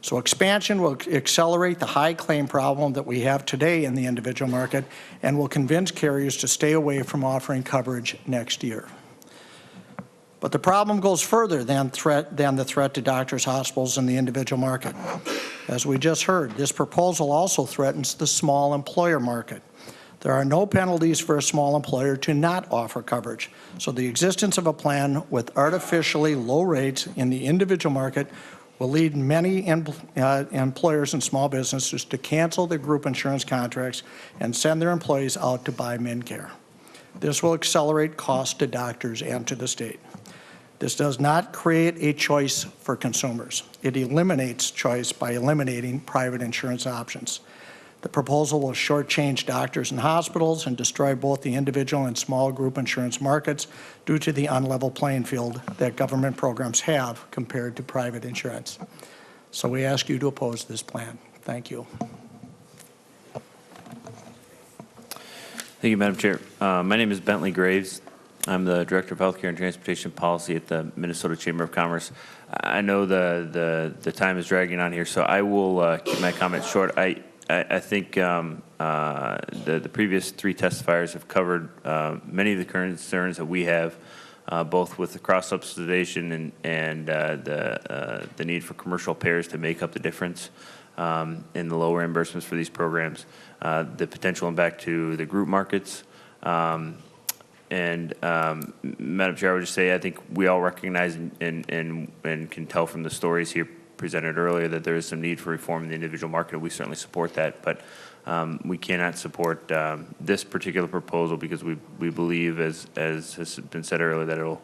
[SPEAKER 11] So expansion will accelerate the high claim problem that we have today in the individual market and will convince carriers to stay away from offering coverage next year. But the problem goes further than the threat to doctors, hospitals, and the individual market. As we just heard, this proposal also threatens the small employer market. There are no penalties for a small employer to not offer coverage. So the existence of a plan with artificially low rates in the individual market will lead many employers and small businesses to cancel their group insurance contracts and send their employees out to buy MinCare. This will accelerate costs to doctors and to the state. This does not create a choice for consumers. It eliminates choice by eliminating private insurance options. The proposal will shortchange doctors and hospitals and destroy both the individual and small group insurance markets due to the unlevel playing field that government programs have compared to private insurance. So we ask you to oppose this plan. Thank you.
[SPEAKER 12] Thank you, Madam Chair. My name is Bentley Graves. I'm the Director of Healthcare and Transportation Policy at the Minnesota Chamber of Commerce. I know the time is dragging on here, so I will keep my comments short. I think the previous 3 testifiers have covered many of the concerns that we have, both with the cross-subsidization and the need for commercial payers to make up the difference in the low reimbursements for these programs, the potential impact to the group markets. Madam Chair, I would just say I think we all recognize and can tell from the stories here presented earlier that there is some need for reform in the individual market. We certainly support that, but we cannot support this particular proposal because we believe, as has been said earlier, that it will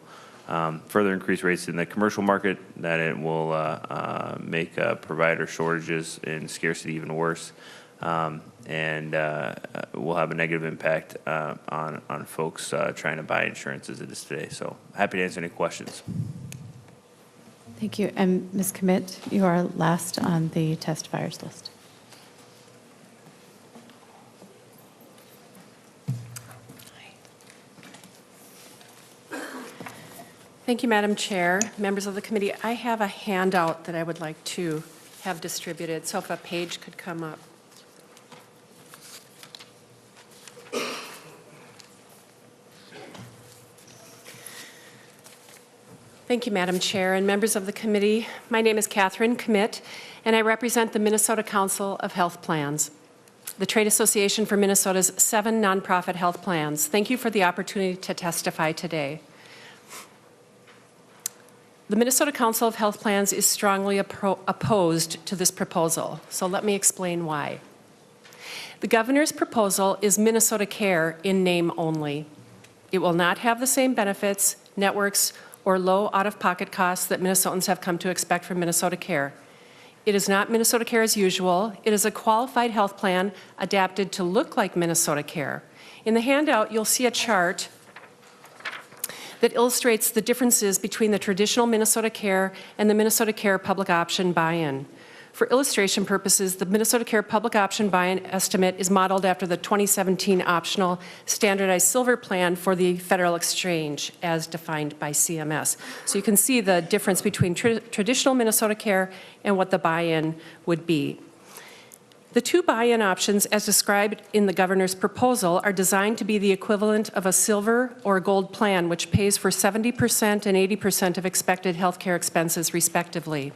[SPEAKER 12] further increase rates in the commercial market, that it will make provider shortages and scarcity even worse, and will have a negative impact on folks trying to buy insurance as it is today. So happy to answer any questions.
[SPEAKER 1] Thank you. And Ms. Commit, you are last on the testifiers list.
[SPEAKER 5] Thank you, Madam Chair. Members of the committee, I have a handout that I would like to have distributed, so if a page could come up. Thank you, Madam Chair, and members of the committee. My name is Catherine Commit, and I represent the Minnesota Council of Health Plans, the trade association for Minnesota's 7 nonprofit health plans. Thank you for the opportunity to testify today. The Minnesota Council of Health Plans is strongly opposed to this proposal, so let me explain why. The governor's proposal is Minnesota Care in name only. It will not have the same benefits, networks, or low out-of-pocket costs that Minnesotans have come to expect from Minnesota Care. It is not Minnesota Care as usual. It is a qualified health plan adapted to look like Minnesota Care. In the handout, you'll see a chart that illustrates the differences between the traditional Minnesota Care and the Minnesota Care public option buy-in. For illustration purposes, the Minnesota Care public option buy-in estimate is modeled after the 2017 optional standardized silver plan for the Federal Exchange as defined by CMS. So you can see the difference between traditional Minnesota Care and what the buy-in would be. The 2 buy-in options, as described in the governor's proposal, are designed to be the equivalent of a silver or gold plan, which pays for 70% and 80% of expected health care expenses, respectively.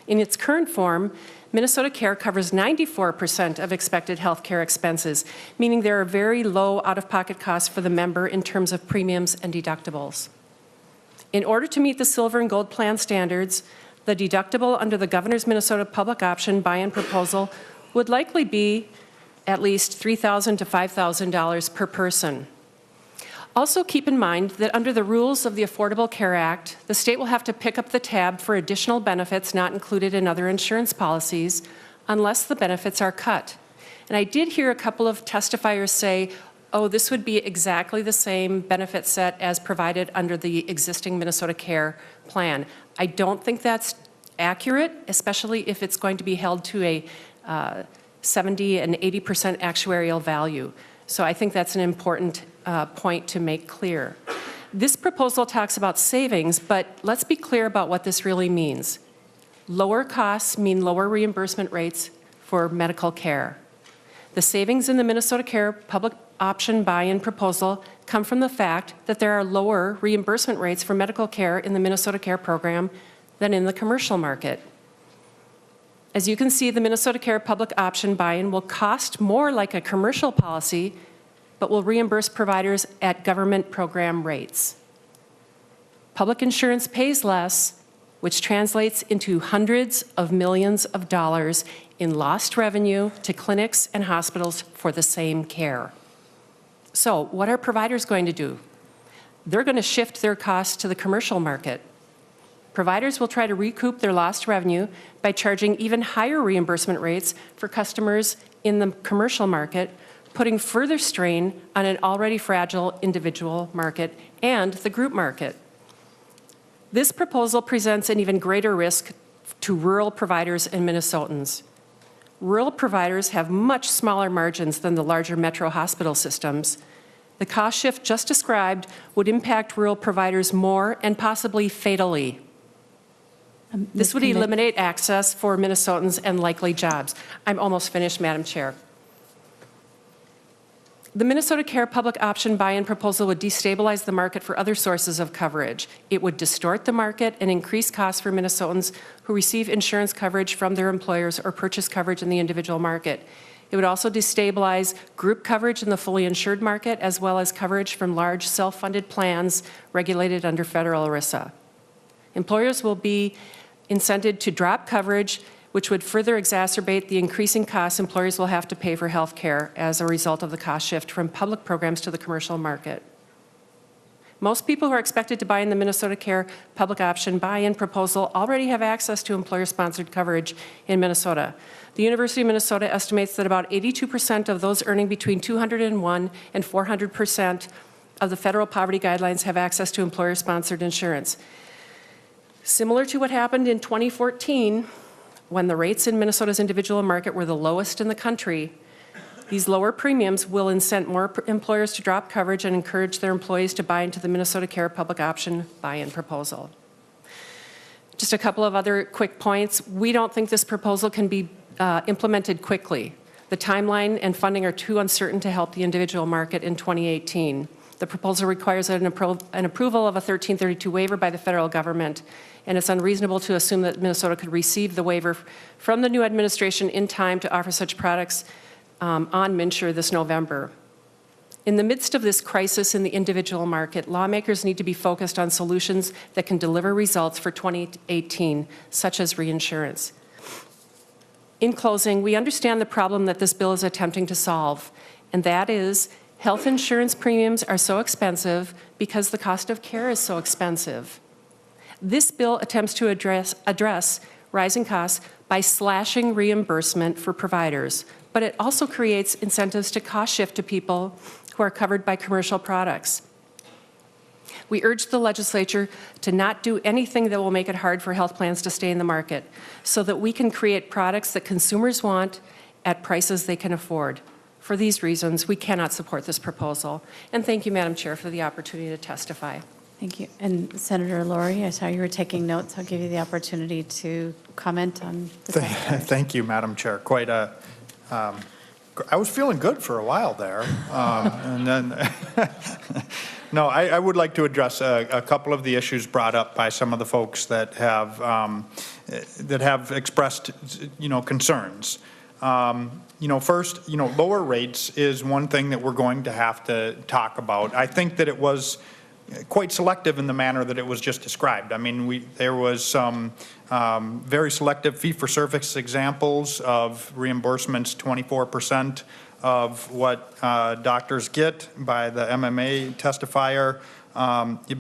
[SPEAKER 5] In its current form, Minnesota Care covers 94% of expected health care expenses, meaning there are very low out-of-pocket costs for the member in terms of premiums and deductibles. In order to meet the silver and gold plan standards, the deductible under the governor's Minnesota public option buy-in proposal would likely be at least $3,000 to $5,000 per person. Also keep in mind that under the rules of the Affordable Care Act, the state will have to pick up the tab for additional benefits not included in other insurance policies unless the benefits are cut. And I did hear a couple of testifiers say, oh, this would be exactly the same benefit set as provided under the existing Minnesota Care plan. I don't think that's accurate, especially if it's going to be held to a 70 and 80% actuarial value. So I think that's an important point to make clear. This proposal talks about savings, but let's be clear about what this really means. Lower costs mean lower reimbursement rates for medical care. The savings in the Minnesota Care public option buy-in proposal come from the fact that there are lower reimbursement rates for medical care in the Minnesota Care program than in the commercial market. As you can see, the Minnesota Care public option buy-in will cost more like a commercial policy, but will reimburse providers at government program rates. Public insurance pays less, which translates into hundreds of millions of dollars in lost revenue to clinics and hospitals for the same care. So what are providers going to do? They're going to shift their costs to the commercial market. Providers will try to recoup their lost revenue by charging even higher reimbursement rates for customers in the commercial market, putting further strain on an already fragile individual market and the group market. This proposal presents an even greater risk to rural providers and Minnesotans. Rural providers have much smaller margins than the larger metro hospital systems. The cost shift just described would impact rural providers more and possibly fatally. This would eliminate access for Minnesotans and likely jobs. I'm almost finished, Madam Chair. The Minnesota Care public option buy-in proposal would destabilize the market for other sources of coverage. It would distort the market and increase costs for Minnesotans who receive insurance coverage from their employers or purchase coverage in the individual market. It would also destabilize group coverage in the fully insured market, as well as coverage from large self-funded plans regulated under federal ERISA. Employers will be incented to drop coverage, which would further exacerbate the increasing costs employers will have to pay for health care as a result of the cost shift from public programs to the commercial market. Most people who are expected to buy in the Minnesota Care public option buy-in proposal already have access to employer-sponsored coverage in Minnesota. The University of Minnesota estimates that about 82% of those earning between 201 and 400% of the federal poverty guidelines have access to employer-sponsored insurance. Similar to what happened in 2014, when the rates in Minnesota's individual market were the lowest in the country, these lower premiums will incent more employers to drop coverage and encourage their employees to buy into the Minnesota Care public option buy-in proposal. Just a couple of other quick points. We don't think this proposal can be implemented quickly. The timeline and funding are too uncertain to help the individual market in 2018. The proposal requires an approval of a 1332 waiver by the federal government, and it's unreasonable to assume that Minnesota could receive the waiver from the new administration in time to offer such products on MNsure this November. In the midst of this crisis in the individual market, lawmakers need to be focused on solutions that can deliver results for 2018, such as reinsurance. In closing, we understand the problem that this bill is attempting to solve, and that is health insurance premiums are so expensive because the cost of care is so expensive. This bill attempts to address rising costs by slashing reimbursement for providers, but it also creates incentives to cost shift to people who are covered by commercial products. We urge the legislature to not do anything that will make it hard for health plans to stay in the market, so that we can create products that consumers want at prices they can afford. For these reasons, we cannot support this proposal. And thank you, Madam Chair, for the opportunity to testify.
[SPEAKER 1] Thank you. And Senator Laurie, I saw you were taking notes. I'll give you the opportunity to comment on the
[SPEAKER 13] Thank you, Madam Chair. Quite a, I was feeling good for a while there. And then, no, I would like to address a couple of the issues brought up by some of the folks that have expressed, concerns. First, lower rates is one thing that we're going to have to talk about. I think that it was quite selective in the manner that it was just described. I mean, there was some very selective fee-for-service examples of reimbursements, 24% of what doctors get by the MMA testifier.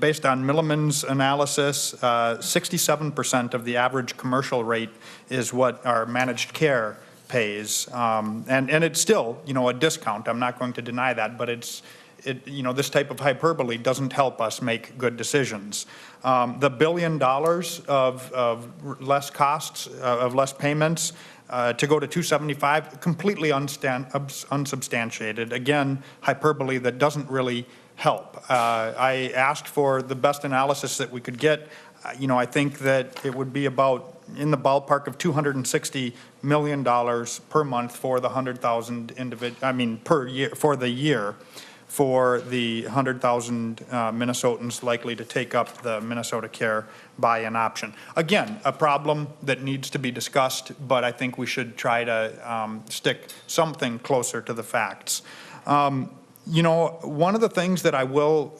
[SPEAKER 13] Based on Milliman's analysis, 67% of the average commercial rate is what our managed care pays. And it's still, a discount. I'm not going to deny that, but this type of hyperbole doesn't help us make good decisions. The $1 billion of less costs, of less payments, to go to 275, completely unsubstantiated. Again, hyperbole that doesn't really help. I asked for the best analysis that we could get. I think that it would be about in the ballpark of $260 million per month for the 100,000 per year, for the year, for the 100,000 Minnesotans likely to take up the Minnesota Care buy-in option. Again, a problem that needs to be discussed, but I think we should try to stick something closer to the facts. One of the things that I will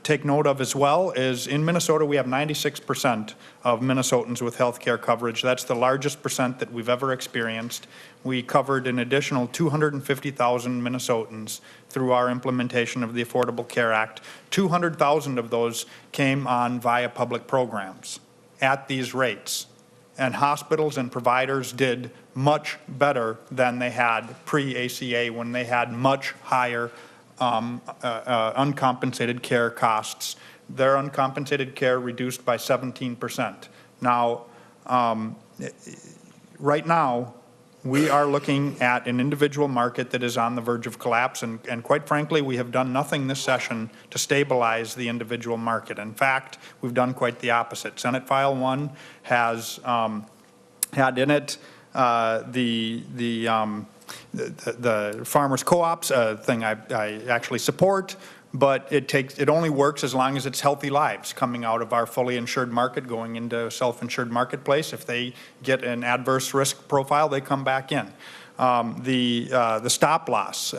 [SPEAKER 13] take note of as well is in Minnesota we have 96% of Minnesotans with health care coverage. That's the largest percent that we've ever experienced. We covered an additional 250,000 Minnesotans through our implementation of the Affordable Care Act. 200,000 of those came on via public programs at these rates. And hospitals and providers did much better than they had pre-ACA when they had much higher uncompensated care costs. Their uncompensated care reduced by 17%. Now, right now, we are looking at an individual market that is on the verge of collapse, and quite frankly, we have done nothing this session to stabilize the individual market. In fact, we've done quite the opposite. Senate File 1 has had in it the farmers co-ops thing I actually support, but it only works as long as it's healthy lives coming out of our fully insured market going into a self-insured marketplace. If they get an adverse risk profile, they come back in. The stop loss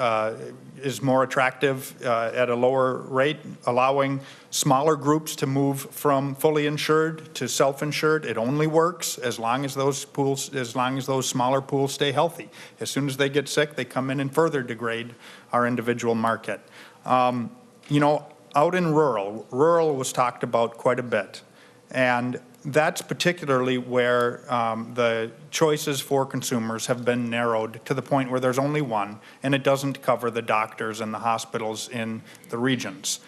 [SPEAKER 13] is more attractive at a lower rate, allowing smaller groups to move from fully insured to self-insured. It only works as long as those smaller pools stay healthy. As soon as they get sick, they come in and further degrade our individual market. out in rural was talked about quite a bit. And that's particularly where the choices for consumers have been narrowed to the point where there's only one, and it doesn't cover the doctors and the hospitals in the regions.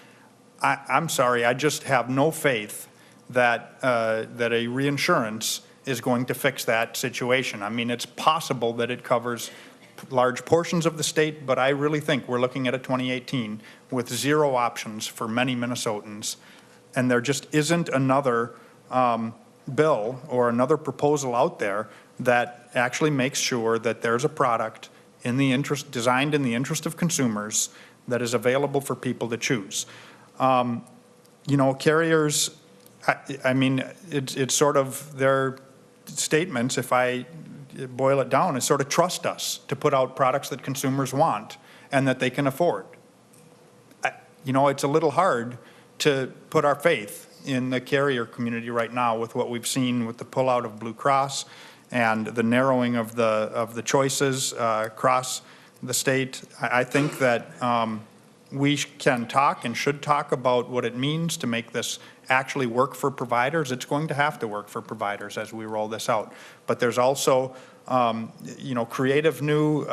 [SPEAKER 13] I'm sorry, I just have no faith that, that a reinsurance is going to fix that situation. I mean, it's possible that it covers large portions of the state, but I really think we're looking at a 2018 with zero options for many Minnesotans, and there just isn't another bill or another proposal out there that actually makes sure that there's a product in the interest, designed in the interest of consumers, that is available for people to choose. You know, carriers, I mean, it's sort of their statements, if I boil it down, is sort of trust us to put out products that consumers want and that they can afford. You know, it's a little hard to put our faith in the carrier community right now with what we've seen with the pullout of Blue Cross and the narrowing of the choices across the state. I think that we can talk and should talk about what it means to make this actually work for providers. It's going to have to work for providers as we roll this out. But there's also, you know, creative new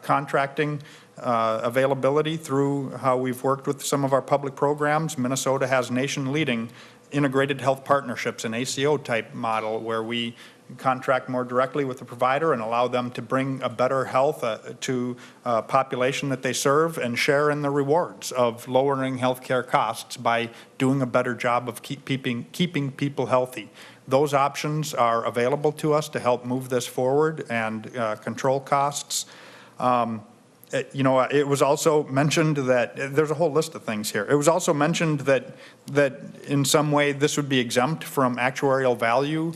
[SPEAKER 13] contracting availability through how we've worked with some of our public programs. Minnesota has nation-leading integrated health partnerships, an ACO type model where we contract more directly with the provider and allow them to bring a better health to a population that they serve and share in the rewards of lowering healthcare costs by doing a better job of keeping people healthy. Those options are available to us to help move this forward and control costs. You know, it was also mentioned that there's a whole list of things here. It was also mentioned that in some way this would be exempt from actuarial value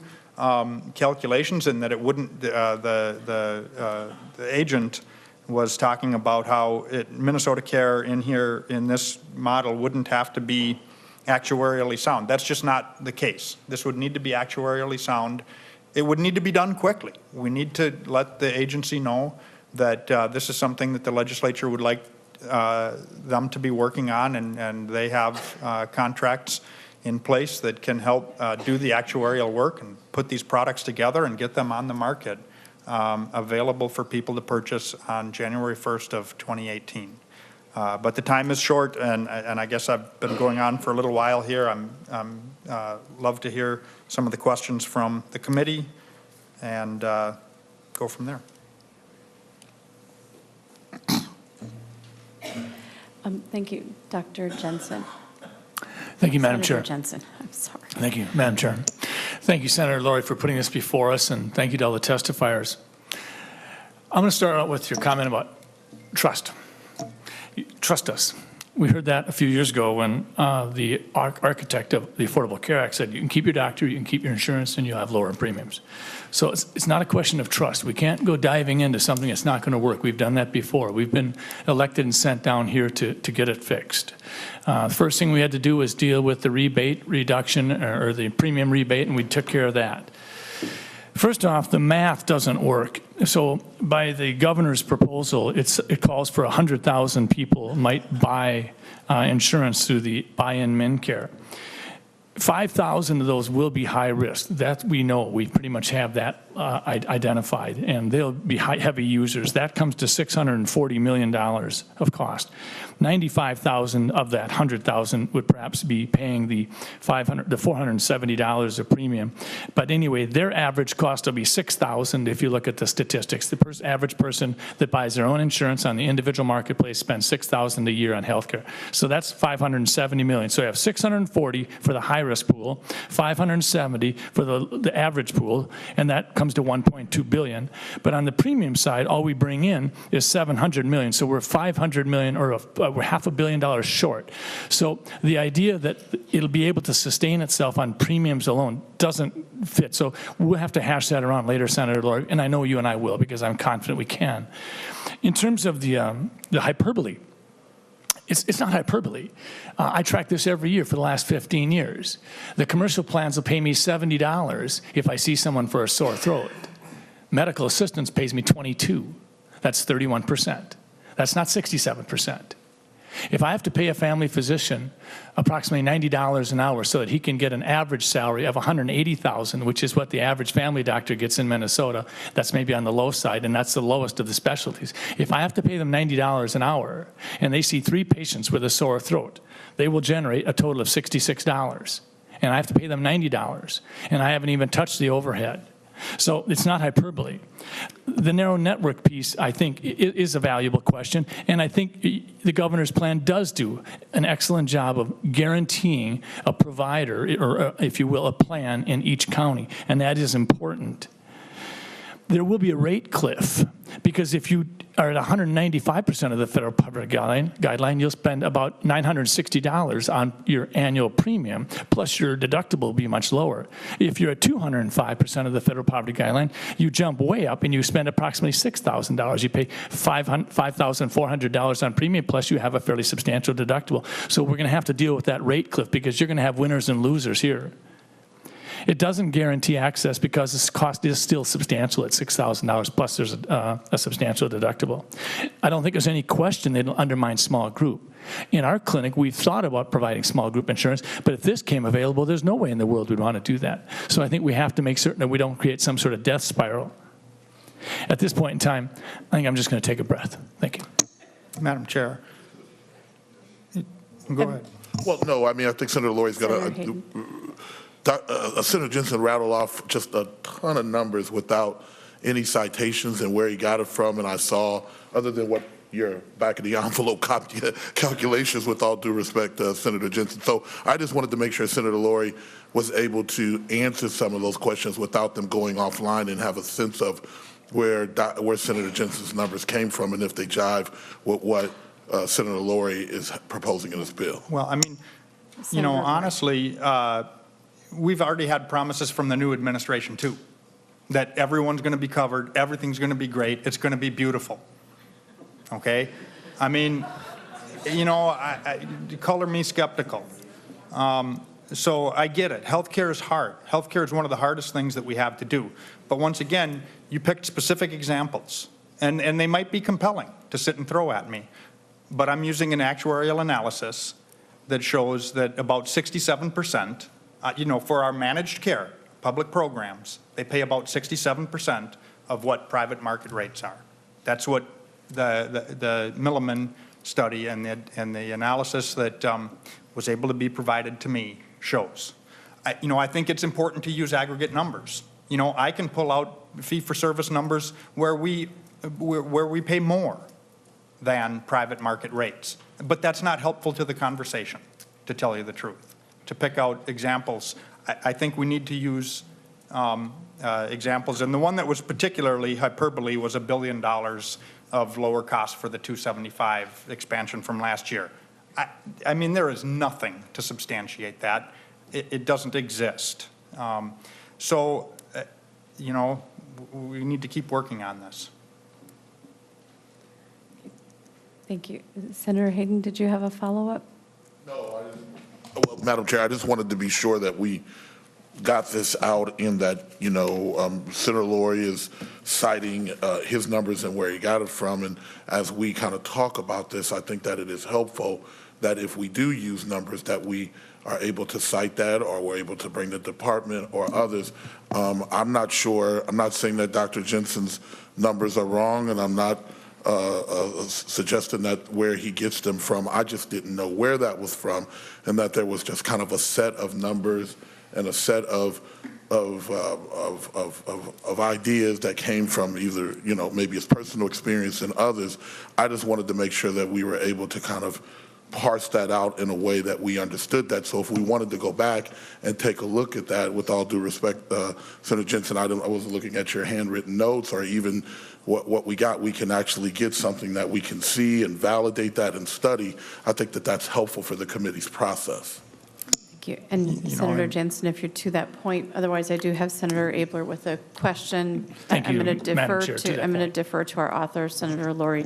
[SPEAKER 13] calculations, and that it wouldn't. The agent was talking about how Minnesota Care in here in this model wouldn't have to be actuarially sound. That's just not the case. This would need to be actuarially sound. It would need to be done quickly. We need to let the agency know that this is something that the legislature would like them to be working on, and they have contracts in place that can help do the actuarial work and put these products together and get them on the market, available for people to purchase on January 1st of 2018. But the time is short, and I guess I've been going on for a little while here. I'm love to hear some of the questions from the committee and go from there.
[SPEAKER 1] Thank you. Dr. Jensen.
[SPEAKER 14] Thank you, Madam Chair.
[SPEAKER 1] Senator Jensen, I'm sorry.
[SPEAKER 14] Thank you, Madam Chair. Thank you, Senator Lori, for putting this before us, and thank you to all the testifiers. I'm going to start out with your comment about trust. Trust us. We heard that a few years ago when the architect of the Affordable Care Act said you can keep your doctor, you can keep your insurance, and you'll have lower premiums. So it's not a question of trust. We can't go diving into something that's not going to work. We've done that before. We've been elected and sent down here to get it fixed. The first thing we had to do was deal with the rebate reduction or the premium rebate, and we took care of that. First off, the math doesn't work. So by the governor's proposal, it calls for 100,000 people might buy insurance through the buy-in MinCare. 5,000 of those will be high risk. That we know. We pretty much have that identified, and they'll be heavy users. That comes to $640 million of cost. 95,000 of that 100,000 would perhaps be paying the $470 of premium. But anyway, their average cost will be $6,000 if you look at the statistics. The average person that buys their own insurance on the individual marketplace spends $6,000 a year on healthcare. So that's $570 million. So you have 640 for the high risk pool, 570 for the average pool, and that comes to 1.2 billion. But on the premium side, all we bring in is 700 million. So we're 500 million, or we're $500 million short. So the idea that it'll be able to sustain itself on premiums alone doesn't fit. So we'll have to hash that around later, Senator Lori, and I know you and I will, because I'm confident we can. In terms of the hyperbole, it's not hyperbole. I track this every year for the last 15 years. The commercial plans will pay me $70 if I see someone for a sore throat. Medical assistance pays me $22. That's 31%. That's not 67%. If I have to pay a family physician approximately $90 an hour so that he can get an average salary of $180,000, which is what the average family doctor gets in Minnesota, that's maybe on the low side, and that's the lowest of the specialties. If I have to pay them $90 an hour and they see 3 patients with a sore throat, they will generate a total of $66. And I have to pay them $90, and I haven't even touched the overhead. So it's not hyperbole. The narrow network piece, I think, is a valuable question, and I think the governor's plan does do an excellent job of guaranteeing a provider, or if you will, a plan in each county, and that is important. There will be a rate cliff, because if you are at 195% of the federal poverty guideline, you'll spend about $960 on your annual premium, plus your deductible will be much lower. If you're at 205% of the federal poverty guideline, you jump way up and you spend approximately $6,000. You pay $5,400 on premium, plus you have a fairly substantial deductible. So we're going to have to deal with that rate cliff, because you're going to have winners and losers here. It doesn't guarantee access because this cost is still substantial at $6,000, plus there's a substantial deductible. I don't think there's any question that it'll undermine small group. In our clinic, we've thought about providing small group insurance, but if this came available, there's no way in the world we'd want to do that. So I think we have to make certain that we don't create some sort of death spiral. At this point in time, I think I'm just going to take a breath. Thank you.
[SPEAKER 13] Madam Chair. Go ahead.
[SPEAKER 15] Well, no, I mean, I think Senator Lori's got Senator Jensen rattled off just a ton of numbers without any citations and where he got it from, and I saw, other than what your back of the envelope calculations, with all due respect, Senator Jensen. So I just wanted to make sure Senator Lori was able to answer some of those questions without them going offline, and have a sense of where Senator Jensen's numbers came from, and if they jive with what Senator Lori is proposing in this bill.
[SPEAKER 13] Well, I mean, you know, honestly, we've already had promises from the new administration, too, that everyone's going to be covered, everything's going to be great, it's going to be beautiful. Okay? I mean, you know, color me skeptical. So I get it. Healthcare is hard. Healthcare is one of the hardest things that we have to do. But once again, you picked specific examples, and they might be compelling to sit and throw at me. But I'm using an actuarial analysis that shows that about 67%, you know, for our managed care, public programs, they pay about 67% of what private market rates are. That's what the Milliman study and the analysis that was able to be provided to me shows. You know, I think it's important to use aggregate numbers. You know, I can pull out fee-for-service numbers where we pay more than private market rates, but that's not helpful to the conversation, to tell you the truth. To pick out examples, I think we need to use examples, and the one that was particularly hyperbole was $1 billion of lower cost for the 275 expansion from last year. I mean, there is nothing to substantiate that. It doesn't exist. So, you know, we need to keep working on this.
[SPEAKER 1] Thank you. Senator Hayden, did you have a follow-up?
[SPEAKER 15] No, I didn't. Well, Madam Chair, I just wanted to be sure that we got this out, in that, you know, Senator Lori is citing his numbers and where he got it from. And as we kind of talk about this, I think that it is helpful that if we do use numbers, that we are able to cite that, or we're able to bring the department or others. I'm not sure, I'm not saying that Dr. Jensen's numbers are wrong, and I'm not suggesting that where he gets them from. I just didn't know where that was from, and that there was just kind of a set of numbers and a set of ideas that came from either, you know, maybe his personal experience and others. I just wanted to make sure that we were able to kind of parse that out in a way that we understood that. So if we wanted to go back and take a look at that, with all due respect, Senator Jensen, I wasn't looking at your handwritten notes or even what we got. We can actually get something that we can see and validate that and study. I think that that's helpful for the committee's process.
[SPEAKER 1] Thank you. And Senator Jensen, if you're to that point, otherwise I do have Senator Abler with a question. I'm going to defer to our author, Senator Lori.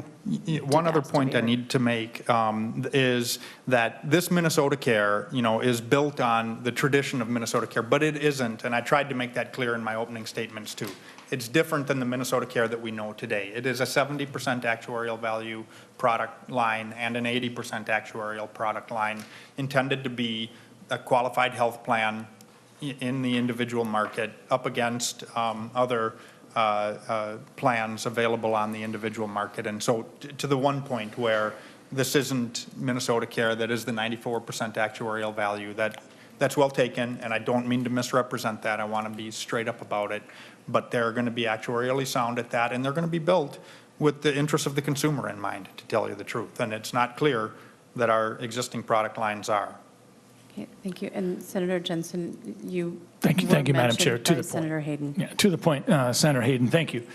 [SPEAKER 13] One other point I need to make is that this Minnesota Care, you know, is built on the tradition of Minnesota Care, but it isn't, and I tried to make that clear in my opening statements too. It's different than the Minnesota Care that we know today. It is a 70% actuarial value product line and an 80% actuarial product line intended to be a qualified health plan in the individual market up against other plans available on the individual market. And so to the one point where this isn't Minnesota Care, that is the 94% actuarial value, that's well taken, and I don't mean to misrepresent that. I want to be straight up about it. But they're going to be actuarially sound at that, and they're going to be built with the interests of the consumer in mind, to tell you the truth. And it's not clear that our existing product lines are.
[SPEAKER 1] Okay, thank you. And Senator Jensen,
[SPEAKER 14] Thank you, Madam Chair. To the point.
[SPEAKER 1] Senator Hayden.
[SPEAKER 14] Yeah, to the point, Senator Hayden, thank you.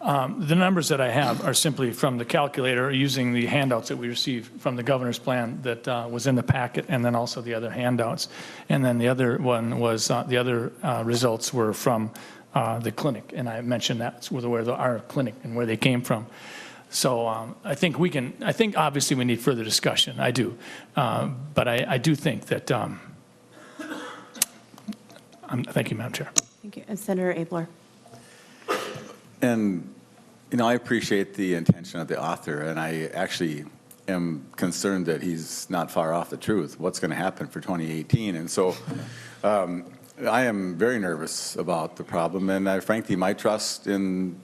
[SPEAKER 14] The numbers that I have are simply from the calculator using the handouts that we received from the governor's plan that was in the packet, and then also the other handouts. And then the other one was, the other results were from the clinic, and I mentioned that's where our clinic and where they came from. So I think obviously we need further discussion. I do. But I do think that, thank you, Madam Chair.
[SPEAKER 1] Thank you. And Senator Abler.
[SPEAKER 16] And, I appreciate the intention of the author, and I actually am concerned that he's not far off the truth. What's going to happen for 2018? And so I am very nervous about the problem, and frankly, my trust in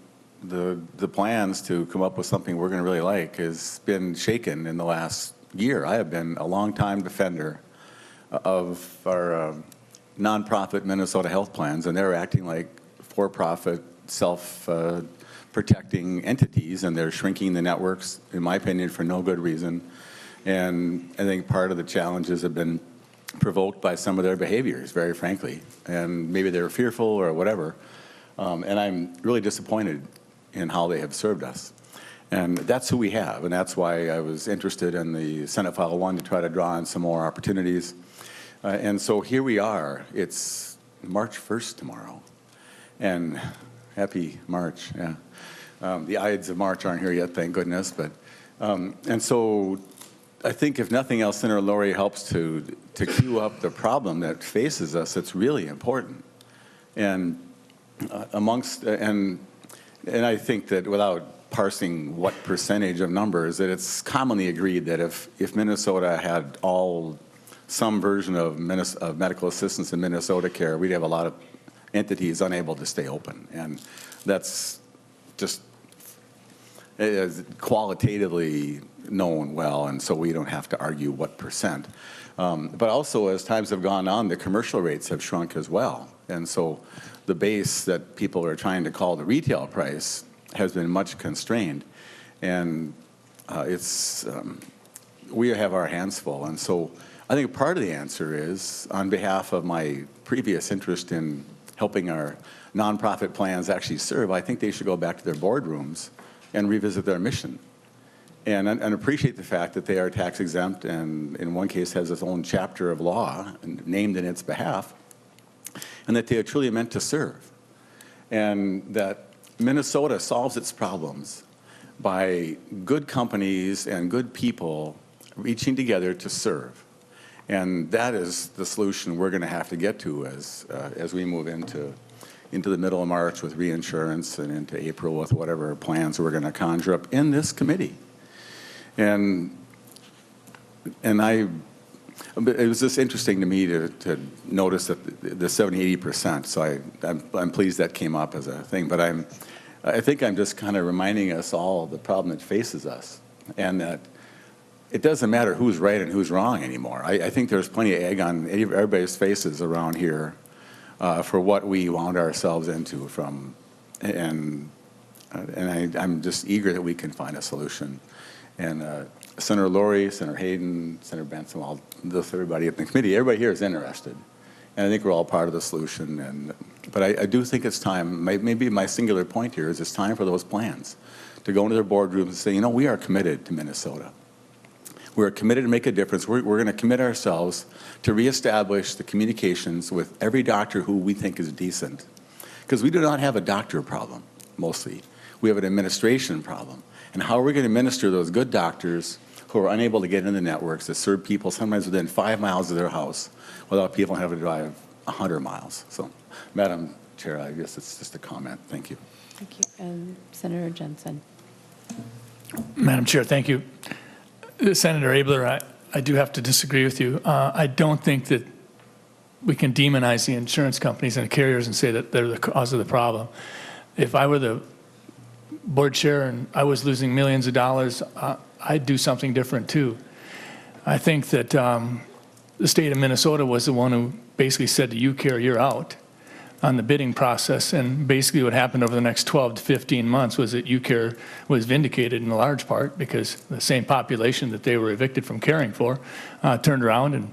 [SPEAKER 16] the plans to come up with something we're going to really like has been shaken in the last year. I have been a longtime defender of our nonprofit Minnesota health plans, and they're acting like for-profit, self-protecting entities, and they're shrinking the networks, in my opinion, for no good reason. And I think part of the challenges have been provoked by some of their behaviors, very frankly, and maybe they're fearful or whatever. And I'm really disappointed in how they have served us. And that's who we have, and that's why I was interested in the Senate File 1 to try to draw on some more opportunities. And so here we are. It's March 1st tomorrow, and happy March, yeah. The Ides of March aren't here yet, thank goodness, but, and so I think if nothing else, Senator Laurie helps to cue up the problem that faces us. It's really important. And and I think that without parsing what percentage of numbers, that it's commonly agreed that if Minnesota had some version of medical assistance in Minnesota Care, we'd have a lot of entities unable to stay open. And that's just qualitatively known well, and so we don't have to argue what percent. But also, as times have gone on, the commercial rates have shrunk as well. And so the base that people are trying to call the retail price has been much constrained. And we have our hands full. And so I think part of the answer is, on behalf of my previous interest in helping our nonprofit plans actually serve, I think they should go back to their boardrooms and revisit their mission. And appreciate the fact that they are tax exempt, and in one case has its own chapter of law named in its behalf, and that they are truly meant to serve. And that Minnesota solves its problems by good companies and good people reaching together to serve. And that is the solution we're going to have to get to as we move into the middle of March with reinsurance and into April with whatever plans we're going to conjure up in this committee. And it was just interesting to me to notice that the 70–80%. So I'm pleased that came up as a thing. But I think I'm just kind of reminding us all of the problem that faces us, and that it doesn't matter who's right and who's wrong anymore. I think there's plenty of egg on everybody's faces around here for what we wound ourselves into from, and I'm just eager that we can find a solution. And Senator Laurie, Senator Hayden, Senator Benson, everybody in the committee, everybody here is interested. And I think we're all part of the solution. But I do think it's time, maybe my singular point here is it's time for those plans to go into their boardrooms and say, we are committed to Minnesota. We're committed to make a difference. We're going to commit ourselves to reestablish the communications with every doctor who we think is decent. Because we do not have a doctor problem, mostly. We have an administration problem. And how are we going to administer those good doctors who are unable to get in the networks that serve people sometimes within 5 miles of their house without people having to drive 100 miles? So, Madam Chair, I guess it's just a comment. Thank you.
[SPEAKER 1] Thank you. And Senator Jensen.
[SPEAKER 14] Madam Chair, thank you. Senator Abler, I do have to disagree with you. I don't think that we can demonize the insurance companies and the carriers and say that they're the cause of the problem. If I were the board chair and I was losing millions of dollars, I'd do something different too. I think that the state of Minnesota was the one who basically said to UCare, you're out on the bidding process. And basically what happened over the next 12 to 15 months was that UCare was vindicated in large part because the same population that they were evicted from caring for turned around and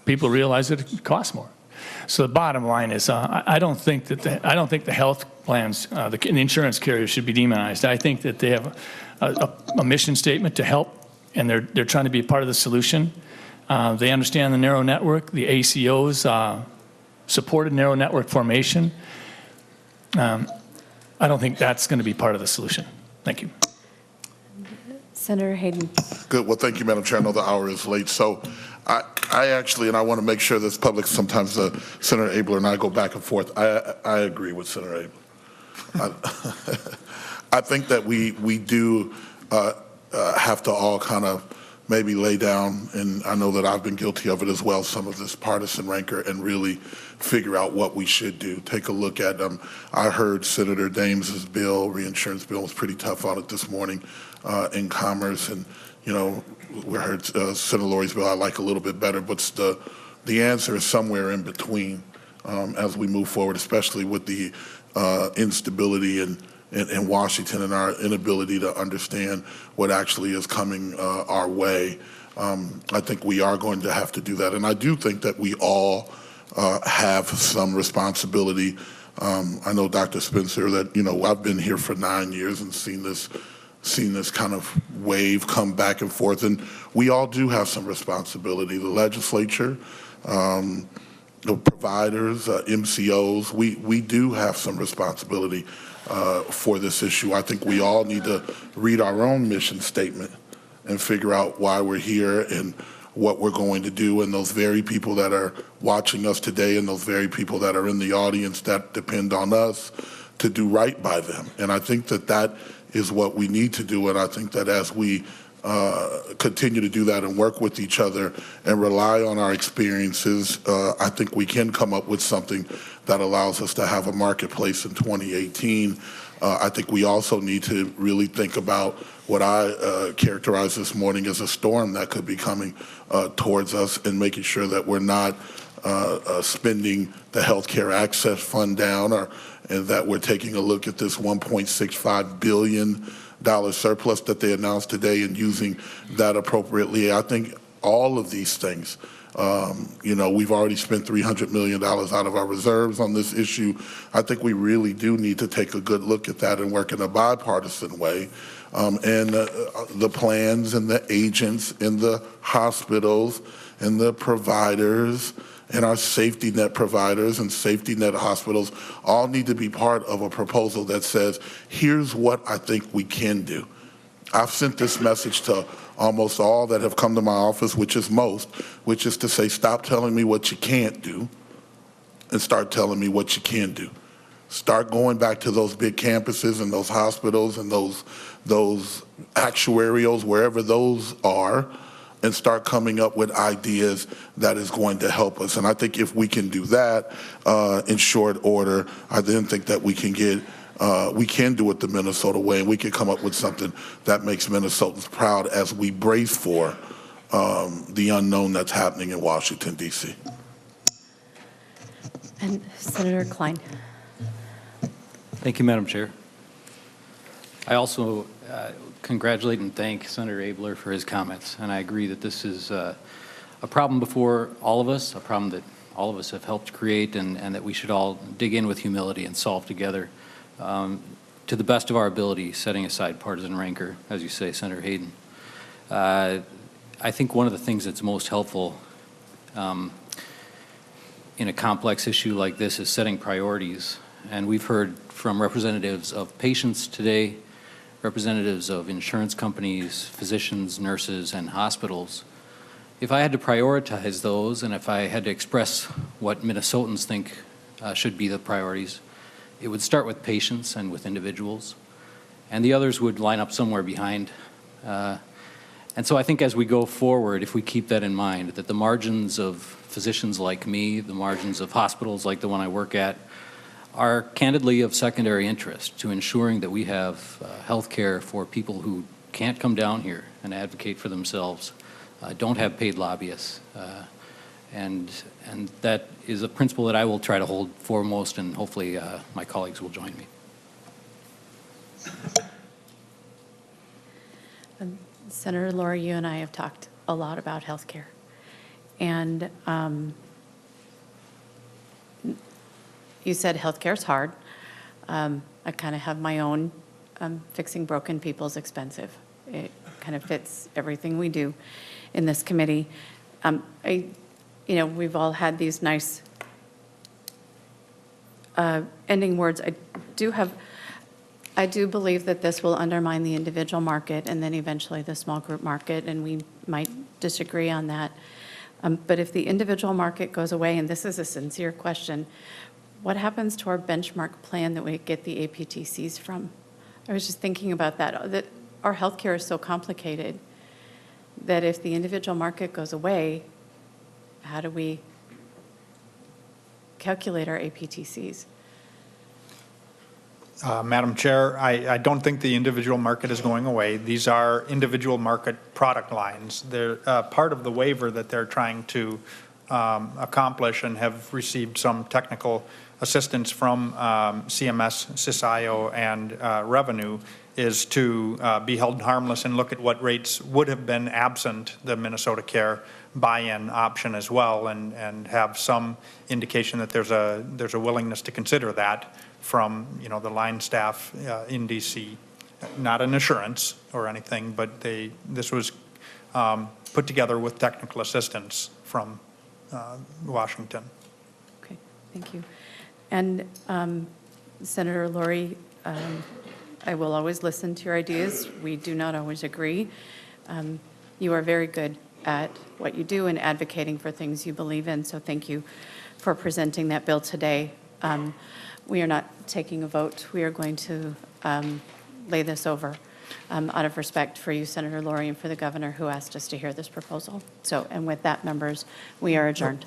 [SPEAKER 14] people realized that it costs more. So the bottom line is, I don't think the health plans, the insurance carriers should be demonized. I think that they have a mission statement to help, and they're trying to be a part of the solution. They understand the narrow network. The ACOs supported narrow network formation. I don't think that's going to be part of the solution. Thank you.
[SPEAKER 1] Senator Hayden.
[SPEAKER 15] Good. Well, thank you, Madam Chair. I know the hour is late. So I actually, and I want to make sure this public, sometimes Senator Abler and I go back and forth. I agree with Senator Abler. I think that we do have to all kind of maybe lay down, and I know that I've been guilty of it as well, some of this partisan rancor, and really figure out what we should do. Take a look at I heard Senator Dames's bill, reinsurance bill, was pretty tough on it this morning in Commerce, and you know, we heard Senator Lori's bill I like a little bit better, but the answer is somewhere in between as we move forward, especially with the instability in Washington and our inability to understand what actually is coming our way. I think we are going to have to do that. And I do think that we all have some responsibility. I know, Dr. Spencer, that, you know, I've been here for 9 years and seen this kind of wave come back and forth. And we all do have some responsibility. The legislature, the providers, MCOs, we do have some responsibility for this issue. I think we all need to read our own mission statement and figure out why we're here and what we're going to do, and those very people that are watching us today and those very people that are in the audience that depend on us to do right by them. And I think that that is what we need to do, and I think that as we continue to do that and work with each other and rely on our experiences, I think we can come up with something that allows us to have a marketplace in 2018. I think we also need to really think about what I characterized this morning as a storm that could be coming towards us, and making sure that we're not spending the Healthcare Access Fund down, and that we're taking a look at this $1.65 billion surplus that they announced today and using that appropriately. I think all of these things, you know, we've already spent $300 million out of our reserves on this issue. I think we really do need to take a good look at that and work in a bipartisan way. And the plans and the agents and the hospitals and the providers and our safety net providers and safety net hospitals all need to be part of a proposal that says, here's what I think we can do. I've sent this message to almost all that have come to my office, which is most, which is to say, stop telling me what you can't do and start telling me what you can do. Start going back to those big campuses and those hospitals and those actuarials, wherever those are, and start coming up with ideas that is going to help us. And I think if we can do that in short order, I then think that we can do it the Minnesota way, and we can come up with something that makes Minnesotans proud as we brace for the unknown that's happening in Washington, D.C.
[SPEAKER 1] And Senator Klein.
[SPEAKER 17] Thank you, Madam Chair. I also congratulate and thank Senator Abler for his comments, and I agree that this is a problem before all of us, a problem that all of us have helped create, and that we should all dig in with humility and solve together to the best of our ability, setting aside partisan rancor, as you say, Senator Hayden. I think one of the things that's most helpful in a complex issue like this is setting priorities, and we've heard from representatives of patients today, representatives of insurance companies, physicians, nurses, and hospitals. If I had to prioritize those, and if I had to express what Minnesotans think should be the priorities, It would start with patients and with individuals, and the others would line up somewhere behind. And so I think as we go forward, if we keep that in mind, that the margins of physicians like me, the margins of hospitals like the one I work at, are candidly of secondary interest to ensuring that we have health care for people who can't come down here and advocate for themselves, don't have paid lobbyists. And that is a principle that I will try to hold foremost, and hopefully my colleagues will join me.
[SPEAKER 1] Senator Lori, you and I have talked a lot about healthcare. And you said healthcare is hard. I kind of have my own fixing broken people is expensive. It kind of fits everything we do in this committee. We've all had these nice ending words. I do believe that this will undermine the individual market and then eventually the small group market, and we might disagree on that. But if the individual market goes away, and this is a sincere question, what happens to our benchmark plan that we get the APTCs from? I was just thinking about that our healthcare is so complicated that if the individual market goes away, how do we calculate our APTCs?
[SPEAKER 13] Madam Chair, I don't think the individual market is going away. These are individual market product lines. They're part of the waiver that they're trying to accomplish and have received some technical assistance from CMS, CISIO, and Revenue is to be held harmless and look at what rates would have been absent the Minnesota Care buy-in option as well, and have some indication that there's a willingness to consider that from the line staff in DC. Not an assurance or anything, but this was put together with technical assistance from Washington.
[SPEAKER 1] Okay, thank you. And Senator Lori, I will always listen to your ideas. We do not always agree. You are very good at what you do and advocating for things you believe in, so thank you for presenting that bill today. We are not taking a vote. We are going to lay this over out of respect for you, Senator Lori, and for the governor who asked us to hear this proposal. So, and with that, members, we are adjourned.